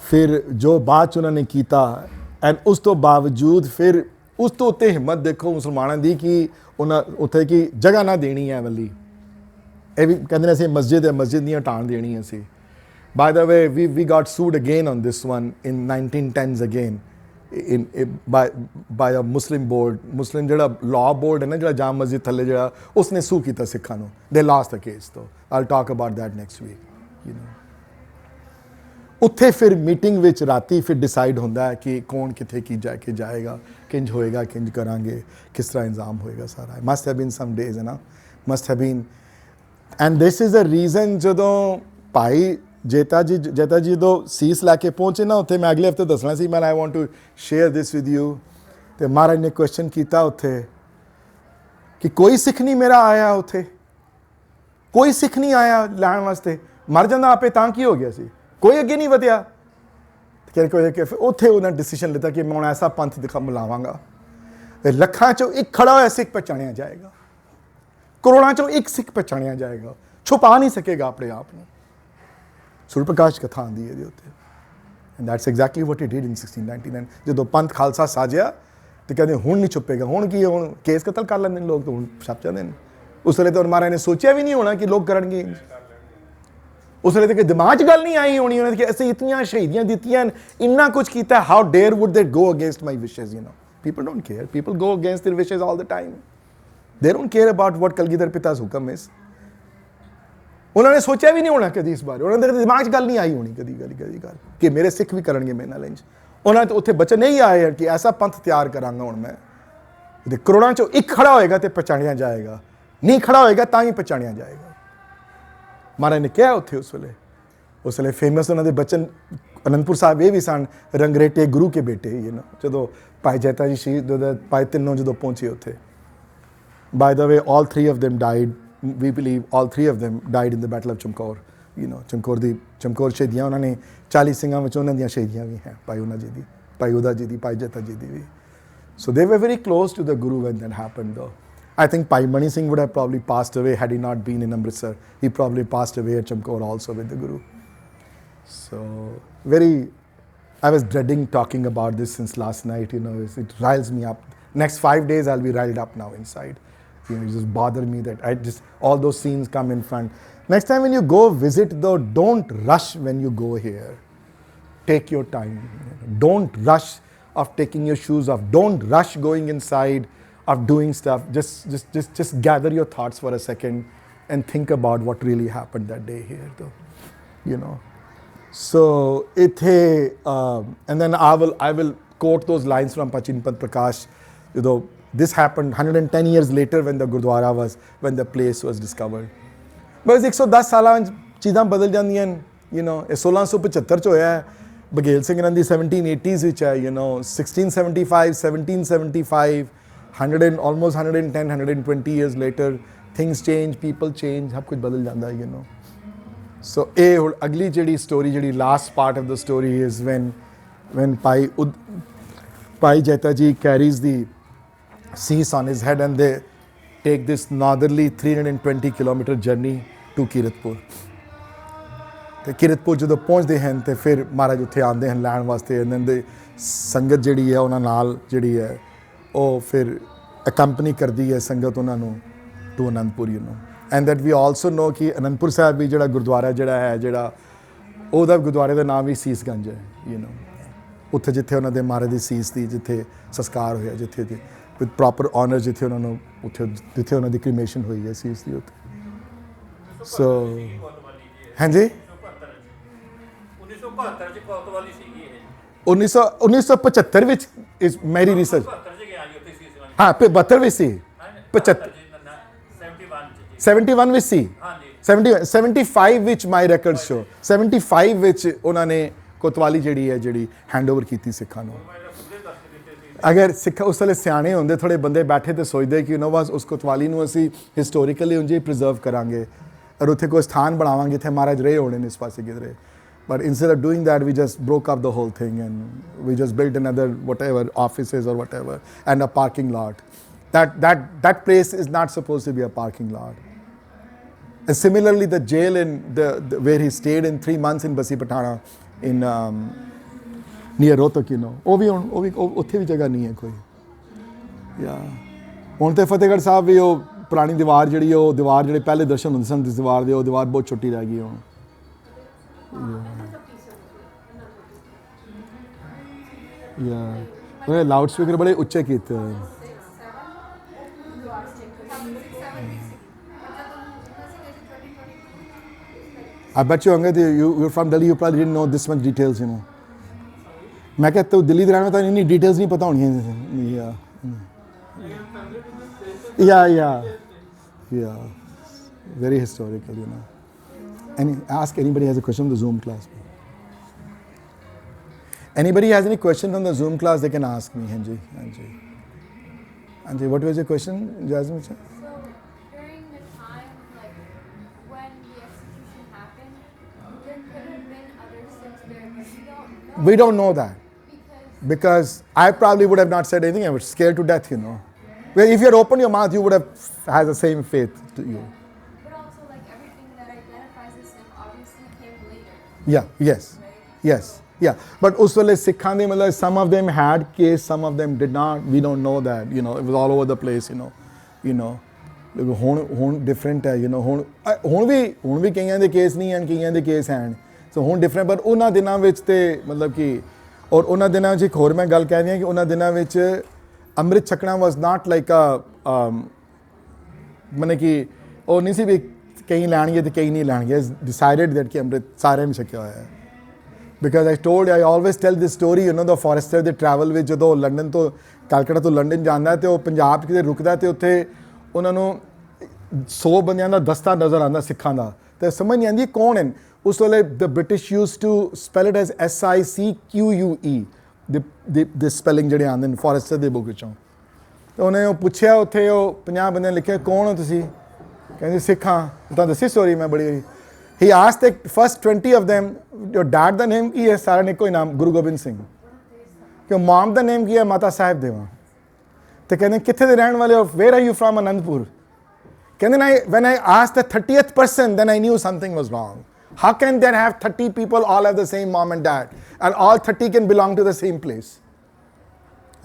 ਫਿਰ ਜੋ ਬਾਅਦ ਚ ਉਹਨਾਂ ਨੇ ਕੀਤਾ, ਐਂਡ ਉਸ ਤੋਂ ਬਾਵਜੂਦ ਫਿਰ ਉਸ ਤੋਂ ਉੱਤੇ ਹਿੰਮਤ ਦੇਖੋ ਮੁਸਲਮਾਨਾਂ ਦੀ ਕਿ ਉਹਨਾਂ ਉੱਥੇ ਕਿ ਜਗ੍ਹਾ ਨਾ ਦੇਣੀ ਹੈ ਵੱਲੀ। ਇਹ ਵੀ ਕਹਿੰਦੇ ਨੇ ਅਸੀਂ ਮਸਜਿਦ ਹੈ, ਮਸਜਿਦ ਦੀਆਂ ਢਾਣ ਦੇਣੀ ਅਸੀਂ। By the way, we got sued again on this one in 1910s again. by a Muslim board, Muslim ਜਿਹੜਾ law board ਹੈ ਨਾ, ਜਿਹੜਾ ਜਾਮ ਮਸਜਿਦ ਥੱਲੇ ਜਿਹੜਾ, ਉਸਨੇ ਸੂ ਕੀਤਾ ਸਿੱਖਾਂ ਨੂੰ। They lost the case though. I'll talk about that next week. You know. ਉੱਥੇ ਫਿਰ ਮੀਟਿੰਗ ਵਿੱਚ ਰਾਤੀ ਫਿਰ ਡਿਸਾਈਡ ਹੁੰਦਾ ਹੈ ਕਿ ਕੌਣ ਕਿੱਥੇ ਕੀ ਜਾ ਕੇ ਜਾਏਗਾ, ਕਿੰਜ ਹੋਏਗਾ, ਕਿੰਜ ਕਰਾਂਗੇ, ਕਿਸ ਤਰ੍ਹਾਂ ਇੰਤਜ਼ਾਮ ਹੋਏਗਾ ਸਾਰਾ। Must have been some days, ਹੈ ਨਾ, must have been. And this is the reason ਜਦੋਂ ਭਾਈ ਜੇਤਾ ਜੀ ਜਦੋਂ ਸੀਸ ਲੈ ਕੇ ਪਹੁੰਚੇ ਨਾ ਉੱਥੇ, ਮੈਂ ਅਗਲੇ ਹਫਤੇ ਦੱਸਣਾ ਸੀ, ਮੈਂ I want to share this with you. ਤੇ ਮਹਾਰਾਜ ਨੇ ਕੁਐਸਚਨ ਕੀਤਾ ਉੱਥੇ ਕਿ ਕੋਈ ਸਿੱਖ ਨਹੀਂ ਮੇਰਾ ਆਇਆ ਉੱਥੇ, ਕੋਈ ਸਿੱਖ ਨਹੀਂ ਆਇਆ ਲੈਣ ਵਾਸਤੇ, ਮਰ ਜਾਂਦਾ ਆਪੇ ਤਾਂ ਕੀ ਹੋ ਗਿਆ ਸੀ, ਕੋਈ ਅੱਗੇ ਨਹੀਂ ਵਧਿਆ। ਕਿ ਉੱਥੇ ਉਹਨਾਂ ਡਿਸੀਜਨ ਲਿੱਤਾ ਕਿ ਮੈਂ ਹੁਣ ਐਸਾ ਪੰਥ ਮਿਲਾਵਾਂਗਾ ਤੇ ਲੱਖਾਂ ਚੋਂ ਇੱਕ ਖੜਾ ਹੋਇਆ ਸਿੱਖ ਪਛਾਣਿਆ ਜਾਏਗਾ, ਕਰੋੜਾਂ ਚੋਂ ਇੱਕ ਸਿੱਖ ਪਛਾਣਿਆ ਜਾਏਗਾ, ਛੁਪਾ ਨਹੀਂ ਸਕੇਗਾ ਆਪਣੇ ਆਪ ਨੂੰ। ਸੂਰ ਪ੍ਰਕਾਸ਼ ਕਥਾ ਆਉਂਦੀ ਹੈ ਇਹਦੇ ਉੱਤੇ। And that's exactly what he did in 1699। ਜਦੋਂ ਪੰਥ ਖਾਲਸਾ ਸਾਜਿਆ ਤੇ ਕਹਿੰਦੇ ਹੁਣ ਨਹੀਂ ਛੁਪੇਗਾ, ਹੁਣ ਕੀ, ਹੁਣ ਕੇਸ ਕਤਲ ਕਰ ਲੈਂਦੇ ਨੇ ਲੋਕ, ਤਾਂ ਹੁਣ ਛਪ ਜਾਂਦੇ ਨੇ। ਉਸ ਵੇਲੇ ਤਾਂ ਮਹਾਰਾਜ ਨੇ ਸੋਚਿਆ ਵੀ ਨਹੀਂ ਹੋਣਾ ਕਿ ਲੋਕ ਕਰਨਗੇ। ਉਸ ਵੇਲੇ ਤਾਂ ਕਿ ਦਿਮਾਗ 'ਚ ਗੱਲ ਨਹੀਂ ਆਈ ਹੋਣੀ ਉਹਨਾਂ ਦੀ ਕਿ ਅਸੀਂ ਇਤਨੀਆਂ ਸ਼ਹੀਦੀਆਂ ਦਿੱਤੀਆਂ, ਇੰਨਾ ਕੁਝ ਕੀਤਾ, how dare would they go against my wishes. You know, people don't care, people go against their wishes all the time. They don't care about what Kalgidhar ਪਿਤਾ's ਹੁਕਮ ਇਜ਼। ਉਹਨਾਂ ਨੇ ਸੋਚਿਆ ਵੀ ਨਹੀਂ ਹੋਣਾ ਕਦੀ ਇਸ ਬਾਰੇ, ਉਹਨਾਂ ਦੇ ਦਿਮਾਗ 'ਚ ਗੱਲ ਨਹੀਂ ਆਈ ਹੋਣੀ ਕਦੀ ਗੱਲ ਕਿ ਮੇਰੇ ਸਿੱਖ ਵੀ ਕਰਨਗੇ ਮੇਰੇ ਨਾਲ ਇੰਝ। ਉਹਨਾਂ ਤੋਂ ਉੱਥੇ ਬਚਨ ਨਹੀਂ ਆਏ ਕਿ ਐਸਾ ਪੰਥ ਤਿਆਰ ਕਰਾਂਗਾ ਹੁਣ ਮੈਂ, ਤੇ ਕਰੋੜਾਂ 'ਚੋਂ ਇੱਕ ਖੜਾ ਹੋਏਗਾ ਤੇ ਪਛਾਣਿਆ ਜਾਏਗਾ, ਨਹੀਂ ਖੜਾ ਹੋਏਗਾ ਤਾਂ ਹੀ ਪਛਾਣਿਆ ਜਾਏਗਾ। ਮਹਾਰਾਜ ਨੇ ਕਿਹਾ ਉੱਥੇ ਉਸ ਵੇਲੇ ਫੇਮਸ ਉਹਨਾਂ ਦੇ ਬਚਨ ਅਨੰਦਪੁਰ ਸਾਹਿਬ ਇਹ ਵੀ ਸਨ, ਰੰਗਰੇਟੇ ਗੁਰੂ ਕੇ ਬੇਟੇ। ਯੂ ਨੋ, ਜਦੋਂ ਭਾਈ ਜੈਤਾ ਜੀ ਸ਼ਹੀਦ, ਭਾਈ ਤਿੰਨੋਂ ਜਦੋਂ ਪਹੁੰਚੇ ਉੱਥੇ, bye the way all 3 of them died. We believe all 3 of them died in the battle of Chamkaur. You know, Chamkaur ਸ਼ਹੀਦੀਆਂ ਉਹਨਾਂ ਨੇ 40 ਸਿੰਘਾਂ ਵਿੱਚ ਉਹਨਾਂ ਦੀਆਂ ਸ਼ਹੀਦੀਆਂ ਵੀ ਹੈ ਭਾਈ ਉਹਨਾਂ ਜੀ ਦੀ। ਭਾਈ ਉਦਾ ਜੀ ਦੀ, ਭਾਈ ਜੱਤਾ ਜੀ ਦੀ ਵੀ. So they were very close to the Guru when that happened though. I think Bhai Mani Singh would have probably passed away had he not been in Amritsar. He probably passed away at Chamkaur also with the Guru. So I was dreading talking about this since last night, it riles me up. Next 5 days I'll be riled up now inside. It just bother me that all those scenes come in front. Next time when you go visit though, don't rush when you go here. Take your time. Don't rush of taking your shoes off. Don't rush going inside, of doing stuff. Just gather your thoughts for a second and think about what really happened that day here though, So, and then I will quote those lines from Pachinpat Prakash. This happened 110 years later when the Gurdwara when the place was discovered. But 110 ਸਾਲਾਂ ਵਿੱਚ ਚੀਜ਼ਾਂ ਬਦਲ ਜਾਂਦੀਆਂ ਨੇ, ਇਹ 1675 ਚ ਹੋਇਆ ਹੈ, ਬਘੇਲ ਸਿੰਘ ਇਹਨਾਂ ਦੀ 1780s ਵਿੱਚ ਹੈ, 1675, 1775, almost 110, 120 years later, things change, people change, ਸਭ ਕੁਝ ਬਦਲ ਜਾਂਦਾ ਹੈ, So ਇਹ ਹੁਣ ਅਗਲੀ ਜਿਹੜੀ ਸਟੋਰੀ, ਜਿਹੜੀ last part of the story is when Pai Jeta ji carries the cease on his head and they take this northerly 320 kilometer journey to Kiratpur. ਤੇ ਕਿਰਤਪੁਰ ਜਦੋਂ ਪਹੁੰਚਦੇ ਹਨ ਤੇ ਫਿਰ ਮਹਾਰਾਜ ਉੱਥੇ ਆਉਂਦੇ ਹਨ ਲੈਣ ਵਾਸਤੇ, ਇਹਨਾਂ ਦੇ ਸੰਗਤ ਜਿਹੜੀ ਹੈ ਉਹਨਾਂ ਨਾਲ ਜਿਹੜੀ ਹੈ ਉਹ ਫਿਰ ਅਕੰਪਨੀ ਕਰਦੀ ਹੈ ਸੰਗਤ ਉਹਨਾਂ ਨੂੰ to Anandpur, and that we also know ਕਿ ਅਨੰਦਪੁਰ ਸਾਹਿਬ ਵੀ ਜਿਹੜਾ ਗੁਰਦੁਆਰਾ ਜਿਹੜਾ ਉਹਦਾ ਗੁਰਦੁਆਰੇ ਦਾ ਨਾਮ ਵੀ ਸੀਸਗੰਜ ਹੈ, ਉੱਥੇ ਜਿੱਥੇ ਉਹਨਾਂ ਦੇ ਮਹਾਰਾਜ ਦੀ ਸੀਸ ਦੀ ਜਿੱਥੇ ਸੰਸਕਾਰ ਹੋਇਆ, ਜਿੱਥੇ ਵਿਦ ਪ੍ਰੋਪਰ ਆਨਰ, ਜਿੱਥੇ ਉਹਨਾਂ ਨੂੰ ਉੱਥੇ ਜਿੱਥੇ ਉਹਨਾਂ ਦੀ ਕ੍ਰੀਮੇਸ਼ਨ ਹੋਈ ਹੈ ਸੀਸ ਦੀ ਉੱਥੇ. ਸੋ ਹਾਂਜੀ 1975 ਵਿੱਚ ਇਸ ਮੇਰੀ ਰਿਸਰਚ, ਹਾਂ 72 ਵਿੱਚ ਸੀ, 71 ਵਿੱਚ ਸੀ, 75 ਵਿੱਚ ਮਾਈ ਰਿਕਾਰਡ ਸ਼ੋ 75 ਵਿੱਚ ਉਹਨਾਂ ਨੇ ਕੋਤਵਾਲੀ ਜਿਹੜੀ ਹੈਂਡਓਵਰ ਕੀਤੀ ਸਿੱਖਾਂ ਨੂੰ. ਅਗਰ ਸਿੱਖ ਉਸ ਵੇਲੇ ਸਿਆਣੇ ਹੁੰਦੇ, ਥੋੜੇ ਬੰਦੇ ਬੈਠੇ ਤੇ ਸੋਚਦੇ ਕਿ ਬਸ ਉਸ ਕੋਤਵਾਲੀ ਨੂੰ ਅਸੀਂ ਹਿਸਟੋਰੀਕਲੀ ਉਂਝ ਹੀ ਪ੍ਰੀਜ਼ਰਵ ਕਰਾਂਗੇ ਔਰ ਉੱਥੇ ਕੋਈ ਸਥਾਨ ਬਣਾਵਾਂਗੇ ਇੱਥੇ ਮਹਾਰਾਜ ਰਹੇ ਹੋਣੇ ਨੇ ਇਸ ਪਾਸੇ ਕਿਧਰੇ. But instead of doing that, we just broke up the whole thing and we just built another whatever offices or whatever and a parking lot. That place is not supposed to be a parking lot. And similarly, the jail in where he stayed in 3 months in Basi Patana in near Rohtak, ਉਹ ਵੀ ਉੱਥੇ ਵੀ ਜਗ੍ਹਾ ਨਹੀਂ ਹੈ ਕੋਈ. ਹੁਣ ਤੇ ਫਤਿਹਗੜ੍ਹ ਸਾਹਿਬ ਵੀ ਉਹ ਪੁਰਾਣੀ ਦੀਵਾਰ ਜਿਹੜੀ ਉਹ ਦੀਵਾਰ ਜਿਹੜੇ ਪਹਿਲੇ ਦਰਸ਼ਨ ਹੁੰਦੇ ਸਨ ਇਸ ਦੀਵਾਰ ਦੇ, ਉਹ ਦੀਵਾਰ ਬਹੁਤ ਛੋਟੀ ਰਹਿ ਗਈ ਹੁਣ. ਉਹਨੇ ਲਾਊਡ ਸਪੀਕਰ ਬੜੇ ਉੱਚੇ ਕੀਤੇ ਹੋਏ. I bet you, Angad, you're from Delhi, you probably didn't know this much details, ਮੈਂ ਕਿਹਾ ਤੂੰ ਦਿੱਲੀ ਦੇ ਰਹਿਣ ਵਾਲਾ, ਤਾਂ ਇੰਨੀ ਡਿਟੇਲਸ ਨਹੀਂ ਪਤਾ ਹੋਣੀਆਂ. Yeah, very historical, Ask anybody has a question on the Zoom class. Anybody has any question on the Zoom class, they can ask me. Hanji. What was your question, Jasmine? So during the time, when the execution happened, there could have been others since there, but we don't know. We don't know that. Because I probably would have not said anything. I was scared to death, Well, if you had opened your mouth, you would have had the same faith to you. But also, everything that identifies as sin obviously came later. Yes. But ਉਸ ਵੇਲੇ ਸਿੱਖਾਂ ਦੇ ਮਤਲਬ some of them had case, some of them did not. We don't know that, it was all over the place, ਹੁਣ different ਹੈ, ਹੁਣ ਵੀ ਕਈਆਂ ਦੇ ਕੇਸ ਨਹੀਂ ਹਨ, ਕਈਆਂ ਦੇ ਕੇਸ ਹਨ. ਸੋ ਹੁਣ ਡਿਫਰੈਂਟ, ਪਰ ਉਹਨਾਂ ਦਿਨਾਂ ਵਿੱਚ ਤੇ ਮਤਲਬ ਕਿ ਔਰ ਉਹਨਾਂ ਦਿਨਾਂ ਵਿੱਚ ਇੱਕ ਹੋਰ ਮੈਂ ਗੱਲ ਕਹਿ ਰਹੀ ਹਾਂ ਕਿ ਉਹਨਾਂ ਦਿਨਾਂ ਵਿੱਚ ਅੰਮ੍ਰਿਤ ਛਕਣਾ ਵਾਸ ਨਾਟ ਲਾਈਕ ਮਤਲਬ ਕਿ ਉਹ ਨਹੀਂ ਸੀ ਵੀ ਕਈ ਲੈਣਗੇ ਤੇ ਕਈ ਨਹੀਂ ਲੈਣਗੇ. ਡਿਸਾਈਡਡ ਦੈਟ ਕਿ ਅੰਮ੍ਰਿਤ ਸਾਰਿਆਂ ਨੇ ਛਕਿਆ ਹੋਇਆ ਹੈ. Because I always tell this story, the forester ਦੇ ਟਰੈਵਲ ਵਿੱਚ ਜਦੋਂ ਲੰਡਨ ਤੋਂ ਕਲਕੱਤਾ ਤੋਂ ਲੰਡਨ ਜਾਂਦਾ ਤੇ ਉਹ ਪੰਜਾਬ ਕਿਤੇ ਰੁਕਦਾ ਤੇ ਉੱਥੇ ਉਹਨਾਂ ਨੂੰ 100 ਬੰਦਿਆਂ ਦਾ ਦਸਤਾ ਨਜ਼ਰ ਆਉਂਦਾ ਸਿੱਖਾਂ ਦਾ, ਤੇ ਸਮਝ ਨਹੀਂ ਆਉਂਦੀ ਕੌਣ ਹਨ. ਉਸ ਵੇਲੇ the British used to spell it as SICQUE, the spelling ਜਿਹੜੇ ਆਉਂਦੇ ਨੇ ਫੋਰੈਸਟਰ ਦੇ ਬੁੱਕ ਵਿੱਚੋਂ. ਤੇ ਉਹਨੇ ਉਹ ਪੁੱਛਿਆ ਉੱਥੇ ਉਹ 50 ਬੰਦਿਆਂ ਨੇ ਲਿਖਿਆ ਕੌਣ ਹੋ ਤੁਸੀਂ, ਕਹਿੰਦੇ ਸਿੱਖਾਂ. ਤਾਂ ਦੱਸੀ ਸਟੋਰੀ ਮੈਂ ਬੜੀ. He asked the first 20 of them, your dad the name ਕੀ ਹੈ, ਸਾਰਿਆਂ ਨੇ ਇੱਕੋ ਹੀ ਨਾਮ, ਗੁਰੂ ਗੋਬਿੰਦ ਸਿੰਘ. ਕਿ ਮਮ ਦਾ ਨੇਮ ਕੀ ਹੈ, ਮਾਤਾ ਸਾਹਿਬ ਦੇਵਾ। ਤੇ ਕਹਿੰਦੇ ਕਿੱਥੇ ਦੇ ਰਹਿਣ ਵਾਲੇ ਹੋ, where are you from, Anandpur. ਕਹਿੰਦੇ ਨਾ, when I asked the 30th person, then I knew something was wrong. How can there have 30 people all have the same mom and dad and all 30 can belong to the same place?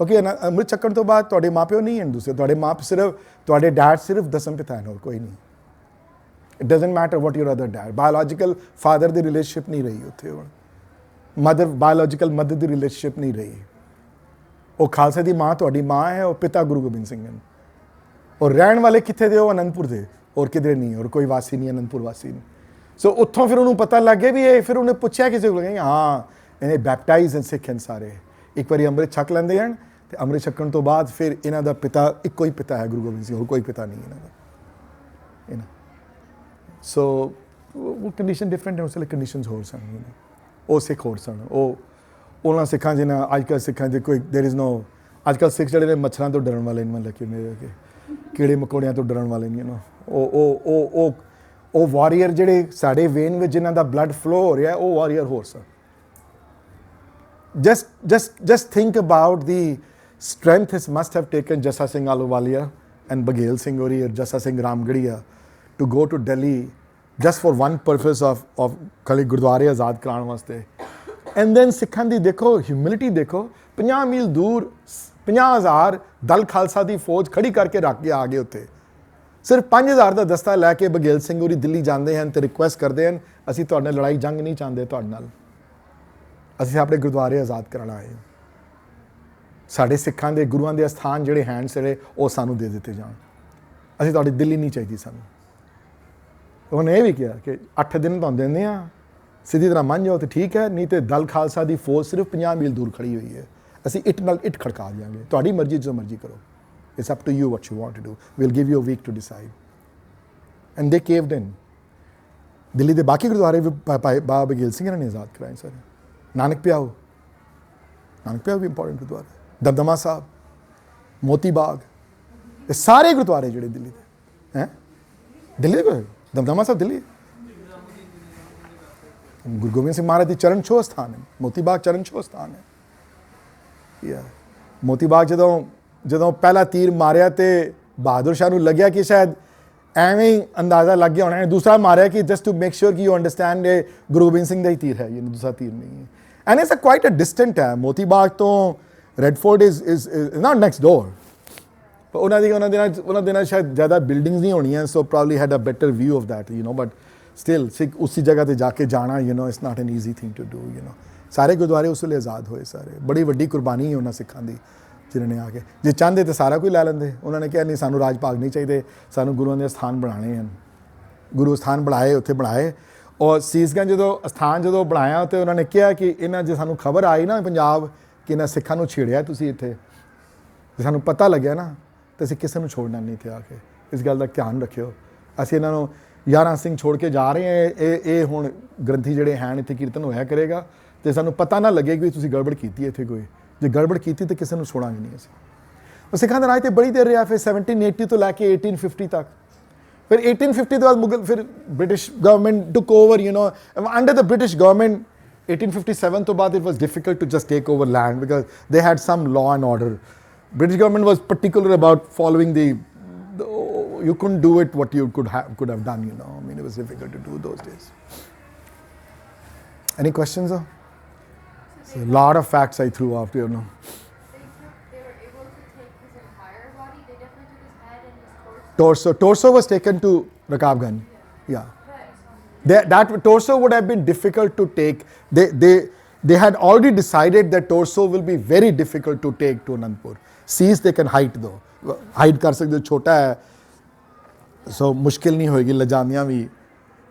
Okay, ਅੰਮ੍ਰਿਤ ਛਕਣ ਤੋਂ ਬਾਅਦ ਤੁਹਾਡੇ ਮਾਪਿਓ ਨਹੀਂ ਹਨ ਦੂਸਰੇ, ਤੁਹਾਡੇ ਸਿਰਫ ਤੁਹਾਡੇ ਡੈਡ ਸਿਰਫ ਦਸਮ ਪਿਤਾ ਹਨ, ਹੋਰ ਕੋਈ ਨਹੀਂ। It doesn't matter what your other dad, biological father the relationship ਨਹੀਂ ਰਹੀ ਉੱਥੇ, ਹੁਣ ਮਦਰ ਬਾਇਓਲੋਜੀਕਲ ਮਦਰ ਦੀ ਰਿਲੇਸ਼ਨਸ਼ਿਪ ਨਹੀਂ ਰਹੀ। ਉਹ ਖਾਲਸੇ ਦੀ ਮਾਂ ਤੁਹਾਡੀ ਮਾਂ ਹੈ, ਉਹ ਪਿਤਾ ਗੁਰੂ ਗੋਬਿੰਦ ਸਿੰਘ ਹਨ। ਔਰ ਰਹਿਣ ਵਾਲੇ ਕਿੱਥੇ ਦੇ ਹੋ, ਅਨੰਦਪੁਰ ਦੇ, ਔਰ ਕਿਧਰੇ ਨਹੀਂ, ਔਰ ਕੋਈ ਵਾਸੀ ਨਹੀਂ ਅਨੰਦਪੁਰ ਵਾਸੀ ਨਹੀਂ। ਸੋ ਉੱਥੋਂ ਫਿਰ ਉਹਨੂੰ ਪਤਾ ਲੱਗ ਗਿਆ ਵੀ ਇਹ, ਫਿਰ ਉਹਨੇ ਪੁੱਛਿਆ ਕਿਸੇ ਕੋਲ, ਹਾਂ ਇਹਨੇ ਬੈਪਟਾਈਜ਼ ਐਂਡ ਸਿੱਖ ਹਨ ਸਾਰੇ, ਇੱਕ ਵਾਰੀ ਅੰਮ੍ਰਿਤ ਛਕ ਲੈਂਦੇ ਹਨ ਤੇ ਅੰਮ੍ਰਿਤ ਛਕਣ ਤੋਂ ਬਾਅਦ ਫਿਰ ਇਹਨਾਂ ਦਾ ਪਿਤਾ ਇੱਕੋ ਹੀ ਪਿਤਾ ਹੈ, ਗੁਰੂ ਗੋਬਿੰਦ ਸਿੰਘ, ਹੋਰ ਕੋਈ ਪਿਤਾ ਨਹੀਂ ਇਹਨਾਂ ਦਾ। ਸੋ ਉਹ ਕੰਡੀਸ਼ਨ ਡਿਫਰੈਂਟ ਹੈ, ਉਸ ਵੇਲੇ ਕੰਡੀਸ਼ਨਸ ਹੋਰ ਸਨ, ਉਹ ਸਿੱਖ ਹੋਰ ਸਨ। ਉਹਨਾਂ ਸਿੱਖਾਂ ਜਿਹਨਾਂ ਅੱਜ ਕੱਲ੍ਹ ਸਿੱਖਾਂ 'ਚ ਕੋਈ ਦੇਰ ਇਜ਼ ਨੋ, ਅੱਜ ਕੱਲ੍ਹ ਸਿੱਖ ਜਿਹੜੇ ਨੇ ਮੱਛਰਾਂ ਤੋਂ ਡਰਨ ਵਾਲੇ ਨੇ, ਮਤਲਬ ਕਿ ਮੇਰੇ ਕਿ ਕੀੜੇ ਮਕੌੜਿਆਂ ਤੋਂ ਡਰਨ ਵਾਲੇ ਨਹੀਂ, ਉਹ ਵਾਰੀਅਰ ਜਿਹੜੇ ਸਾਡੇ ਵੇਨ ਵਿੱਚ ਜਿਨ੍ਹਾਂ ਦਾ ਬਲੱਡ ਫਲੋ ਹੋ ਰਿਹਾ, ਉਹ ਵਾਰੀਅਰ ਹੋਰ ਸਨ। just think about the strength it must have taken Jassa Singh Ahluwalia and Baghel Singh or Jassa Singh Ramgarhia to go to Delhi just for one purpose of khali gurdware azad karaun waste, and then ਸਿੱਖਾਂ ਦੀ ਦੇਖੋ humility, ਦੇਖੋ 50 ਮੀਲ ਦੂਰ 50,000 ਦਲ ਖਾਲਸਾ ਦੀ ਫੌਜ ਖੜੀ ਕਰਕੇ ਰੱਖ ਕੇ ਆ ਗਏ ਉੱਥੇ। ਸਿਰਫ 5,000 ਦਾ ਦਸਤਾ ਲੈ ਕੇ ਬਘੇਲ ਸਿੰਘ ਹੋਰੀ ਦਿੱਲੀ ਜਾਂਦੇ ਹਨ ਤੇ ਰਿਕੁਐਸਟ ਕਰਦੇ ਹਨ, ਅਸੀਂ ਤੁਹਾਡੇ ਨਾਲ ਲੜਾਈ ਜੰਗ ਨਹੀਂ ਚਾਹੁੰਦੇ, ਤੁਹਾਡੇ ਨਾਲ ਅਸੀਂ ਆਪਣੇ ਗੁਰਦੁਆਰੇ ਆਜ਼ਾਦ ਕਰਾਉਣਾ ਆਏ, ਸਾਡੇ ਸਿੱਖਾਂ ਦੇ ਗੁਰੂਆਂ ਦੇ ਅਸਥਾਨ ਜਿਹੜੇ ਹੈਂਡ ਜਿਹੜੇ ਉਹ ਸਾਨੂੰ ਦੇ ਦਿੱਤੇ ਜਾਣ, ਅਸੀਂ ਤੁਹਾਡੀ ਦਿੱਲੀ ਨਹੀਂ ਚਾਹੀਦੀ ਸਾਨੂੰ। ਉਹਨੇ ਇਹ ਵੀ ਕਿਹਾ ਕਿ 8 ਦਿਨ ਤੁਹਾਨੂੰ ਦਿੰਦੇ ਹਾਂ, ਸਿੱਧੀ ਤਰ੍ਹਾਂ ਮੰਨ ਜਾਓ ਤੇ ਠੀਕ ਹੈ, ਨਹੀਂ ਤੇ ਦਲ ਖਾਲਸਾ ਦੀ ਫੌਜ ਸਿਰਫ 50 ਮੀਲ ਦੂਰ ਖੜੀ ਹੋਈ ਹੈ, ਅਸੀਂ ਇੱਟ ਨਾਲ ਇੱਟ ਖੜਕਾ ਦਿਆਂਗੇ, ਤੁਹਾਡੀ ਮਰਜ਼ੀ ਜੋ ਮਰਜ਼ੀ ਕਰੋ, it's up to you what you want to do, we'll give you a week to decide, and they caved in। Delhi ਦੇ ਬਾਕੀ ਗੁਰਦੁਆਰੇ ਵੀ ਬਾਬਾ ਬਘੇਲ ਸਿੰਘ ਨੇ ਆਜ਼ਾਦ ਕਰਾਏ ਸਾਰੇ। ਨਾਨਕ ਪਿਆਓ ਵੀ ਇੰਪੋਰਟੈਂਟ ਗੁਰਦੁਆਰਾ, ਦਮਦਮਾ ਸਾਹਿਬ, ਮੋਤੀ ਬਾਗ, ਇਹ ਸਾਰੇ ਗੁਰਦੁਆਰੇ ਜਿਹੜੇ ਦਿੱਲੀ ਦੇ ਹੈ, ਦਿੱਲੀ ਦੇ ਦਮਦਮਾ ਸਾਹਿਬ ਦਿੱਲੀ, ਗੁਰੂ ਗੋਬਿੰਦ ਸਿੰਘ ਮਹਾਰਾਜ ਦੀ ਚਰਨ ਛੋਹ ਸਥਾਨ ਹੈ, ਮੋਤੀ ਬਾਗ ਚਰਨ ਛੋਹ ਸਥਾਨ ਹੈ। ਮੋਤੀ ਬਾਗ ਜਦੋਂ ਪਹਿਲਾ ਤੀਰ ਮਾਰਿਆ ਤੇ ਬਹਾਦਰ ਸ਼ਾਹ ਨੂੰ ਲੱਗਿਆ ਕਿ ਸ਼ਾਇਦ ਐਵੇਂ ਹੀ ਅੰਦਾਜ਼ਾ ਲੱਗ ਗਿਆ ਹੋਣਾ, ਦੂਸਰਾ ਮਾਰਿਆ ਕਿ ਜਸਟ ਟੂ ਮੇਕ ਸ਼ੋਰ ਕਿ ਯੂ ਅੰਡਰਸਟੈਂਡ ਇਹ ਗੁਰੂ ਗੋਬਿੰਦ ਸਿੰਘ ਦਾ ਹੀ ਤੀਰ ਹੈ, ਇਹ ਦੂਸਰਾ ਤੀਰ ਨਹੀਂ ਹੈ। And it's quite a distant ਹੈ, ਮੋਤੀ ਬਾਗ ਤੋਂ Red Fort is not next door. ਉਹਨਾਂ ਦਿਨਾਂ ਸ਼ਾਇਦ ਜ਼ਿਆਦਾ ਬਿਲਡਿੰਗਸ ਨਹੀਂ ਹੋਣੀਆਂ, so probably had a better view of that, but still Sikh ਉਸੀ ਜਗ੍ਹਾ ਤੇ ਜਾ ਕੇ ਜਾਣਾ, it's not an easy thing to do. ਸਾਰੇ ਗੁਰਦੁਆਰੇ ਉਸ ਵੇਲੇ ਆਜ਼ਾਦ ਹੋਏ ਸਾਰੇ, ਬੜੀ ਵੱਡੀ ਕੁਰਬਾਨੀ ਹੈ ਉਹਨਾਂ ਸਿੱਖਾਂ ਦੀ ਜਿਨ੍ਹਾਂ ਨੇ ਆ ਕੇ, ਜੇ ਚਾਹੁੰਦੇ ਤਾਂ ਸਾਰਾ ਕੋਈ ਲੈ ਲੈਂਦੇ। ਉਹਨਾਂ ਨੇ ਕਿਹਾ ਨਹੀਂ, ਸਾਨੂੰ ਰਾਜ ਭਾਗ ਨਹੀਂ ਚਾਹੀਦੇ, ਸਾਨੂੰ ਗੁਰੂਆਂ ਦੇ ਸਥਾਨ ਬਣਾਉਣੇ ਹਨ। ਗੁਰੂ ਸਥਾਨ ਬਣਾਏ, ਉੱਥੇ ਬਣਾਏ। ਔਰ ਸੀਸਗੰਜ ਜਦੋਂ ਬਣਾਇਆ ਤੇ ਉਹਨਾਂ ਨੇ ਕਿਹਾ ਕਿ ਇਹਨਾਂ ਜੇ ਸਾਨੂੰ ਖਬਰ ਆਈ ਨਾ ਪੰਜਾਬ ਕਿ ਇਹਨਾਂ ਸਿੱਖਾਂ ਨੂੰ ਛੇੜਿਆ ਤੁਸੀਂ ਇੱਥੇ, ਜੇ ਸਾਨੂੰ ਪਤਾ ਲੱਗਿਆ ਨਾ ਤਾਂ ਅਸੀਂ ਕਿਸੇ ਨੂੰ ਛੋੜਨਾ ਨਹੀਂ ਇੱਥੇ ਆ ਕੇ, ਇਸ ਗੱਲ ਦਾ ਧਿਆਨ ਰੱਖਿਓ। ਅਸੀਂ ਇਹਨਾਂ ਨੂੰ 11 ਸਿੰਘ ਛੋੜ ਕੇ ਜਾ ਰਹੇ ਹਾਂ, ਇਹ ਹੁਣ ਗ੍ਰੰਥੀ ਜਿਹੜੇ ਹਨ ਇੱਥੇ ਕੀਰਤਨ ਹੋਇਆ ਕਰੇਗਾ, ਤੇ ਸਾਨੂੰ ਪਤਾ ਨਾ ਲੱਗੇ ਕਿ ਤੁਸੀਂ ਗੜਬੜ ਕੀਤੀ ਇੱਥੇ ਕੋਈ, ਜੇ ਗੜਬੜ ਕੀਤੀ ਤਾਂ ਕਿਸੇ ਨੂੰ ਛੋੜਾਂਗੇ ਨਹੀਂ ਅਸੀਂ। ਉਹ ਸਿੱਖਾਂ ਦਾ ਰਾਜ ਤੇ ਬੜੀ ਦੇਰ ਰਿਹਾ, ਫਿਰ 1780 ਤੋਂ ਲੈ ਕੇ 1850 ਤੱਕ। ਫਿਰ 1850 ਤੋਂ ਬਾਅਦ ਮੁਗਲ, ਫਿਰ ਬ੍ਰਿਟਿਸ਼ ਗਵਰਨਮੈਂਟ ਟੁਕ ਓਵਰ, ਅੰਡਰ ਦ ਬ੍ਰਿਟਿਸ਼ ਗਵਰਨਮੈਂਟ 1857 ਤੋਂ ਬਾਅਦ it was difficult to just take over land because they had some law and order. British government was particular about following you couldn't do it what you could have done, I mean, it was difficult to do those days. Any questions? A lot of facts I threw out, They were able to take his entire body. They definitely took his head and his torso. Torso was taken to Rakabganj. Yeah. That torso would have been difficult to take. They had already decided that torso will be very difficult to take to Anandpur. Seize they can hide though. Hide कर सकते, छोटा है, so मुश्किल नहीं होगी ले जानियाँ भी.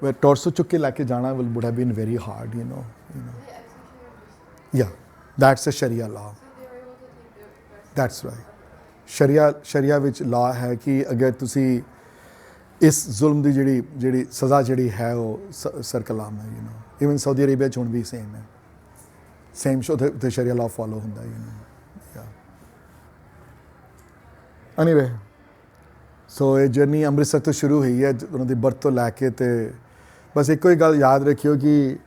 But torso चुक के लाके जाना would have been very hard, Yeah, that's a Sharia law. That's right. Sharia ਵਿੱਚ law ਹੈ ਕਿ ਅਗਰ ਤੁਸੀਂ ਇਸ ਜ਼ੁਲਮ ਦੀ ਜਿਹੜੀ ਸਜ਼ਾ ਜਿਹੜੀ ਹੈ ਉਹ ਸਰਕਲਾਮ ਹੈ, even Saudi Arabia ਚ ਹੁਣ ਵੀ same ਹੈ, same ਸ਼ੋ ਤੇ Sharia law follow ਹੁੰਦਾ, Anyway, so ਇਹ ਜਰਨੀ ਅੰਮ੍ਰਿਤਸਰ ਤੋਂ ਸ਼ੁਰੂ ਹੋਈ ਹੈ, ਉਹਨਾਂ ਦੀ ਬਰਥ ਤੋਂ ਲੈ ਕੇ, ਤੇ ਬਸ ਇੱਕੋ ਹੀ ਗੱਲ ਯਾਦ ਰੱਖਿਓ ਕਿ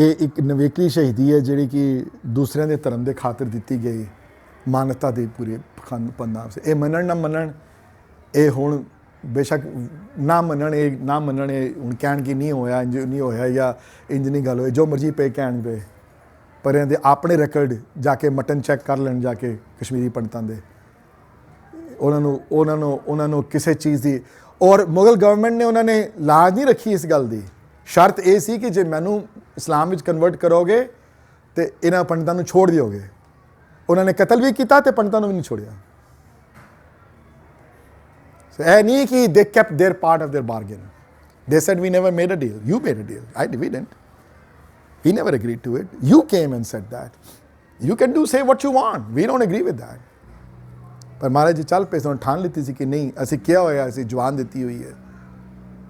ਇਹ ਇੱਕ ਨਵੇਕਲੀ ਸ਼ਹੀਦੀ ਹੈ ਜਿਹੜੀ ਕਿ ਦੂਸਰਿਆਂ ਦੇ ਧਰਮ ਦੇ ਖਾਤਰ ਦਿੱਤੀ ਗਈ ਮਾਨਵਤਾ ਦੇ ਪੂਰੇ ਪੰਨਾ ਸੇ। ਇਹ ਮੰਨਣ ਨਾ ਮੰਨਣ, ਇਹ ਹੁਣ ਬੇਸ਼ੱਕ ਨਾ ਮੰਨਣ, ਇਹ ਨਾ ਮੰਨਣ, ਇਹ ਹੁਣ ਕਹਿਣ ਕਿ ਨਹੀਂ ਹੋਇਆ, ਇੰਜ ਨਹੀਂ ਹੋਇਆ ਜਾਂ ਇੰਜ ਨਹੀਂ ਗੱਲ ਹੋਈ, ਜੋ ਮਰਜ਼ੀ ਪਏ ਕਹਿਣ ਪਏ, ਪਰ ਇਹਦੇ ਆਪਣੇ ਰਿਕਾਰਡ ਜਾ ਕੇ ਮਟਨ ਚੈੱਕ ਕਰ ਲੈਣ ਜਾ ਕੇ ਕਸ਼ਮੀਰੀ ਪੰਡਤਾਂ ਦੇ। ਉਹਨਾਂ ਨੂੰ ਕਿਸੇ ਚੀਜ਼ ਦੀ, ਔਰ ਮੁਗਲ ਗਵਰਨਮੈਂਟ ਨੇ ਉਹਨਾਂ ਨੇ ਲਾਜ ਨਹੀਂ ਰੱਖੀ ਇਸ ਗੱਲ ਦੀ। ਸ਼ਰਤ ਇਹ ਸੀ ਕਿ ਜੇ ਮੈਨੂੰ ਇਸਲਾਮ ਵਿੱਚ ਕਨਵਰਟ ਕਰੋਗੇ ਤੇ ਇਹਨਾਂ ਪੰਡਤਾਂ ਨੂੰ ਛੋੜ ਦਿਓਗੇ। ਉਹਨਾਂ ਨੇ ਕਤਲ ਵੀ ਕੀਤਾ ਤੇ ਪੰਡਤਾਂ ਨੂੰ ਵੀ ਨਹੀਂ ਛੋੜਿਆ। ਇਹ ਨਹੀਂ ਕਿ they kept their part of their bargain. They said we never made a deal. You made a deal. We didn't. We never agreed to it. You came and said that. You can say what you want. We don't agree with that. ਪਰ ਮਹਾਰਾਜ ਜੀ ਚੱਲ ਪਏ, ਠਾਣ ਲਿੱਤੀ ਸੀ ਕਿ ਨਹੀਂ, ਅਸੀਂ ਕਿਹਾ ਹੋਇਆ, ਅਸੀਂ ਜਵਾਨ ਦਿੱਤੀ ਹੋਈ ਹੈ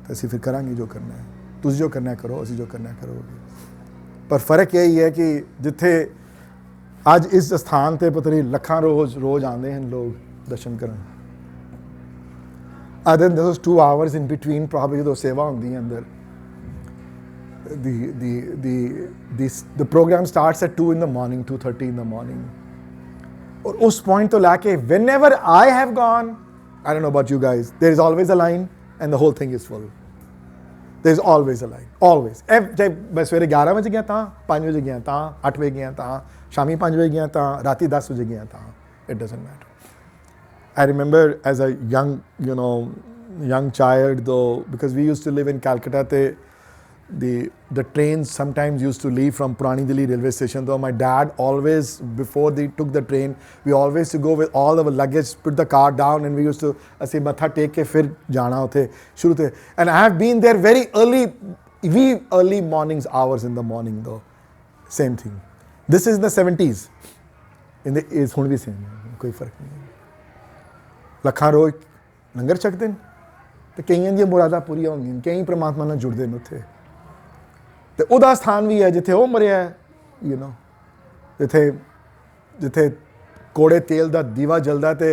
ਤਾਂ ਅਸੀਂ ਫਿਰ ਕਰਾਂਗੇ ਜੋ ਕਰਨਾ ਹੈ। ਤੁਸੀਂ ਜੋ ਕਰਨਾ ਕਰੋ, ਅਸੀਂ ਜੋ ਕਰਨਾ ਕਰੋਗੇ। ਪਰ ਫਰਕ ਇਹੀ ਹੈ ਕਿ ਜਿੱਥੇ ਅੱਜ ਇਸ ਸਥਾਨ ਤੇ ਪਤਾ ਨਹੀਂ ਲੱਖਾਂ ਰੋਜ਼ ਆਉਂਦੇ ਹਨ ਲੋਕ ਦਰਸ਼ਨ ਕਰਨ। Other than those 2 hours in between, probably those seva hundi andar. The program starts at 2 in the morning, 2:30 in the morning. Or us point to lake, whenever I have gone, I don't know about you guys, there is always a line and the whole thing is full. There is always a line, always. मैं सवेरे 11 बजे गया था, 5 बजे गया था, 8 बजे गया था, शामी 5 बजे गया था, राती 10 बजे गया था. It doesn't matter. I remember as a young child though, because we used to live in Calcutta, the trains sometimes used to leave from Purani Delhi railway station. Though my dad always, before they took the train, we always used to go with all our luggage, put the car down, and we used to ਅਸੀਂ ਮੱਥਾ ਟੇਕ ਕੇ ਫਿਰ ਜਾਣਾ ਉੱਥੇ ਸ਼ੁਰੂ ਤੇ. And I have been there very early mornings, hours in the morning though. Same thing. This is the 70s. In the is ਹੁਣ ਵੀ same ਹੈ, ਕੋਈ ਫਰਕ ਨਹੀਂ। ਲੱਖਾਂ ਰੋਜ਼ ਲੰਗਰ ਛਕਦੇ ਨੇ ਤੇ ਕਈਆਂ ਦੀਆਂ ਮੁਰਾਦਾਂ ਪੂਰੀਆਂ ਹੁੰਦੀਆਂ ਨੇ, ਕਈ ਪ੍ਰਮਾਤਮਾ ਨਾਲ ਜੁੜਦੇ ਨੇ ਉੱਥੇ। ਤੇ ਉਹਦਾ ਸਥਾਨ ਵੀ ਹੈ ਜਿੱਥੇ ਉਹ ਮਰਿਆ ਹੈ, ਜਿੱਥੇ ਕੋੜੇ ਤੇਲ ਦਾ ਦੀਵਾ ਜਲਦਾ ਤੇ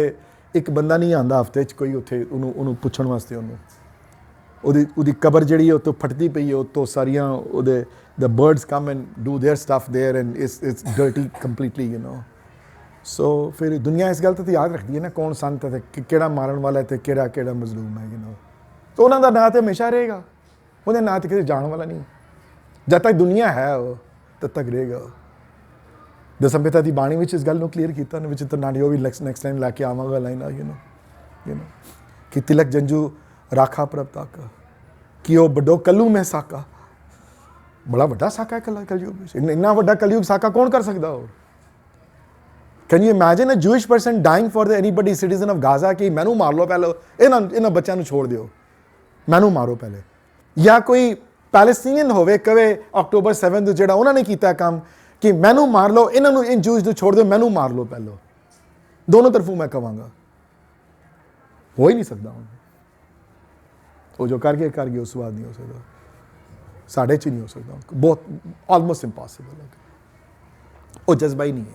ਇੱਕ ਬੰਦਾ ਨਹੀਂ ਆਉਂਦਾ ਹਫ਼ਤੇ 'ਚ ਕੋਈ ਉੱਥੇ ਉਹਨੂੰ ਪੁੱਛਣ ਵਾਸਤੇ। ਉਹਦੀ ਕਬਰ ਜਿਹੜੀ ਉੱਤੋਂ ਫਟਦੀ ਪਈ ਹੈ, ਉੱਤੋਂ ਸਾਰੀਆਂ ਉਹਦੇ the birds come and do their stuff there and it's dirty completely, ਸੋ ਫਿਰ ਦੁਨੀਆ ਇਸ ਗੱਲ ਤੇ ਯਾਦ ਰੱਖਦੀ ਹੈ ਨਾ ਕੌਣ ਸੰਤ ਹੈ ਤੇ ਕਿਹੜਾ ਮਾਰਨ ਵਾਲਾ ਤੇ ਕਿਹੜਾ ਮਜ਼ਲੂਮ ਹੈ। ਤਾਂ ਉਹਨਾਂ ਦਾ ਨਾਂ ਤੇ ਹਮੇਸ਼ਾ ਰਹੇਗਾ, ਉਹਦੇ ਨਾਂ ਤੇ ਕਿਸੇ ਜਾਣ ਵਾਲਾ ਨਹੀਂ। ਜਦ ਤੱਕ ਦੁਨੀਆ ਹੈ ਉਹ ਤਦ ਤੱਕ ਰਹੇਗਾ। ਦਸਮ ਪਿਤਾ ਦੀ ਬਾਣੀ ਵਿੱਚ ਇਸ ਗੱਲ ਨੂੰ ਕਲੀਅਰ ਕੀਤਾ ਨੇ, ਵਿੱਚ ਤਾਂ ਨਾੜੀ ਉਹ ਵੀ ਨੈਕਸਟ ਟਾਈਮ ਲੈ ਕੇ ਆਵਾਂਗਾ ਲਾਈਨਾਂ ਕਿ ਤਿਲਕ ਜੰਜੂ ਰਾਖਾ ਪ੍ਰਭ ਤੱਕ ਕਿ ਉਹ ਵੱਡੋ ਕੱਲੂ ਮੈਂ ਸਾਕਾ। ਬੜਾ ਵੱਡਾ ਸਾਕਾ ਹੈ ਕਲਯੁਗ ਵਿੱਚ। ਇੰਨਾ ਵੱਡਾ ਕਲਯੁਗ ਸਾਕਾ ਕੌਣ ਕਰ ਸਕਦਾ ਹੋਰ? Can you imagine a Jewish person dying for anybody citizen of Gaza ਕਿ ਮੈਨੂੰ ਮਾਰ ਲਓ ਪਹਿਲਾਂ, ਇਹਨਾਂ ਬੱਚਿਆਂ ਨੂੰ ਛੋੜ ਦਿਓ, ਮੈਨੂੰ ਮਾਰੋ ਪਹਿਲੇ। ਜਾਂ ਕੋਈ ਪੈਲਸਟੀਨੀਅਨ ਹੋਵੇ ਕਵੇ ਅਕਟੋਬਰ 7 ਜਿਹੜਾ ਉਹਨਾਂ ਨੇ ਕੀਤਾ ਕੰਮ ਕਿ ਮੈਨੂੰ ਮਾਰ ਲਓ, ਇਹਨਾਂ ਨੂੰ ਇਨ ਜੂਸ ਨੂੰ ਛੋੜ ਦਿਓ, ਮੈਨੂੰ ਮਾਰ ਲਓ ਪਹਿਲਾਂ। ਦੋਨੋਂ ਤਰਫੋਂ ਮੈਂ ਕਹਾਂਗਾ, ਹੋ ਹੀ ਨਹੀਂ ਸਕਦਾ। ਹੁਣ ਉਹ ਜੋ ਕਰ ਗਏ ਉਸ ਤੋਂ ਬਾਅਦ ਨਹੀਂ ਹੋ ਸਕਦਾ, ਸਾਡੇ 'ਚ ਨਹੀਂ ਹੋ ਸਕਦਾ, ਬਹੁਤ ਆਲਮੋਸਟ ਇੰਪੋਸੀਬਲ ਹੈ। ਉਹ ਜਜ਼ਬਾ ਹੀ ਨਹੀਂ ਹੈ,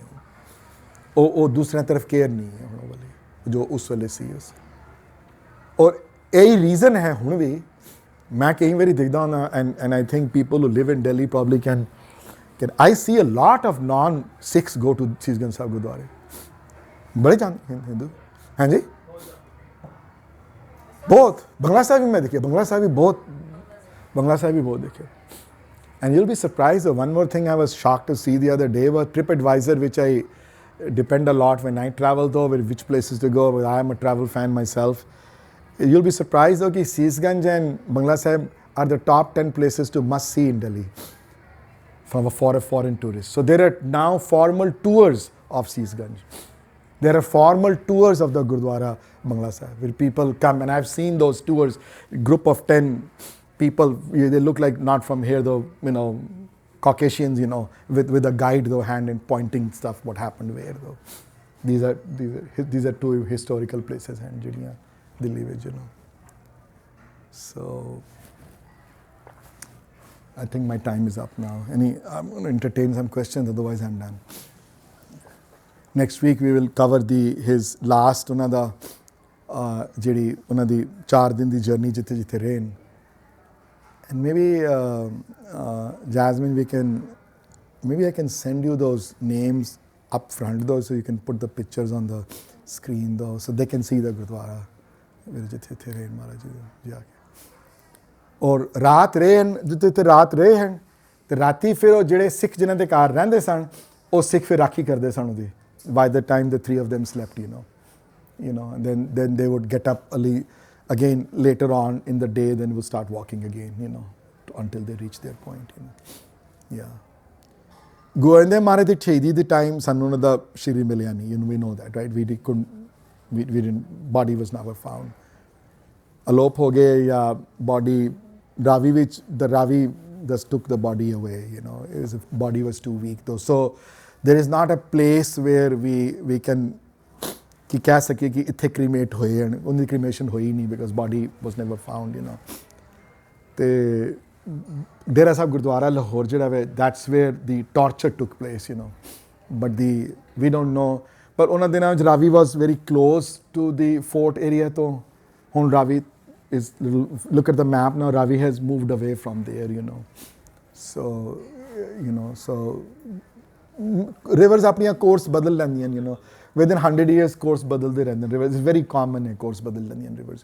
ਉਹ ਦੂਸਰਿਆਂ ਤਰਫ ਕੇਅਰ ਨਹੀਂ ਹੈ ਹੁਣ ਵਾਲੀ ਜੋ ਉਸ ਵੇਲੇ ਸੀ। ਔਰ ਇਹੀ ਰੀਜ਼ਨ ਹੈ ਹੁਣ ਵੀ ਮੈਂ ਕਈ ਵਾਰੀ ਦੇਖਦਾ ਹੁੰਦਾ and I think people who live in Delhi probably can I see a lot of non Sikhs go to Sis Ganj Sahib ਗੁਰਦੁਆਰੇ, ਬੜੇ ਜਾਂਦੇ ਹਿੰਦੂ। ਹਾਂਜੀ, ਬਹੁਤ। ਬੰਗਲਾ ਸਾਹਿਬ ਵੀ ਮੈਂ ਦੇਖਿਆ, ਬੰਗਲਾ ਸਾਹਿਬ ਵੀ ਬਹੁਤ ਦੇਖਿਆ। And you'll be surprised. One more thing I was shocked to see the other day was TripAdvisor, which I depend a lot when I travel though, with which places to go. I am a travel fan myself. You'll be surprised though that Seesganj and Bangla Sahib are the top 10 places to must see in Delhi for a foreign tourist. So there are now formal tours of Seesganj. There are formal tours of the Gurdwara Bangla Sahib where people come, and I've seen those tours, group of 10 people, they look like not from here though, Caucasians, with a guide though, hand and pointing stuff, what happened where though. These are two historical places and ਜਿਹੜੀਆਂ ਦਿੱਲੀ ਵਿੱਚ, So I think my time is up now. I'm going to entertain some questions, otherwise I'm done. Next week we will cover his last ਉਹਨਾਂ ਦਾ ਜਿਹੜੀ ਉਹਨਾਂ ਦੀ 4 ਦਿਨ ਦੀ journey ਜਿੱਥੇ ਰਹੇ। And maybe Jasmine, maybe I can send you those names up front though, so you can put the pictures on the screen though, so they can see the Gurdwara ਜਿੱਥੇ ਇੱਥੇ ਰਹੇ ਮਹਾਰਾਜ ਜੀ ਜਾ ਕੇ ਔਰ ਰਾਤ ਰਹੇ ਹਨ, ਜਿੱਥੇ ਇੱਥੇ ਰਾਤ ਰਹੇ ਹਨ ਤੇ ਰਾਤੀ ਫਿਰ ਉਹ ਜਿਹੜੇ ਸਿੱਖ ਜਿਨ੍ਹਾਂ ਦੇ ਘਰ ਰਹਿੰਦੇ ਸਨ ਉਹ ਸਿੱਖ ਫਿਰ ਰਾਖੀ ਕਰਦੇ ਸਨ ਉਹਦੀ by the time the three of them slept, and then they would get up early again later on in the day, then would start walking again, until they reach their point, yeah. Govinde Maharaj di Shaheedi the time ਸਾਨੂੰ ਉਹਨਾਂ ਦਾ ਸ਼ਰੀਰ ਮਿਲਿਆ ਨਹੀਂ, we know that, right? We didn't, body was never found. ਅਲੋਪ ਹੋ ਗਏ ਜਾਂ body Ravi ਵਿੱਚ, the Ravi just took the body away, body was too weak though. So there is not a place where we can ਕਿ ਕਹਿ ਸਕੀਏ ਕਿ ਇੱਥੇ cremate ਹੋਏ ਹਨ, ਉਹਦੀ cremation ਹੋਈ ਨਹੀਂ because body was never found, ਤੇ ਡੇਰਾ ਸਾਹਿਬ ਗੁਰਦੁਆਰਾ ਲਾਹੌਰ ਜਿਹੜਾ ਵੇ, that's where the torture took place, but we don't know. ਪਰ ਉਹਨਾਂ ਦਿਨਾਂ ਵਿੱਚ Ravi was very close to the fort area ਤੋਂ ਹੁਣ Ravi is, look at the map now, Ravi has moved away from there, so rivers ਆਪਣੀਆਂ course ਬਦਲ ਲੈਂਦੀਆਂ, within 100 years course ਬਦਲਦੇ ਰਹਿੰਦੇ rivers, it's very common ਹੈ course ਬਦਲ ਲੈਂਦੀਆਂ rivers,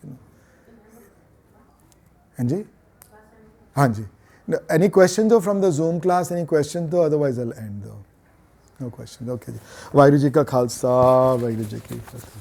ਹਾਂਜੀ ਹਾਂਜੀ. Any questions though from the Zoom class? Any questions though? Otherwise I'll end though. No questions. Okay. Waheguru ji ਕਾ ਖਾਲਸਾ, ਵਾਹਿਗੁਰੂ ਜੀ ਕੀ ਫਤਿਹ.